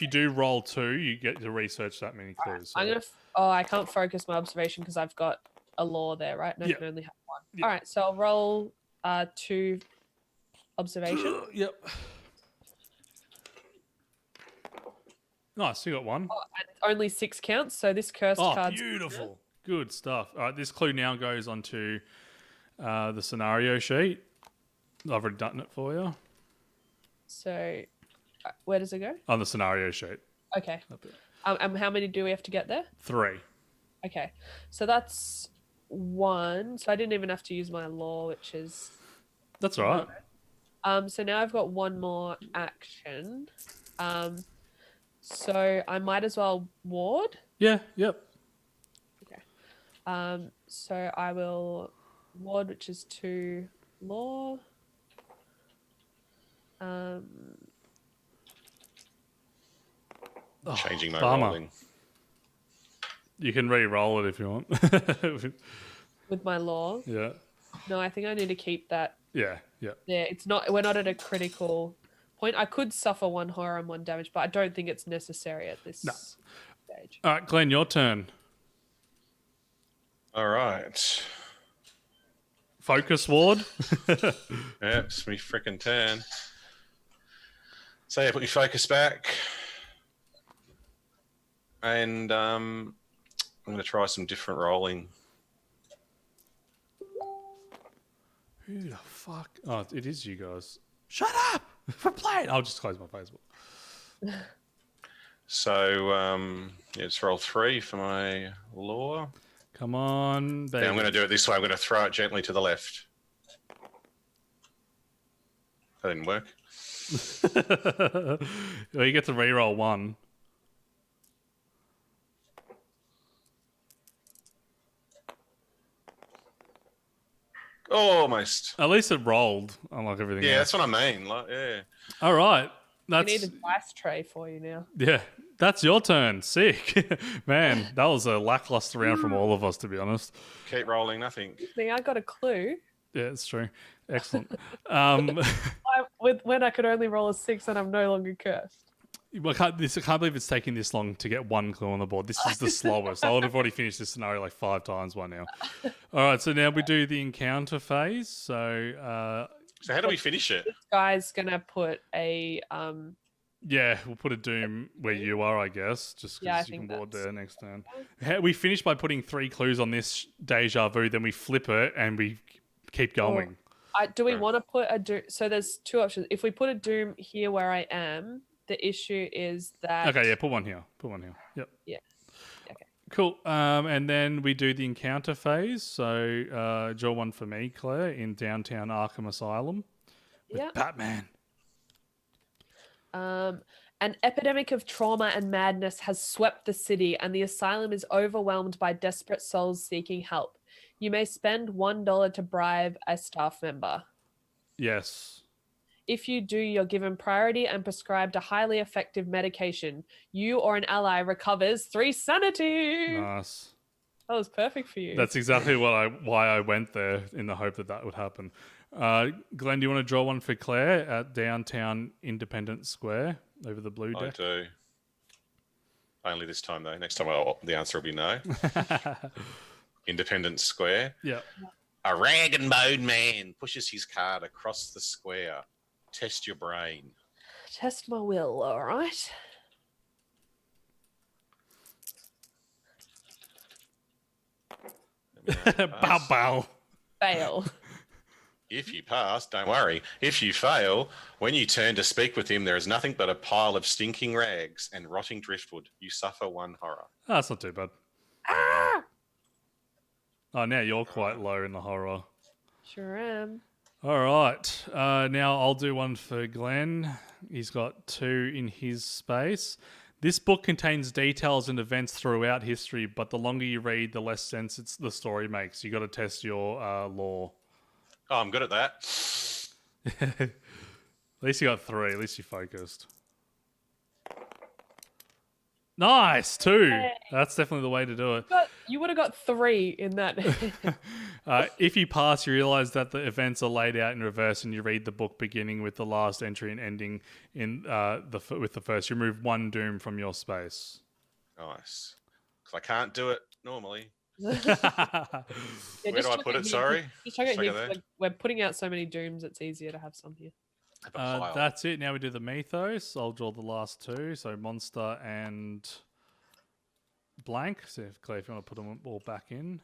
you do roll 2, you get to research that many clues. I'm so- gonna. I can't focus my observation because I've got a law there, right? And I Yeah. can only have 1. Yeah. All right, so I'll roll 2 observation. Yep. Nice, you got 1. And only 6 counts, so this cursed Oh, card's beautiful. Good stuff. All right, this clue now goes onto the scenario sheet. I've already done it for you. So, where does it go? On the scenario sheet. Okay. Up there. How many do we have to get there? 3. Okay. So that's 1. So I didn't even have to use my law, which is... That's all right. So now I've got 1 more action. So I might as well ward. Yeah, yep. Okay. So I will ward, which is 2 law. Changing my bummer. rolling. You can re-roll it if you want. With my law. Yeah. No, I think I need to keep that Yeah, yeah. there. We're not at a critical point. I could suffer 1 horror and 1 damage, but I don't think it's necessary at this stage. All right, Glenn, your turn. All right. Focus ward. Yep, it's me frickin' turn. So yeah, put your focus back. And I'm going to try some different rolling. Who the fuck? Oh, it is you guys. Shut up! We're playing. I'll just close my Facebook. So yeah, just roll 3 for my lore. Come on, baby. Yeah, I'm going to do it this way. I'm going to throw it gently to the left. That didn't work. Well, you get to re-roll 1. Almost. At least it rolled, unlike everything Yeah, else. that's what I mean. Like, yeah. All right. I That's need a dice tray for you now. yeah. That's your turn. Sick. Man, that was a lackluster round from all of us, to be honest. Keep rolling, nothing. See, I got a clue. Yeah, it's true. Excellent. When I could only roll a 6 and I'm no longer cursed. I can't believe it's taking this long to get 1 clue on the board. This is the slowest. I would have already finished this scenario like 5 times by now. All right, so now we do the encounter phase. So how do we finish it? This guy's gonna put a yeah, we'll put a doom where you are, I guess, just Yeah, I because you can think board that's- there next turn. We finish by putting 3 clues on this Deja Vu, then we flip it and we keep going. do we want to put a doom? So there's 2 options. If we put a doom here where I am, the issue is that Okay, yeah, put one here. Put one here. Yep. Yeah. Okay. Cool. And then we do the encounter phase. So draw 1 for me, Claire, in downtown Arkham Asylum with Yeah. Batman. An epidemic of trauma and madness has swept the city, and the asylum is overwhelmed by desperate souls seeking help. You may spend $1 to bribe a staff member. Yes. If you do, you're given priority and prescribed a highly effective medication. You or an ally recovers 3 sanity. Nice. That was perfect for you. That's exactly why I went there, in the hope that would happen. Glenn, do you want to draw 1 for Claire at downtown Independence Square over the blue I deck? do. Only this time, though. Next time, the answer will be no. Independence Square. Yeah. A rag and bone man pushes his cart across the square. Test your brain. Test my will, all right? Bow bow. Fail. If you pass, don't worry. If you fail, when you turn to speak with him, there is nothing but a pile of stinking rags and rotting driftwood. You suffer 1 horror. Oh, that's not too bad. Ah! Oh, now you're quite low in the horror. Sure am. All right. Now I'll do 1 for Glenn. He's got 2 in his space. This book contains details and events throughout history, but the longer you read, the less sense the story makes. You got to test your lore. Oh, I'm good at that. At least you got 3. At least you focused. Nice, 2. Hey. That's definitely the way to do it. But you would have got 3 in that. If you pass, you realize that the events are laid out in reverse, and you read the book beginning with the last entry and ending in with the first. You remove 1 doom from your space. Nice. Because I can't do it normally. Yeah, Where just do I chuck put it? here. Sorry? Just chuck it Chuck it here. there? Like, we're putting out so many dooms, it's easier to have some here. Have a pile. That's it. Now we do the Mythos. I'll draw the last 2. So monster and blank. So if Claire, if you want to put them all back in.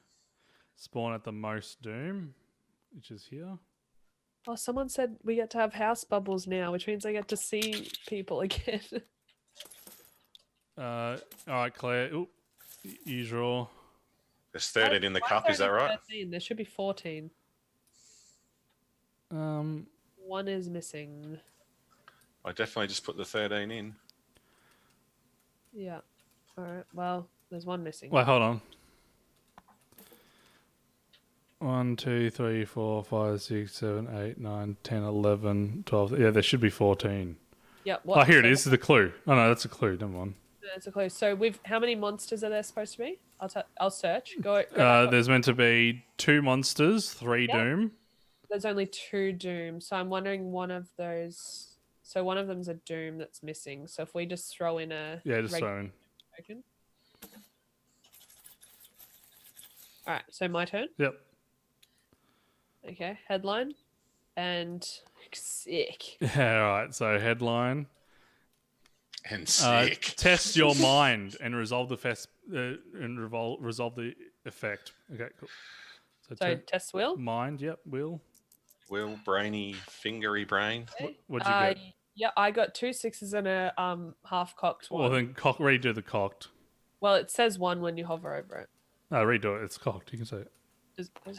Spawn at the most doom, which is here. Oh, someone said we get to have house bubbles now, which means I get to see people again. All right, Claire. Ooh, you draw. There's 13 in the cup, is that right? 13? There should be 14. One is missing. I definitely just put the 13 in. Yeah. All right. Well, there's one missing. Wait, hold on. 1, 2, 3, 4, 5, 6, 7, 8, 9, 10, 11, 12. Yeah, there should be 14. Yeah. Oh, here it is. The clue. Oh, no, that's a clue. Never mind. That's a clue. So how many monsters are there supposed to be? I'll search. Go back up. There's meant to be 2 monsters, 3 Yeah. doom. There's only 2 doom. So I'm wondering one of those. So one of them's a doom that's missing. So if we just throw in a Just throw in. token. All right. So my turn. Yep. Okay. Headline. And sick. Yeah, all right. So headline. And sick. Test your mind and resolve the resolve the effect. Okay, cool. So test will. Mind, yep, will. Will, brainy, fingery brain. Okay. What'd you get? Yeah, I got 2 6s and a half cocked one. Well, then redo the cocked. Well, it says 1 when you hover over it. No, redo it. It's cocked. You can say it.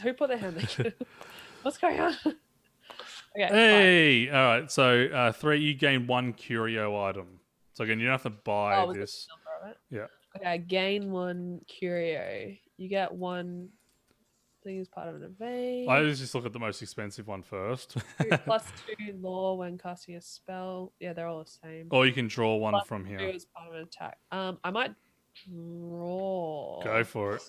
Who put their hand there? What's going on? Okay. Hey, all right. So 3, you gain 1 curio item. So again, you don't have to buy was this. the number of it? Yeah. Okay, gain 1 curio. You get 1 thing as part of an evade. I always just look at the most expensive one first. Plus 2 law when casting a spell. Yeah, they're all the same. Or you can draw one Plus from 2 here. as part of an attack. I might draw. Go for it.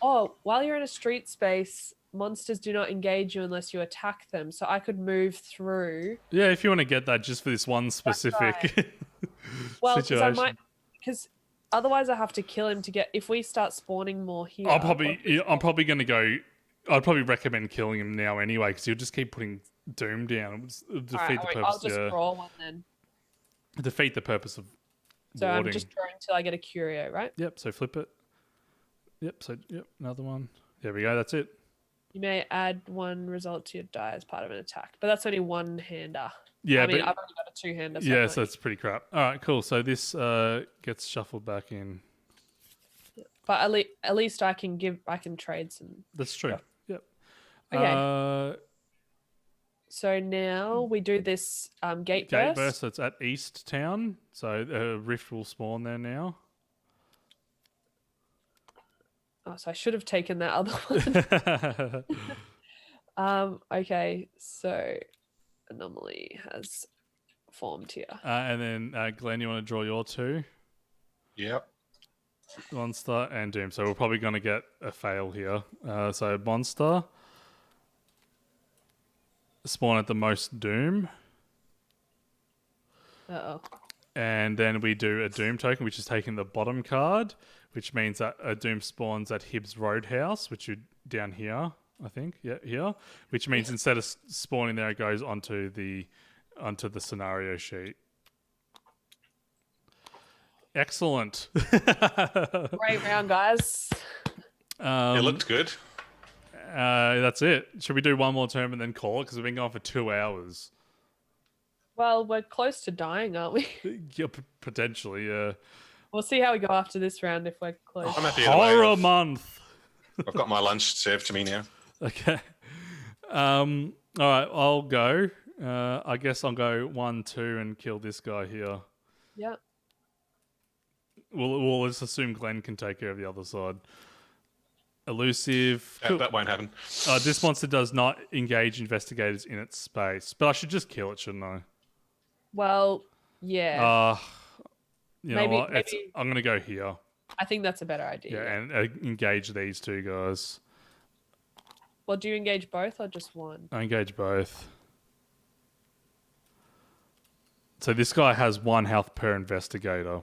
Oh, while you're in a street space, monsters do not engage you unless you attack them. So I could move through. Yeah, if you want to get that just for this one specific Well, situation. because otherwise I have to kill him to get. If we start spawning more here, I'm probably going to go. I'd probably recommend killing him now anyway, because you'll just keep putting doom down. It'll defeat the purpose. I'll just draw one then. Defeat the purpose of So warding. I'm just drawing till I get a curio, right? Yep. So flip it. Yep. So another one. There we go. That's it. You may add 1 result to your die as part of an attack, but that's only 1-hander. Yeah, I mean, but I've only got a 2-hander. yeah, so it's pretty crap. All right, cool. So this gets shuffled back in. But at least I can trade some. That's true. Stuff. Yep. Okay. So now we do this gate burst. Gate burst. So it's at East Town. So Rift will spawn there now. Oh, so I should have taken that other one. Okay, so Anomaly has formed here. And then Glenn, you want to draw your 2? Yep. Monster and Doom. So we're probably going to get a fail here. So Monster. Spawn at the most Doom. Uh-oh. And then we do a Doom token, which is taking the bottom card, which means that a Doom spawns at Hibbs Roadhouse, which is down here, I think. Yeah, here. Which means instead of spawning there, it goes onto the scenario sheet. Excellent. Great round, guys. It looked good. That's it. Should we do one more term and then call it? Because we've been going for 2 hours. Well, we're close to dying, aren't we? Yeah, potentially, yeah. We'll see how we go after this round if we're close. I'm happy either way. Horror month. I've got my lunch served to me now. Okay. All right, I'll go. I guess I'll go 1, 2 and kill this guy here. Yeah. We'll just assume Glenn can take care of the other side. Elusive. Cool. That won't happen. This monster does not engage investigators in its space. But I should just kill it, shouldn't I? Well, yeah. You Maybe- know what? maybe- I'm going to go here. I think that's a better idea. Yeah, and engage these 2 guys. Well, do you engage both or just one? I engage both. So this guy has 1 health per investigator.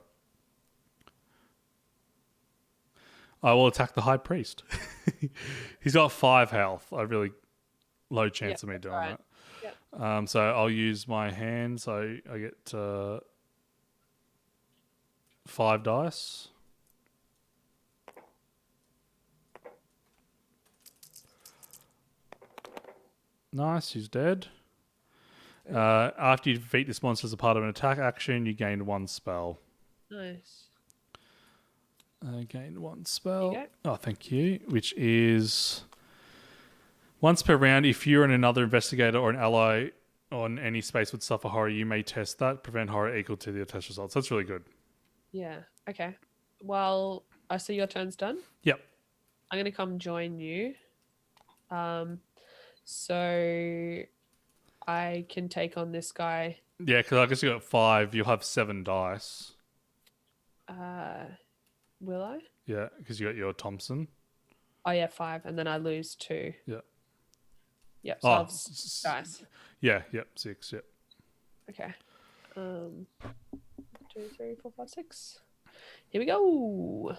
I will attack the High Priest. He's got 5 health. I really low chance of me doing right. that. So I'll use my hand. So I get 5 dice. Nice, he's dead. After you defeat this monster as a part of an attack action, you gain 1 spell. Nice. Gain 1 spell. There you Oh, thank you. Which is once per round. If you're in another investigator or an ally on any space would suffer horror, you may test that. Prevent horror equal to the test results. That's really good. Yeah. Okay. Well, I see your turn's done. Yep. I'm gonna come join you. So I can take on this guy. Yeah, because I guess you got 5. You'll have 7 dice. Will I? Yeah, because you got your Thompson. Oh yeah, 5, and then I lose 2. Yeah. Yep. So I have dice. Yeah. Yep. 6. Yep. Okay. 2, 3, 4, 5, 6. Here we go.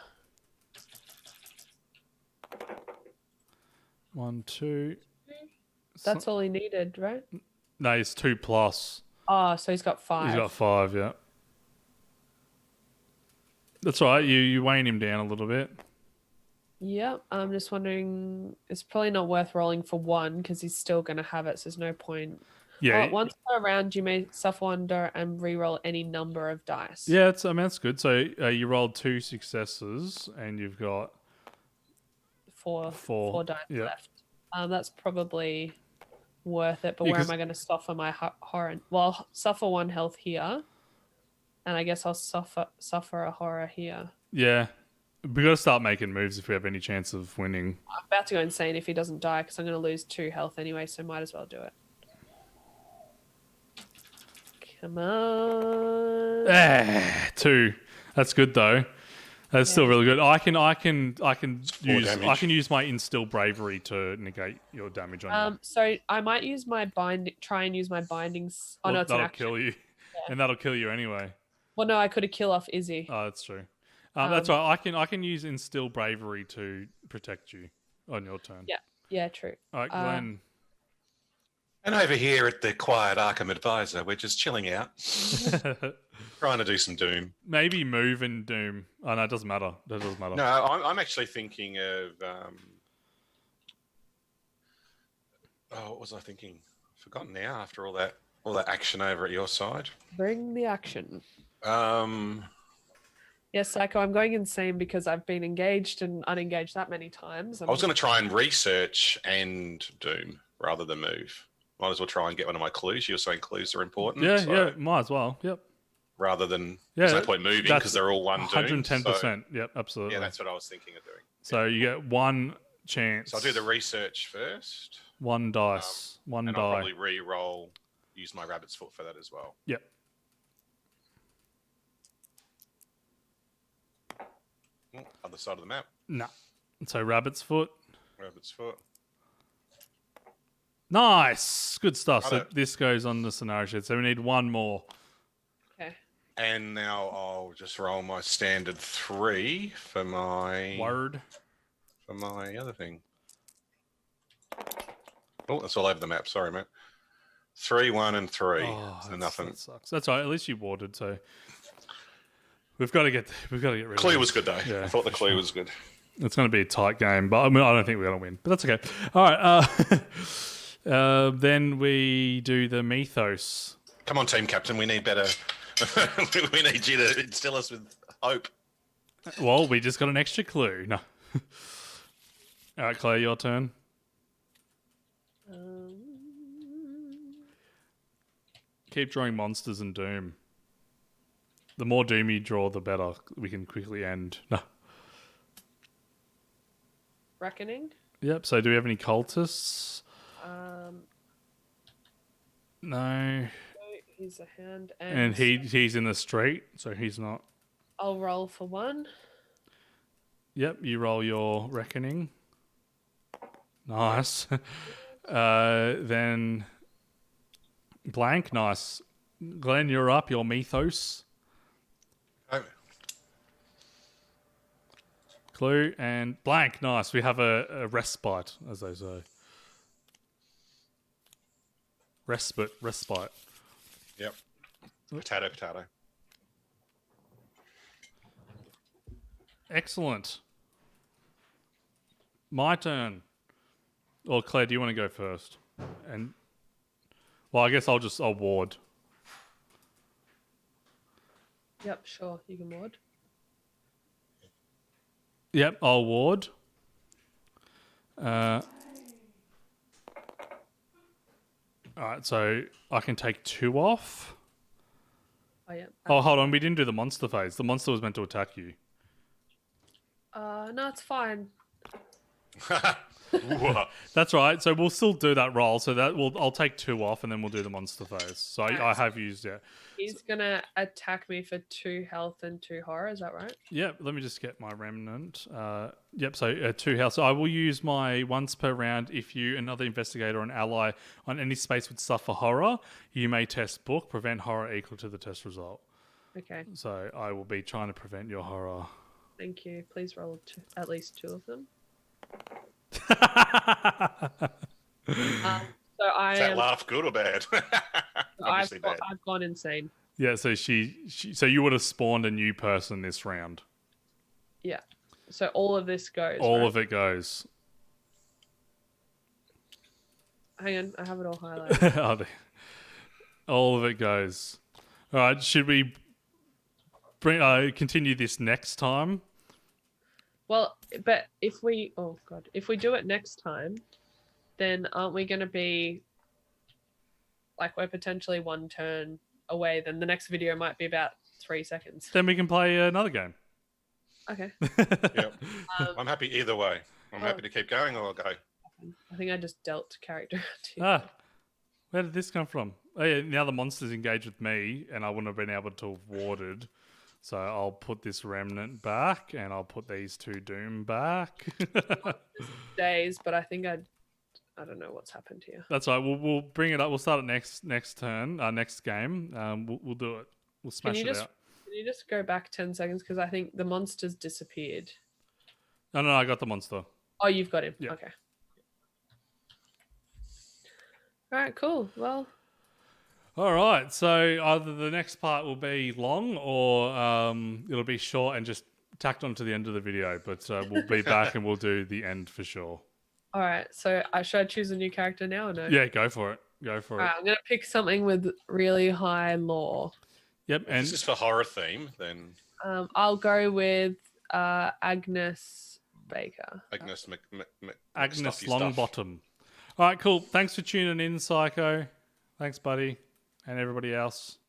1, 2. That's all he needed, right? No, it's 2 plus. Oh, so he's got 5. He's got 5. Yeah. That's all right. You weighing him down a little bit. Yep. I'm just wondering. It's probably not worth rolling for 1 because he's still going to have it. So there's no point. Yeah. Once per round, you may suffer under and re-roll any number of dice. Yeah, that's good. So you rolled 2 successes and you've got 4 dice yeah. left. That's probably worth it. But Yeah, where am I going to suffer my horror? Well, I'll suffer 1 health here, and I guess I'll suffer a horror here. Yeah. We got to start making moves if we have any chance of winning. I'm about to go insane if he doesn't die because I'm going to lose 2 health anyway. So might as well do it. Come on. 2. That's good though. That's still really good. I can use my instill bravery to negate your damage on you. So I might use my try and use my bindings. Oh no, it's an that'll action. kill you, and that'll kill you anyway. Well, no, I could have killed off Izzy. Oh, that's true. That's right. I can use instill bravery to protect you on your turn. Yeah, true. All right, Glenn. And over here at the quiet Arkham Advisor, we're just chilling out, trying to do some Doom. Maybe move and Doom. Oh no, it doesn't matter. That doesn't matter. No, I'm actually thinking of. What was I thinking? Forgotten now. After all that action over at your side. Bring the action. Yes, Psycho, I'm going insane because I've been engaged and unengaged that many times. I was going to try and research and Doom rather than move. Might as well try and get one of my clues. You were saying clues are important. Yeah, might as well. Yep. Rather than there's no point moving because they're all 110%. Yep, absolutely. Yeah, that's what I was thinking of doing. So you get 1 chance. So I'll do the research first. 1 dice. One and die. I'll probably re-roll, use my rabbit's foot for that as well. Yep. Other side of the map. Nah. So rabbit's foot. Rabbit's foot. Nice. Good stuff. So this goes on the scenario sheet. So we need 1 more. Okay. And now I'll just roll my standard 3 for my other thing. Oh, that's all over the map. Sorry, mate. 3, 1, and 3. So nothing. That sucks. That's all right. At least you warded. So we've got to get rid of it. Clue was good though. Yeah, I thought the clue was good. It's going to be a tight game, but I mean, I don't think we're going to win. But that's okay. All right. Then we do the Mythos. Come on, team captain. We need better. We need you to instill us with hope. Well, we just got an extra clue. No. All right, Claire, your turn. Keep drawing monsters and Doom. The more Doom you draw, the better. We can quickly end. No. Reckoning? Yep, so do we have any cultists? No. He's a hand. And he's in the street, so he's not. I'll roll for 1. Yep, you roll your reckoning. Nice. Then blank, nice. Glenn, you're up. Your Mythos. Oh. Clue and blank, nice. We have a respite, as they say. Respite. Yep. Potato. Excellent. My turn. Or Claire, do you want to go first? And well, I guess I'll ward. Yep, sure. You can ward. Yep, I'll ward. All right, so I can take 2 off. Oh, yeah. Oh, hold on. We didn't do the monster phase. The monster was meant to attack you. No, it's fine. That's right. So we'll still do that roll. So I'll take 2 off, and then we'll do the monster phase. So I have used it. He's gonna attack me for 2 health and 2 horror. Is that right? Yep. Let me just get my remnant. Yep. So 2 health. So I will use my once per round. If you, another investigator, or an ally on any space would suffer horror, you may test book, prevent horror equal to the test result. Okay. So I will be trying to prevent your horror. Thank you. Please roll at least 2 of them. So Is that laugh good or bad? Obviously bad. I've gone insane. Yeah, so so you would have spawned a new person this round. Yeah. So all of this goes. All right? of it goes. Hang on, I have it all highlighted. All of it goes. All right, should we continue this next time? Well, but if we do it next time, then aren't we going to be like we're potentially 1 turn away? Then the next video might be about 3 seconds. Then we can play another game. Okay. Yep. I'm happy either way. I'm happy to keep going, or I'll go. I think I just dealt character. Where did this come from? Oh yeah, now the monsters engage with me, and I wouldn't have been able to have warded. So I'll put this remnant back, and I'll put these 2 doom back. Days, but I think I don't know what's happened here. That's right. We'll bring it up. We'll start it next turn. Next game. We'll do it. We'll smash it out. Can you just go back 10 seconds because I think the monster's disappeared. No, I got the monster. Oh, you've got him. Yeah. Okay. All right. Cool. Well. All right. So either the next part will be long, or it'll be short and just tacked onto the end of the video. But we'll be back and we'll do the end for sure. All right. So should I choose a new character now or no? Yeah, go for it. Go for All it. right, I'm gonna pick something with really high lore. Yep. If And this is for horror theme, then I'll go with Agnes Baker. Agnes Agnes Stuff. Longbottom. All right, cool. Thanks for tuning in, Psycho. Thanks, buddy, and everybody else.